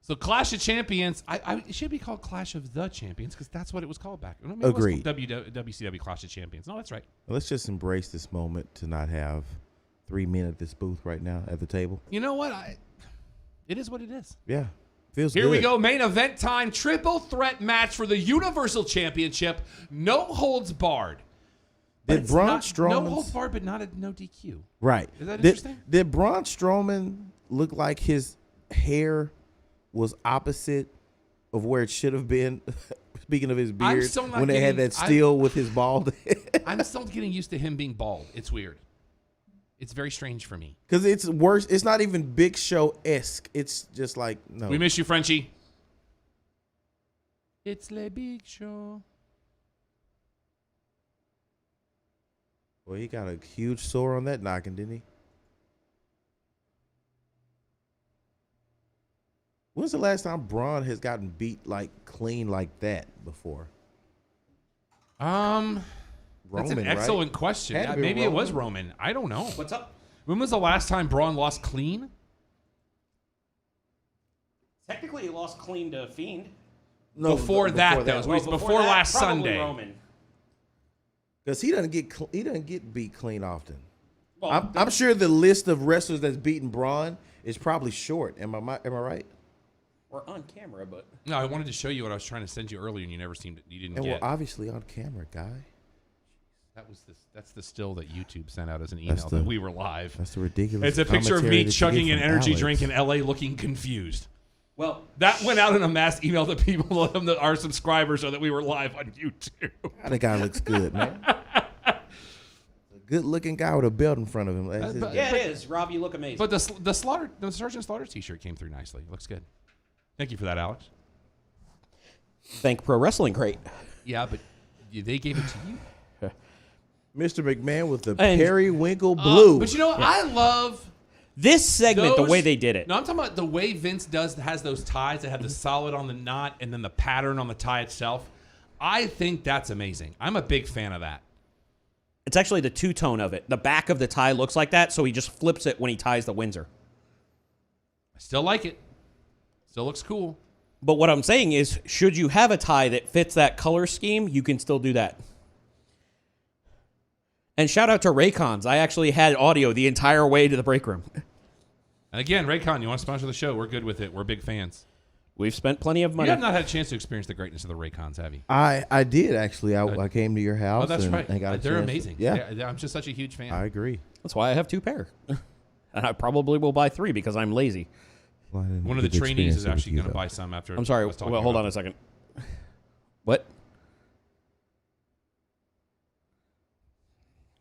So Clash of Champions, it should be called Clash of the Champions because that's what it was called back. Agreed. WCW Clash of Champions. No, that's right. Well, let's just embrace this moment to not have 3 men at this booth right now at the table. You know what? It is what it is. Yeah. Feels good. Here we go. Main event time. Triple threat match for the Universal Championship. No holds barred. Did Braun Strowman... No holds barred, but no DQ. Right. Is that interesting? Did Braun Strowman look like his hair was opposite of where it should have been? Speaking of his beard, when they had that steal with his bald head. I'm still getting used to him being bald. It's weird. It's very strange for me. Because it's worse. It's not even Big Show-esque. It's just like, no. We miss you, Frenchie. It's Le Big Show. Well, he got a huge sore on that knocking, didn't he? When's the last time Braun has gotten beat like clean like that before? Roman, that's an excellent right? question. Maybe it was Roman. I don't know. What's up? When was the last time Braun lost clean? Technically, he lost clean to Fiend. No, before that. Before last Sunday. Roman. Because he doesn't get beat clean often. Well, I'm sure the list of wrestlers that's beaten Braun is probably short. Am I right? We're on camera, but no, I wanted to show you what I was trying to send you earlier, and you didn't and get. we're obviously on camera, guy. That's the still that YouTube sent out as an email that we were live. That's the ridiculous. It's a picture of me chugging an energy Alex. drink in LA, looking confused. Well, that went out in a mass email to people that are subscribers, so that we were live on YouTube. The guy looks good, man. A good-looking guy with a belt in front of him. Yeah, it is. Rob, you look amazing. But the Sergeant Slaughter T-shirt came through nicely. It looks good. Thank you for that, Alex. Thank Pro Wrestling Crate. Yeah, but they gave it to you. Mr. McMahon with the periwinkle blue. But I love this segment, the way they did it. No, I'm talking about the way Vince has those ties that have the solid on the knot and then the pattern on the tie itself. I think that's amazing. I'm a big fan of that. It's actually the two-tone of it. The back of the tie looks like that, so he just flips it when he ties the Windsor. I still like it. Still looks cool. But what I'm saying is, should you have a tie that fits that color scheme, you can still do that. And shout out to Raycons. I actually had audio the entire way to the break room. And again, Raycon, you want to sponsor the show? We're good with it. We're big fans. We've spent plenty of money. You have not had a chance to experience the greatness of the Raycons, have you? I did, actually. I came to your house. Oh, that's right. They're amazing. Yeah. I'm just such a huge fan. I agree. That's why I have 2 pair. And I probably will buy 3 because I'm lazy. Well, one of the trainees is actually going to buy some after. I'm sorry. Well, hold on a second. What?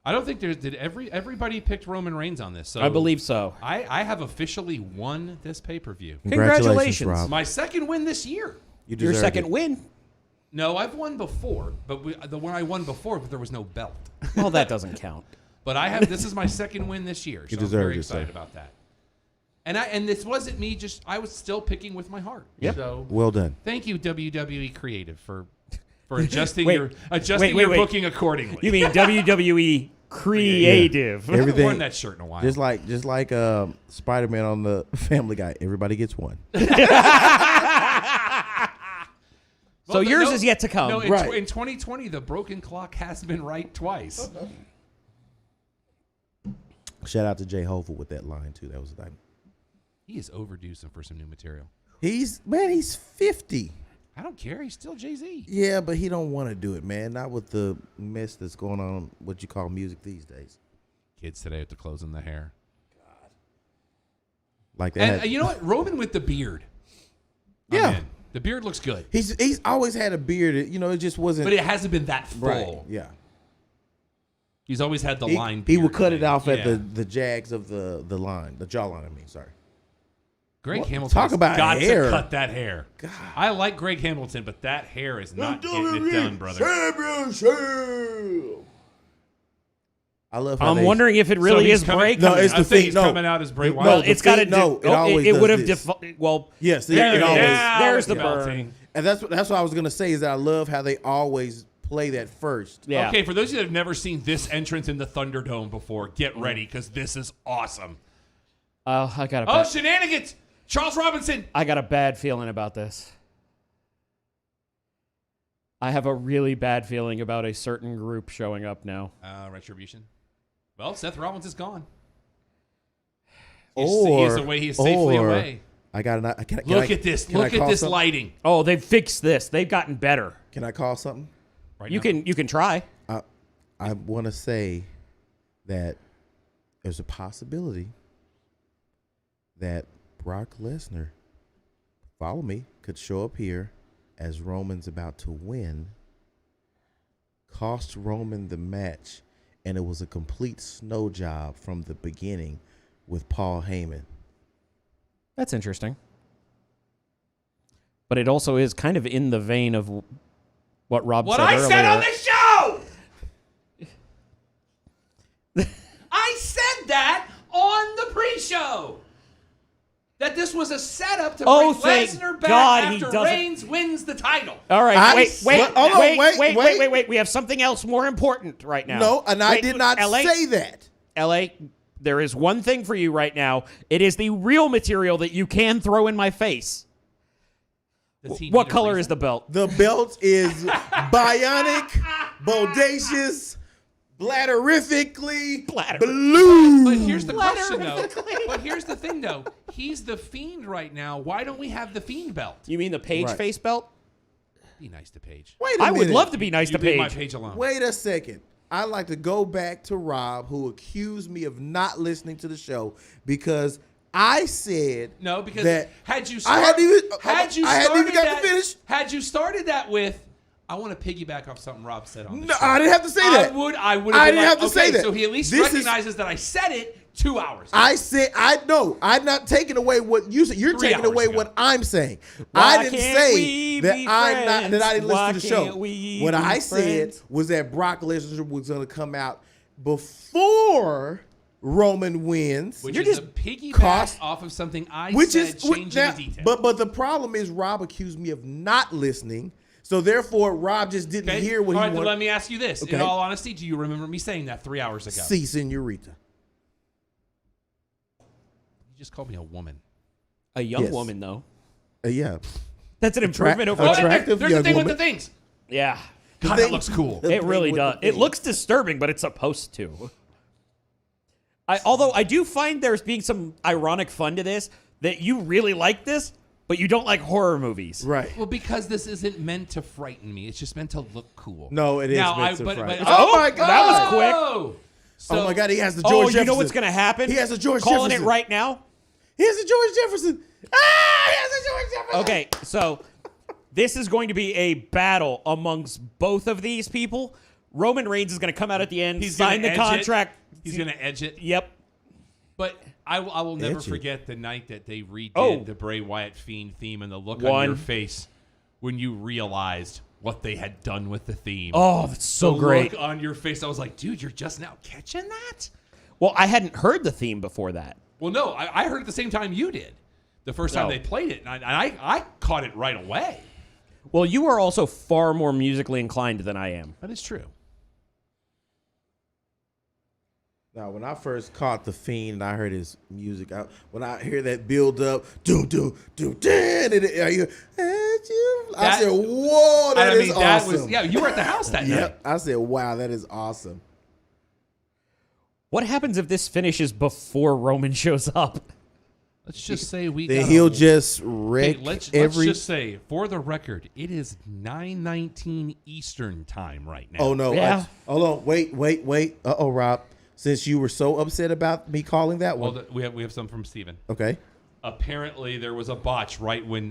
I don't think did everybody picked Roman Reigns on this. So I believe so. I have officially won this pay-per-view. Congratulations, Rob. My second win this year. You Your deserved second it. win. No, I've won before, but the one I won before, but there was no belt. Well, that doesn't count. But this is my second win this year, so I'm deserved very it, excited sir. about that. And this wasn't me. I was still picking with my heart. Yep. So Well done. thank you WWE Creative for adjusting Wait, your wait. booking accordingly. You mean WWE Creative? I haven't Everything- worn that shirt in a while. Just like Spider-Man on the Family Guy. Everybody gets one. So yours is yet to come. No, Right. in 2020, the broken clock has been right twice. Shout out to Jay Hovel with that line too. That was like He is overdue for some new material. he's 50. I don't care. He's still Jay-Z. Yeah, but he don't want to do it, man. Not with the mess that's going on. What you call music these days. Kids today with the clothes in the hair. Like that. And you know what? Roman with the beard. I'm Yeah. in. The beard looks good. He's always had a beard. It just wasn't. But it hasn't been that full. right. Yeah. He's always had the line. He beard would cut it thing. off at Yeah. the jags of the line, the jawline. I mean, sorry. Greg What? Hamilton Talk has about got hair. to cut that hair. God. I like Greg Hamilton, but that hair is not getting it done, brother. I love how I'm wondering if it really is coming, Bray. No, coming it's I the think thing. he's No. coming out as Bray No, Wyatt. Well, the it's got to. thing- no, it always it does would have. this. Well, Yes, there it it always. is. Now There's it's the melting. burn. And that's what I was gonna say is that I love how they always play that first. Yeah. Okay, for those of you that have never seen this entrance in the Thunderdome before, get ready because this is awesome. I got a. Oh, Bad, shenanigans! Charles Robinson. I got a bad feeling about this. I have a really bad feeling about a certain group showing up now. Retribution. Well, Seth Rollins is gone. Or He's safely or- away. I got an. Can Look I, at this. can I Look at call this something? lighting. Oh, they've fixed this. They've gotten better. Can I call something? Right You now. can try. I want to say that there's a possibility that Brock Lesnar, follow me, could show up here as Roman's about to win, cost Roman the match, and it was a complete snow job from the beginning with Paul Heyman. That's interesting. But it also is kind of in the vein of what Rob What said I earlier. said on the show! I said that on the pre-show. That this was a setup to Oh, bring thank Lesnar back God he after doesn't- Reigns wins the title. All right, I- wait. Hold on, wait. We have something else more important right now. No, and I Wait, did not LA, say that. LA, there is one thing for you right now. It is the real material that you can throw in my face. Does he What need a color reason? is the belt? The belt is bionic, bodacious, blatterifically Bladder. blue. But here's the question, though. But here's the thing, though. He's the Fiend right now. Why don't we have the Fiend belt? You mean the Page Right. face belt? Be nice to Paige. Wait a I would minute. love to be nice You to leave my Page. Page alone. Wait a second. I'd like to go back to Rob, who accused me of not listening to the show because I said No, because that had you I hadn't even started got that, to finish. Had you started that with, I want to piggyback off something Rob said on the No, show. I didn't have to say that. I would I have didn't have to say that. So he at least This is- recognizes that I said it 2 hours. I said I know. I'm not taking away what you said. You're 3 taking hours away ago. what I'm saying. Why I didn't can't say we that be I'm not that I didn't friends? listen to the Why show. can't we What be I said friends? was that Brock Lesnar was going to come out before Roman wins. which You're is just a piggyback cost- off of something I Which said, is changing now, a detail. but the problem is Rob accused me of not listening, so therefore Rob just didn't okay? hear what All he right, then wanted. let me ask you this. Okay. In all honesty, do you remember me saying that 3 hours ago? See, senorita. You just called me a woman. A young Yes. woman, though. Yeah. That's an improvement over. Oh, Attractive there's the young thing woman. with the things. Yeah. God, thing- that looks cool. the It really thing with does. the It thing. looks disturbing, but it's supposed to. Although I do find there's being some ironic fun to this, that you really like this, but you don't like horror movies. Right. Well, because this isn't meant to frighten me. It's just meant to look cool. No, it is Now, meant to frighten. oh, Oh my God. That was quick. Oh, so, Oh my God, he has the Oh, George you Jefferson. know what's going to happen? He has a George Calling Jefferson. it right now. He has a George Jefferson. Ah, he has a George Jefferson. Okay, so this is going to be a battle amongst both of these people. Roman Reigns is going to come out at the end, He's sign gonna the edge it. contract. He's going to edge it. Yep. But I will never Edge it. forget the night that they redid Oh. the Bray Wyatt Fiend theme and the look One. on your face when you realized what they had done with the theme. Oh, that's so the great. look on your face, I was like, dude, you're just now catching that? Well, I hadn't heard the theme before that. Well, no, I heard it the same time you did. The first time No. they played it, and I caught it right away. Well, you are also far more musically inclined than I am. That is true. Now, when I first caught the Fiend and I heard his music, when I hear that build up, do do do, I said, "Whoa, that is awesome!" You were at the house that night. Yep. I said, "Wow, that is awesome." What happens if this finishes before Roman shows up? Let's just say Then he'll just wreck let's every. just say, for the record, it is 9:19 Eastern time right now. Oh no! Yeah. Hold on, wait. Rob. Since you were so upset about me calling that one, Well, we have some from Steven. okay. Apparently, there was a botch right when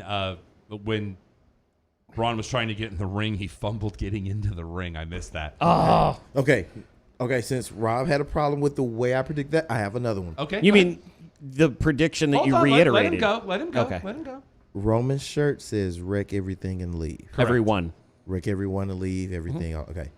Braun was trying to get in the ring. He fumbled getting into the ring. I missed that. Oh, Okay. Since Rob had a problem with the way I predict that, I have another one. Okay. you go ahead. mean the prediction that Hold you on, reiterated? Let him go. Okay. Let him go. Roman's shirt says "wreck everything and leave." Everyone. Wreck everyone and leave everything. Okay.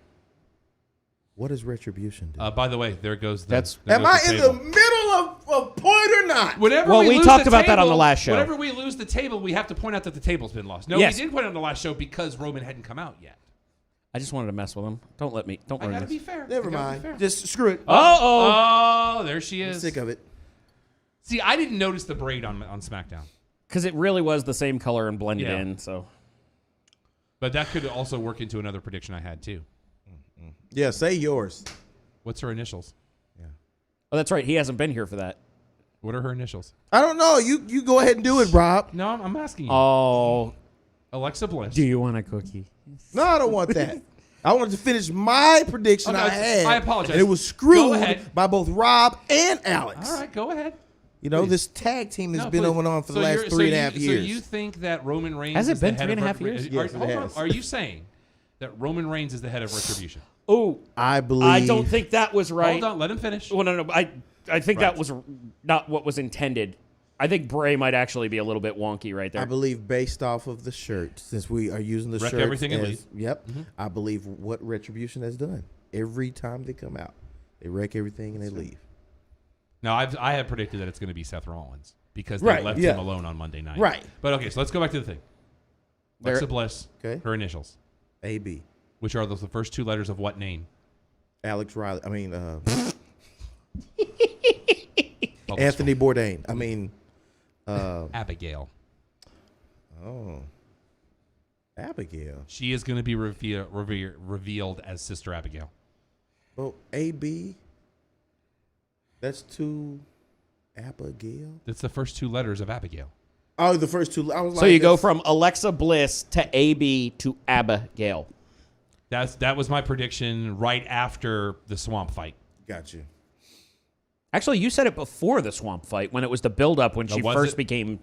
What does retribution do? By the way, there goes the. That's- there Am goes I in table. the middle of point or not? Whenever Well, we lose talked the about that on table- the last show. Whenever we lose the table, we have to point out that the table's been lost. No, Yes. we did point out on the last show because Roman hadn't come out yet. I just wanted to mess with him. Don't I ruin gotta this. be fair. Never I gotta mind. be fair. Just screw it. Oh, Oh, there she I'm is. sick of it. See, I didn't notice the braid on SmackDown, because it really was the same color and blended Yeah. in. So but that could also work into another prediction I had too. Yeah, say yours. What's her initials? oh, that's right. He hasn't been here for that. What are her initials? I don't know. You go ahead and do it, Rob. No, I'm asking you. Oh, Alexa Bliss. do you want a cookie? No, I don't want that. I wanted to finish my prediction Okay, I had. I apologize. And it was Go screwed ahead. by both Rob and Alex. All right, go ahead. You know, Please. this tag team has No, been please. going on for the So last you're- 3.5 so years. you think that Roman Reigns Has it is been the head 3.5 of years? Yes, it hold on. has. Are you saying that Roman Reigns is the head of Retribution? Oh, I believe. I don't think that was right. Hold on, let him finish. Well, no. I think Right. that was not what was intended. I think Bray might actually be a little bit wonky right there. I believe based off of the shirt, since we are using the Wreck shirt. everything and leave. Yep. I believe what Retribution has done. Every time they come out, they wreck everything and they leave. No, I have predicted that it's going to be Seth Rollins because they Right, left yeah. him alone on Monday night. Right. But okay, so let's go back to the thing. There- Alexa Bliss, Okay. her initials, AB. which are the first two letters of what name? Alex Riley. I mean, Bubba Anthony Bourdain. I mean, Abigail. oh. Abigail. She is going to be revealed as Sister Abigail. Well, AB. That's two. Abigail. That's the first two letters of Abigail. Oh, the first two. I was so like, you go that's- from Alexa Bliss to AB to Abigail. That was my prediction right after the swamp fight. Got you. Actually, you said it before the swamp fight when it was the build-up when she was first it? became,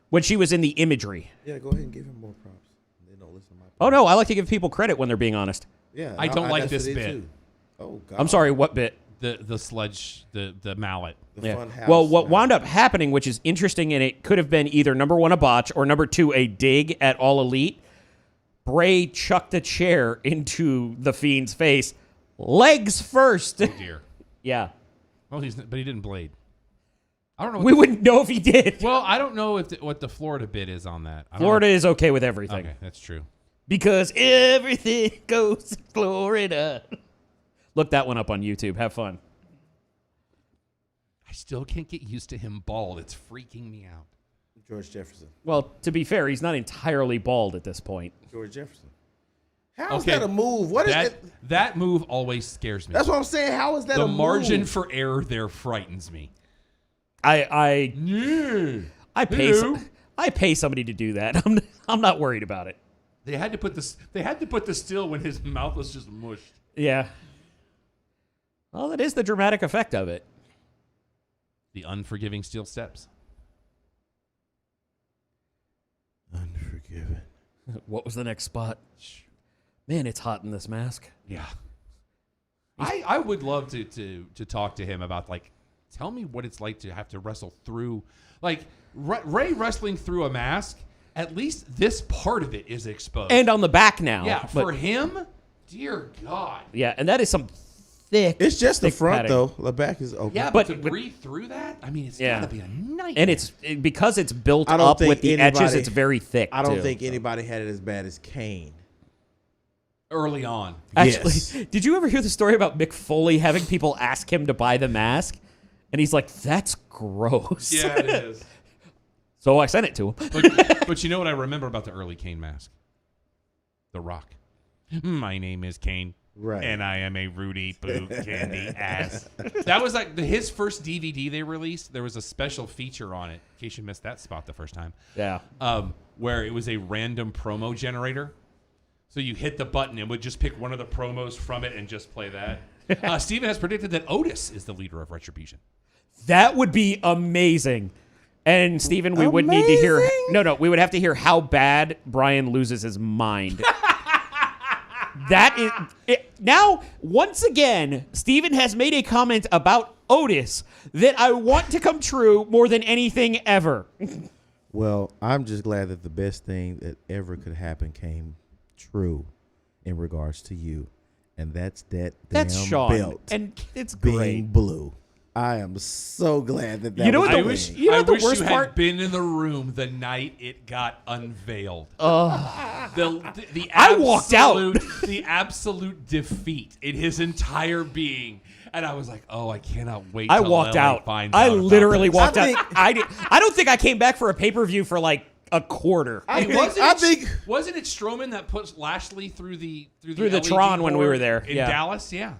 when she was in the imagery. Yeah, go ahead and give him more props. They don't listen to my. Oh no, I like to give people credit when they're being honest. Yeah, I don't like that's this what they bit. do. Oh God. I'm sorry, what bit? The sledge, the mallet. The fun house. Well, what wound up happening, which is interesting, and it could have been either number one, a botch, or number two, a dig at All Elite. Bray chucked a chair into the Fiend's face, legs first. Oh dear. Yeah. Well, but he didn't blade. I don't know. We wouldn't know if he did. Well, I don't know what the Florida bit is on that. I don't Florida know. is okay with everything. Okay, that's true. Because everything goes to Florida. Look that one up on YouTube. Have fun. I still can't get used to him bald. It's freaking me out. George Jefferson. Well, to be fair, he's not entirely bald at this point. George Jefferson. How is Okay. that a move? What is That it? that move always scares me. That's what I'm saying. How is that the a margin move? for error there frightens me. I Yeah. pay Hello? I pay somebody to do that. I'm not worried about it. They had to put this. They had to put the still when his mouth was just mushed. Yeah. Well, that is the dramatic effect of it. The unforgiving steel steps. Unforgiven. What was the next spot? Man, it's hot in this mask. Yeah. I would love to talk to him about, like, tell me what it's like to have to wrestle through, like, Ray wrestling through a mask. At least this part of it is exposed. And on the back now. Yeah, but- for him, dear God. Yeah, and that is some thick. It's just the thick front padding. though. The back is okay. Yeah, But- but to breathe through that, I mean, it's Yeah. got to be a nightmare. And because it's built I don't up think with the edges, anybody- it's very thick. I don't too. think anybody had it as bad as Kane. early on. Actually, Yes. did you ever hear the story about Mick Foley having people ask him to buy the mask? And he's like, that's gross. Yeah, it is. So I sent it to him. But you know what I remember about the early Kane mask? The Rock. My name is Kane. Right. And I am a Rudy Boo Candy ass. That was like his first DVD they released. There was a special feature on it, in case you missed that spot the first time, Yeah. where it was a random promo generator. So you hit the button and would just pick one of the promos from it and just play that. Steven has predicted that Otis is the leader of Retribution. That would be amazing. And Steven, we would need to hear. Amazing? No, we would have to hear how bad Brian loses his mind. That is now once again, Steven has made a comment about Otis that I want to come true more than anything ever. Well, I'm just glad that the best thing that ever could happen came true in regards to you, and that's that That's damn Sean, belt and it's being great. blue. I am so glad that You know was what I the- wish, you know I what the wish worst you part- had been in the room the night it got unveiled. The I walked out. The absolute defeat in his entire being. And I was like, oh, I cannot wait I till walked LA out. finds I out about literally this. walked I out. I don't think I came back for a pay-per-view for like a quarter. Hey, I think wasn't it Strowman that put Lashley through the the LED Tron when we board were there, in yeah. Dallas? Yeah.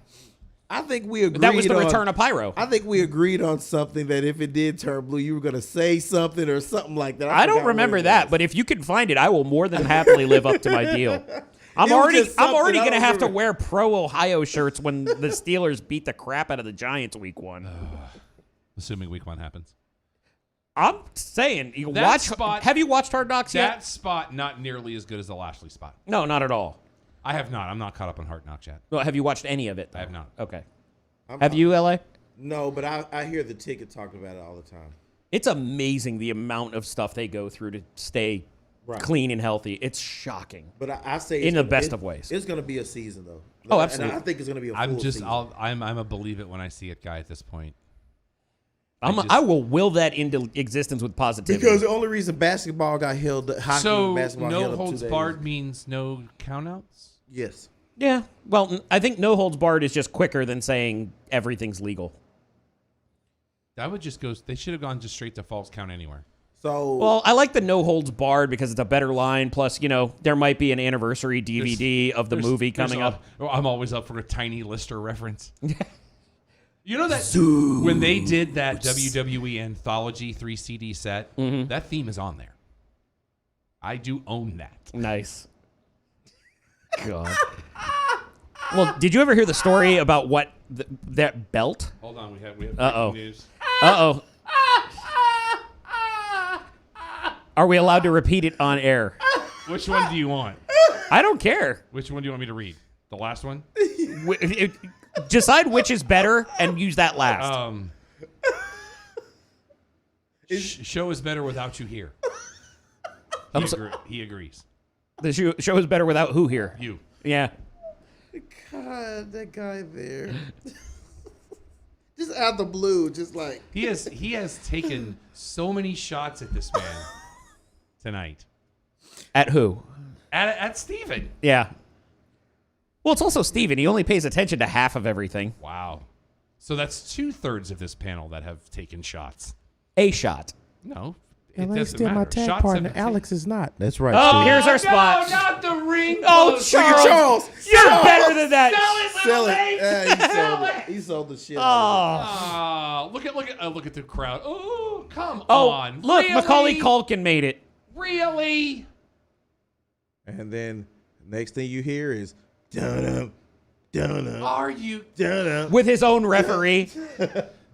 we agreed. That was the on- return of Pyro. I think we agreed on something that if it did turn blue, you were going to say something or something like that. I don't forgot what remember it that, was. but if you can find it, I will more than happily live up to my deal. I'm It was already just something, I going to don't have to remember. wear pro Ohio shirts when the Steelers beat the crap out of the Giants week 1. Assuming week 1 happens. I'm saying, you That watch. spot- Have you watched Hard Knocks yet? That spot not nearly as good as the Lashley spot. No, not at all. I have not. I'm not caught up on Hard Knocks yet. Well, have you watched any of it? I have not. Okay. I'm Have not- you, LA? No, but I hear the ticket talking about it all the time. It's amazing the amount of stuff they go through to stay Right. clean and healthy. It's shocking. But I say In it's the gonna- best of ways. It's going to be a season though. Oh, And absolutely. I think it's going to be a full I'm just. season. I'm a believe it when I see it guy at this point. I will will that into existence with positivity. Because the only reason basketball got held, hockey, So basketball no held up 2 holds days. barred means no countouts. Yes. yeah. Well, I think no holds barred is just quicker than saying everything's legal. That would just go. They should have gone just straight to false count anywhere. So Well, I like the no holds barred because it's a better line. Plus, there might be an anniversary DVD of the movie coming up. I'm always up for a tiny Lister reference. You know that when they did that WWE Anthology 3 CD set, Mm-hmm. that theme is on there. I do own that. Nice. God. Well, did you ever hear the story about what that belt? Hold on, we have Uh-oh. breaking news. Uh-oh. Are we allowed to repeat it on air? Which one do you want? I don't care. Which one do you want me to read? The last one? Decide which is better and use that last. Show is better without you here. He agrees. The show is better without who here? You. Yeah. God, that guy there. Just out of the blue, just like He has taken so many shots at this man tonight. At who? At Steven. Yeah. Well, it's also Steven. He only pays attention to half of everything. Wow. So that's 2/3 of this panel that have taken shots. A shot. No, it LA's doesn't still matter. my tag Shots partner. have been Alex is not. that's right. Oh, Steve. here's our spot. No, not the ring. Oh, post. Charles. You're better than that. Sell it. He sold it. He sold the shit. Oh. Oh, look at the crowd. Oh, come Oh, on. look, Really? Macaulay Culkin made it. Really? And then next thing you hear is dun dun Are you? dun. With his own referee.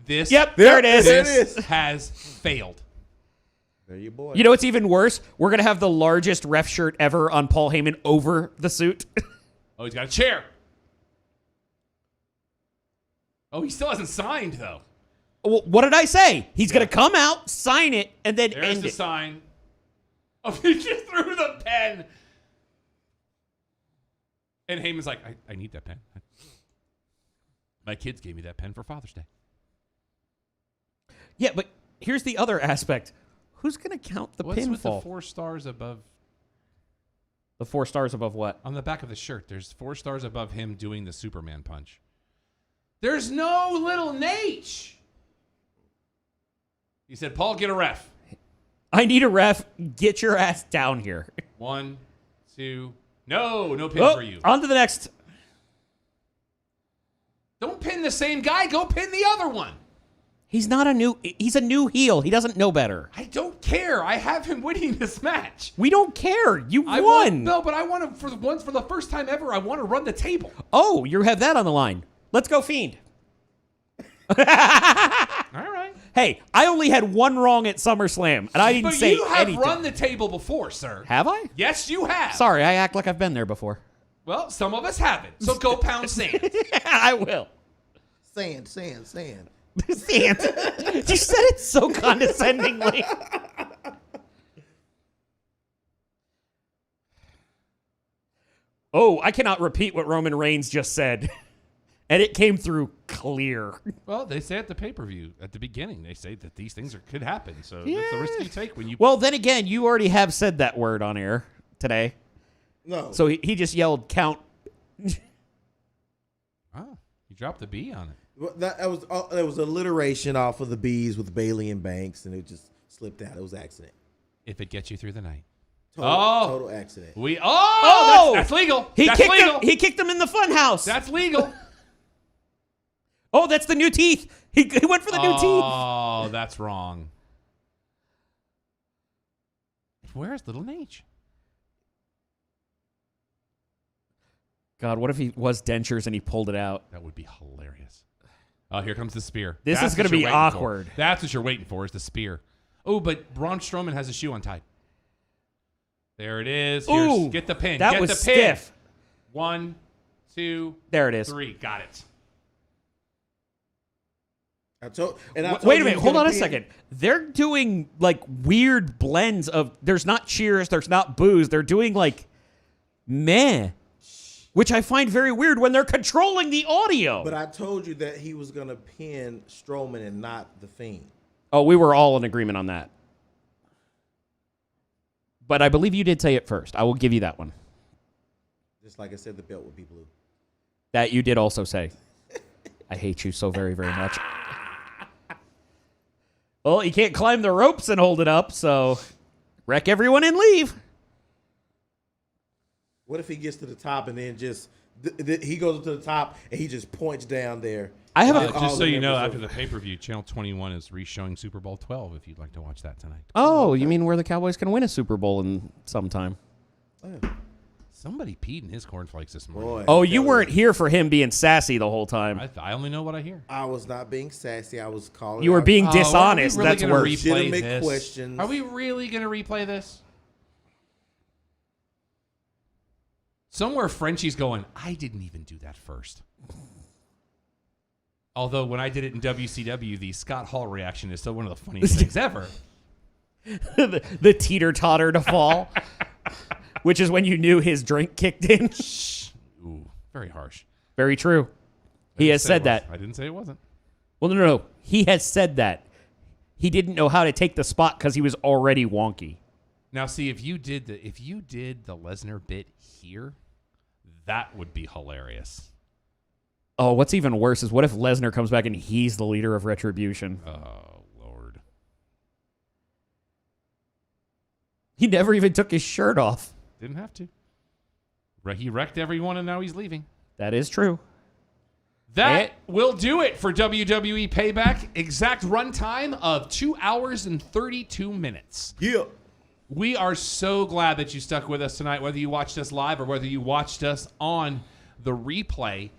This. Yep, there it is. There it This is. has failed. There you boy. You know what's even worse? We're going to have the largest ref shirt ever on Paul Heyman over the suit. Oh, he's got a chair. Oh, he still hasn't signed, though. Well, what did I say? He's going to come out, sign it, and then There's end the it. sign. Oh, he just threw the pen. And Heyman's like, I need that pen. My kids gave me that pen for Father's Day. Yeah, but here's the other aspect. Who's going to count the What's with the pinfall? 4 stars above? The 4 stars above what? On the back of the shirt, there's 4 stars above him doing the Superman punch. There's no little Nate. He said, Paul, get a ref. I need a ref. Get your ass down here. 1, 2. No pin for you. On to the next. Don't pin the same guy. Go pin the other one. He's a new heel. He doesn't know better. I don't care. I have him winning this match. We don't care. You I won. but I want to, for the first time ever, I want to run the table. Oh, you have that on the line. Let's go, Fiend. All right. Hey, I only had one wrong at SummerSlam, and I didn't say you have anything. run the table before, sir. Have I? Yes, you have. Sorry, I act like I've been there before. Well, some of us haven't. So go pound sand. I will. Sand. Sand. You said it so condescendingly. Oh, I cannot repeat what Roman Reigns just said. And it came through clear. Well, they say at the pay-per-view, at the beginning, they say that these things could happen. So that's the risk you take when you... Well, then again, you already have said that word on air today. No. So he just yelled count. Oh, you dropped the B on it. Well, that was alliteration off of the B's with Bailey and Banks, and it just slipped out. It was accident. If it gets you through the night. Total accident. That's legal. He That's kicked legal. him. He kicked him in the funhouse. That's legal. Oh, that's the new teeth. He went for the new teeth. Oh, that's wrong. Where's Little Nate? God, what if he was dentures and he pulled it out? That would be hilarious. Oh, here comes the spear. This That's is going what to be you're waiting awkward. for. That's what you're waiting for is the spear. Oh, but Braun Strowman has a shoe untied. There it is. Ooh, get the pin. That get was the pin. stiff. 1, 2, There it is. 3. Got it. Wait a minute. Hold on a second. They're doing like weird blends of there's not cheers, there's not boos. They're doing like meh, which I find very weird when they're controlling the audio. But I told you that he was going to pin Strowman and not the Fiend. Oh, we were all in agreement on that. But I believe you did say it first. I will give you that one. Just like I said, the belt would be blue. That you did also say. I hate you so very, very much. Well, you can't climb the ropes and hold it up, so wreck everyone and leave. What if he gets to the top and then just he goes to the top and he just points down there? I have Just so you know, members after the pay-per-view, Channel 21 is re-showing Super Bowl 12 if you'd like to watch that tonight. Oh, you mean where the Cowboys can win a Super Bowl in sometime? Somebody peed in his cornflakes this morning. Boy, Oh, you weren't here for him being sassy the whole time. I only know what I hear. I was not being sassy. I was calling. You were out being Oh, are we dishonest. really That's gonna worse. replay legitimate this? questions. Are we really going to replay this? Somewhere Frenchie's going, I didn't even do that first. Although when I did it in WCW, the Scott Hall reaction is still one of the funniest things ever. the teeter-totter to fall, which is when you knew his drink kicked in. Ooh, very harsh. Very true. He has said that. I didn't say it wasn't. Well, no. He has said that. He didn't know how to take the spot because he was already wonky. Now, see, if you did the Lesnar bit here, that would be hilarious. Oh, what's even worse is what if Lesnar comes back and he's the leader of Retribution? Oh, Lord. He never even took his shirt off. Didn't have to. He wrecked everyone, and now he's leaving. That is true. That will do it for WWE Payback. Exact runtime of 2 hours and 32 minutes. Yeah. We are so glad that you stuck with us tonight, whether you watched us live or whether you watched us on the replay.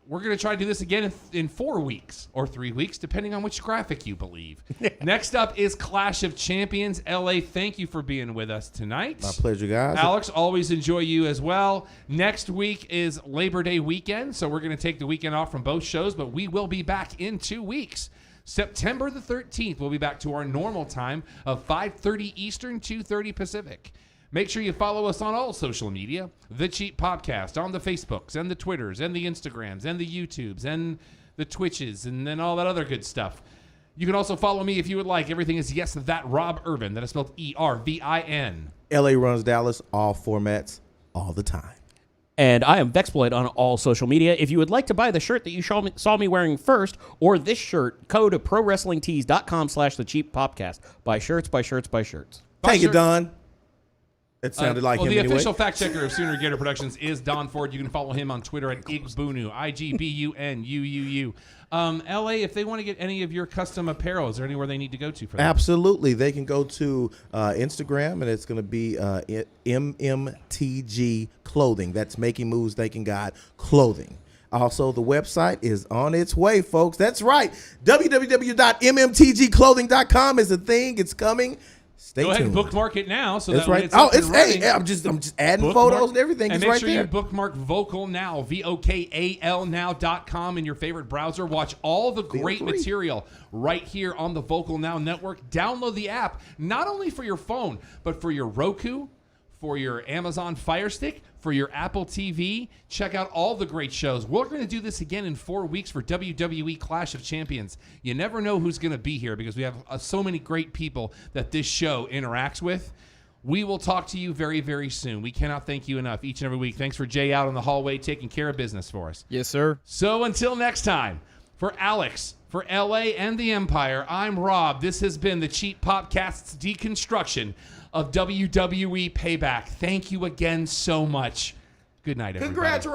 we're going to try to do this again in 4 weeks or 3 weeks, depending on which graphic you believe. Next up is Clash of Champions. LA, thank you for being with us tonight. My pleasure, guys. Alex, always enjoy you as well. Next week is Labor Day weekend, so we're going to take the weekend off from both shows, but we will be back in 2 weeks. September the 13th, we'll be back to our normal time of 5:30 Eastern, 2:30 Pacific. Make sure you follow us on all social media, The Cheap Popcast, on the Facebooks and the Twitters and the Instagrams and the YouTubes and the Twitches and then all that other good stuff. You can also follow me if you would like. Everything is Yes That Rob Urban. That is spelled ERVIN. LA runs Dallas, all formats, all the time. And I am Vexploit on all social media. If you would like to buy the shirt that you saw me wearing first, or this shirt, go to prowrestlingtees.com/thecheappopcast. Buy shirts, buy shirts, buy shirts. Take it, Don. It sounded like him the anyway. official fact checker of Sooner Gator Productions is Don Ford. You can follow him on Twitter at Igbunu, IGBUNUUU. LA, if they want to get any of your custom apparel, is there anywhere they need to go to for that? Absolutely. They can go to Instagram, and it's going to be MMTG Clothing. That's Making Moves Thanking God Clothing. Also, the website is on its way, folks. That's right. www.mmtgclothing.com is a thing. It's coming. Stay Go ahead and tuned. bookmark it now. So That's that way right. it's up and running. Hey, I'm just adding Bookmark- photos and everything. And It's make right sure there. you bookmark Vocal Now, VOKALnow.com in your favorite browser. Watch all the great free. material right here on the Vocal Now network. Download the app, not only for your phone, but for your Roku, for your Amazon Fire Stick, for your Apple TV. Check out all the great shows. We're going to do this again in 4 weeks for WWE Clash of Champions. You never know who's going to be here because we have so many great people that this show interacts with. We will talk to you very, very soon. We cannot thank you enough each and every week. Thanks for Jay out in the hallway taking care of business for us. Yes, sir. So until next time, for Alex, for LA and the Empire, I'm Rob. This has been the Cheap Popcast's deconstruction of WWE Payback. Thank you again so much. Good night, everybody. Congrats, Rob.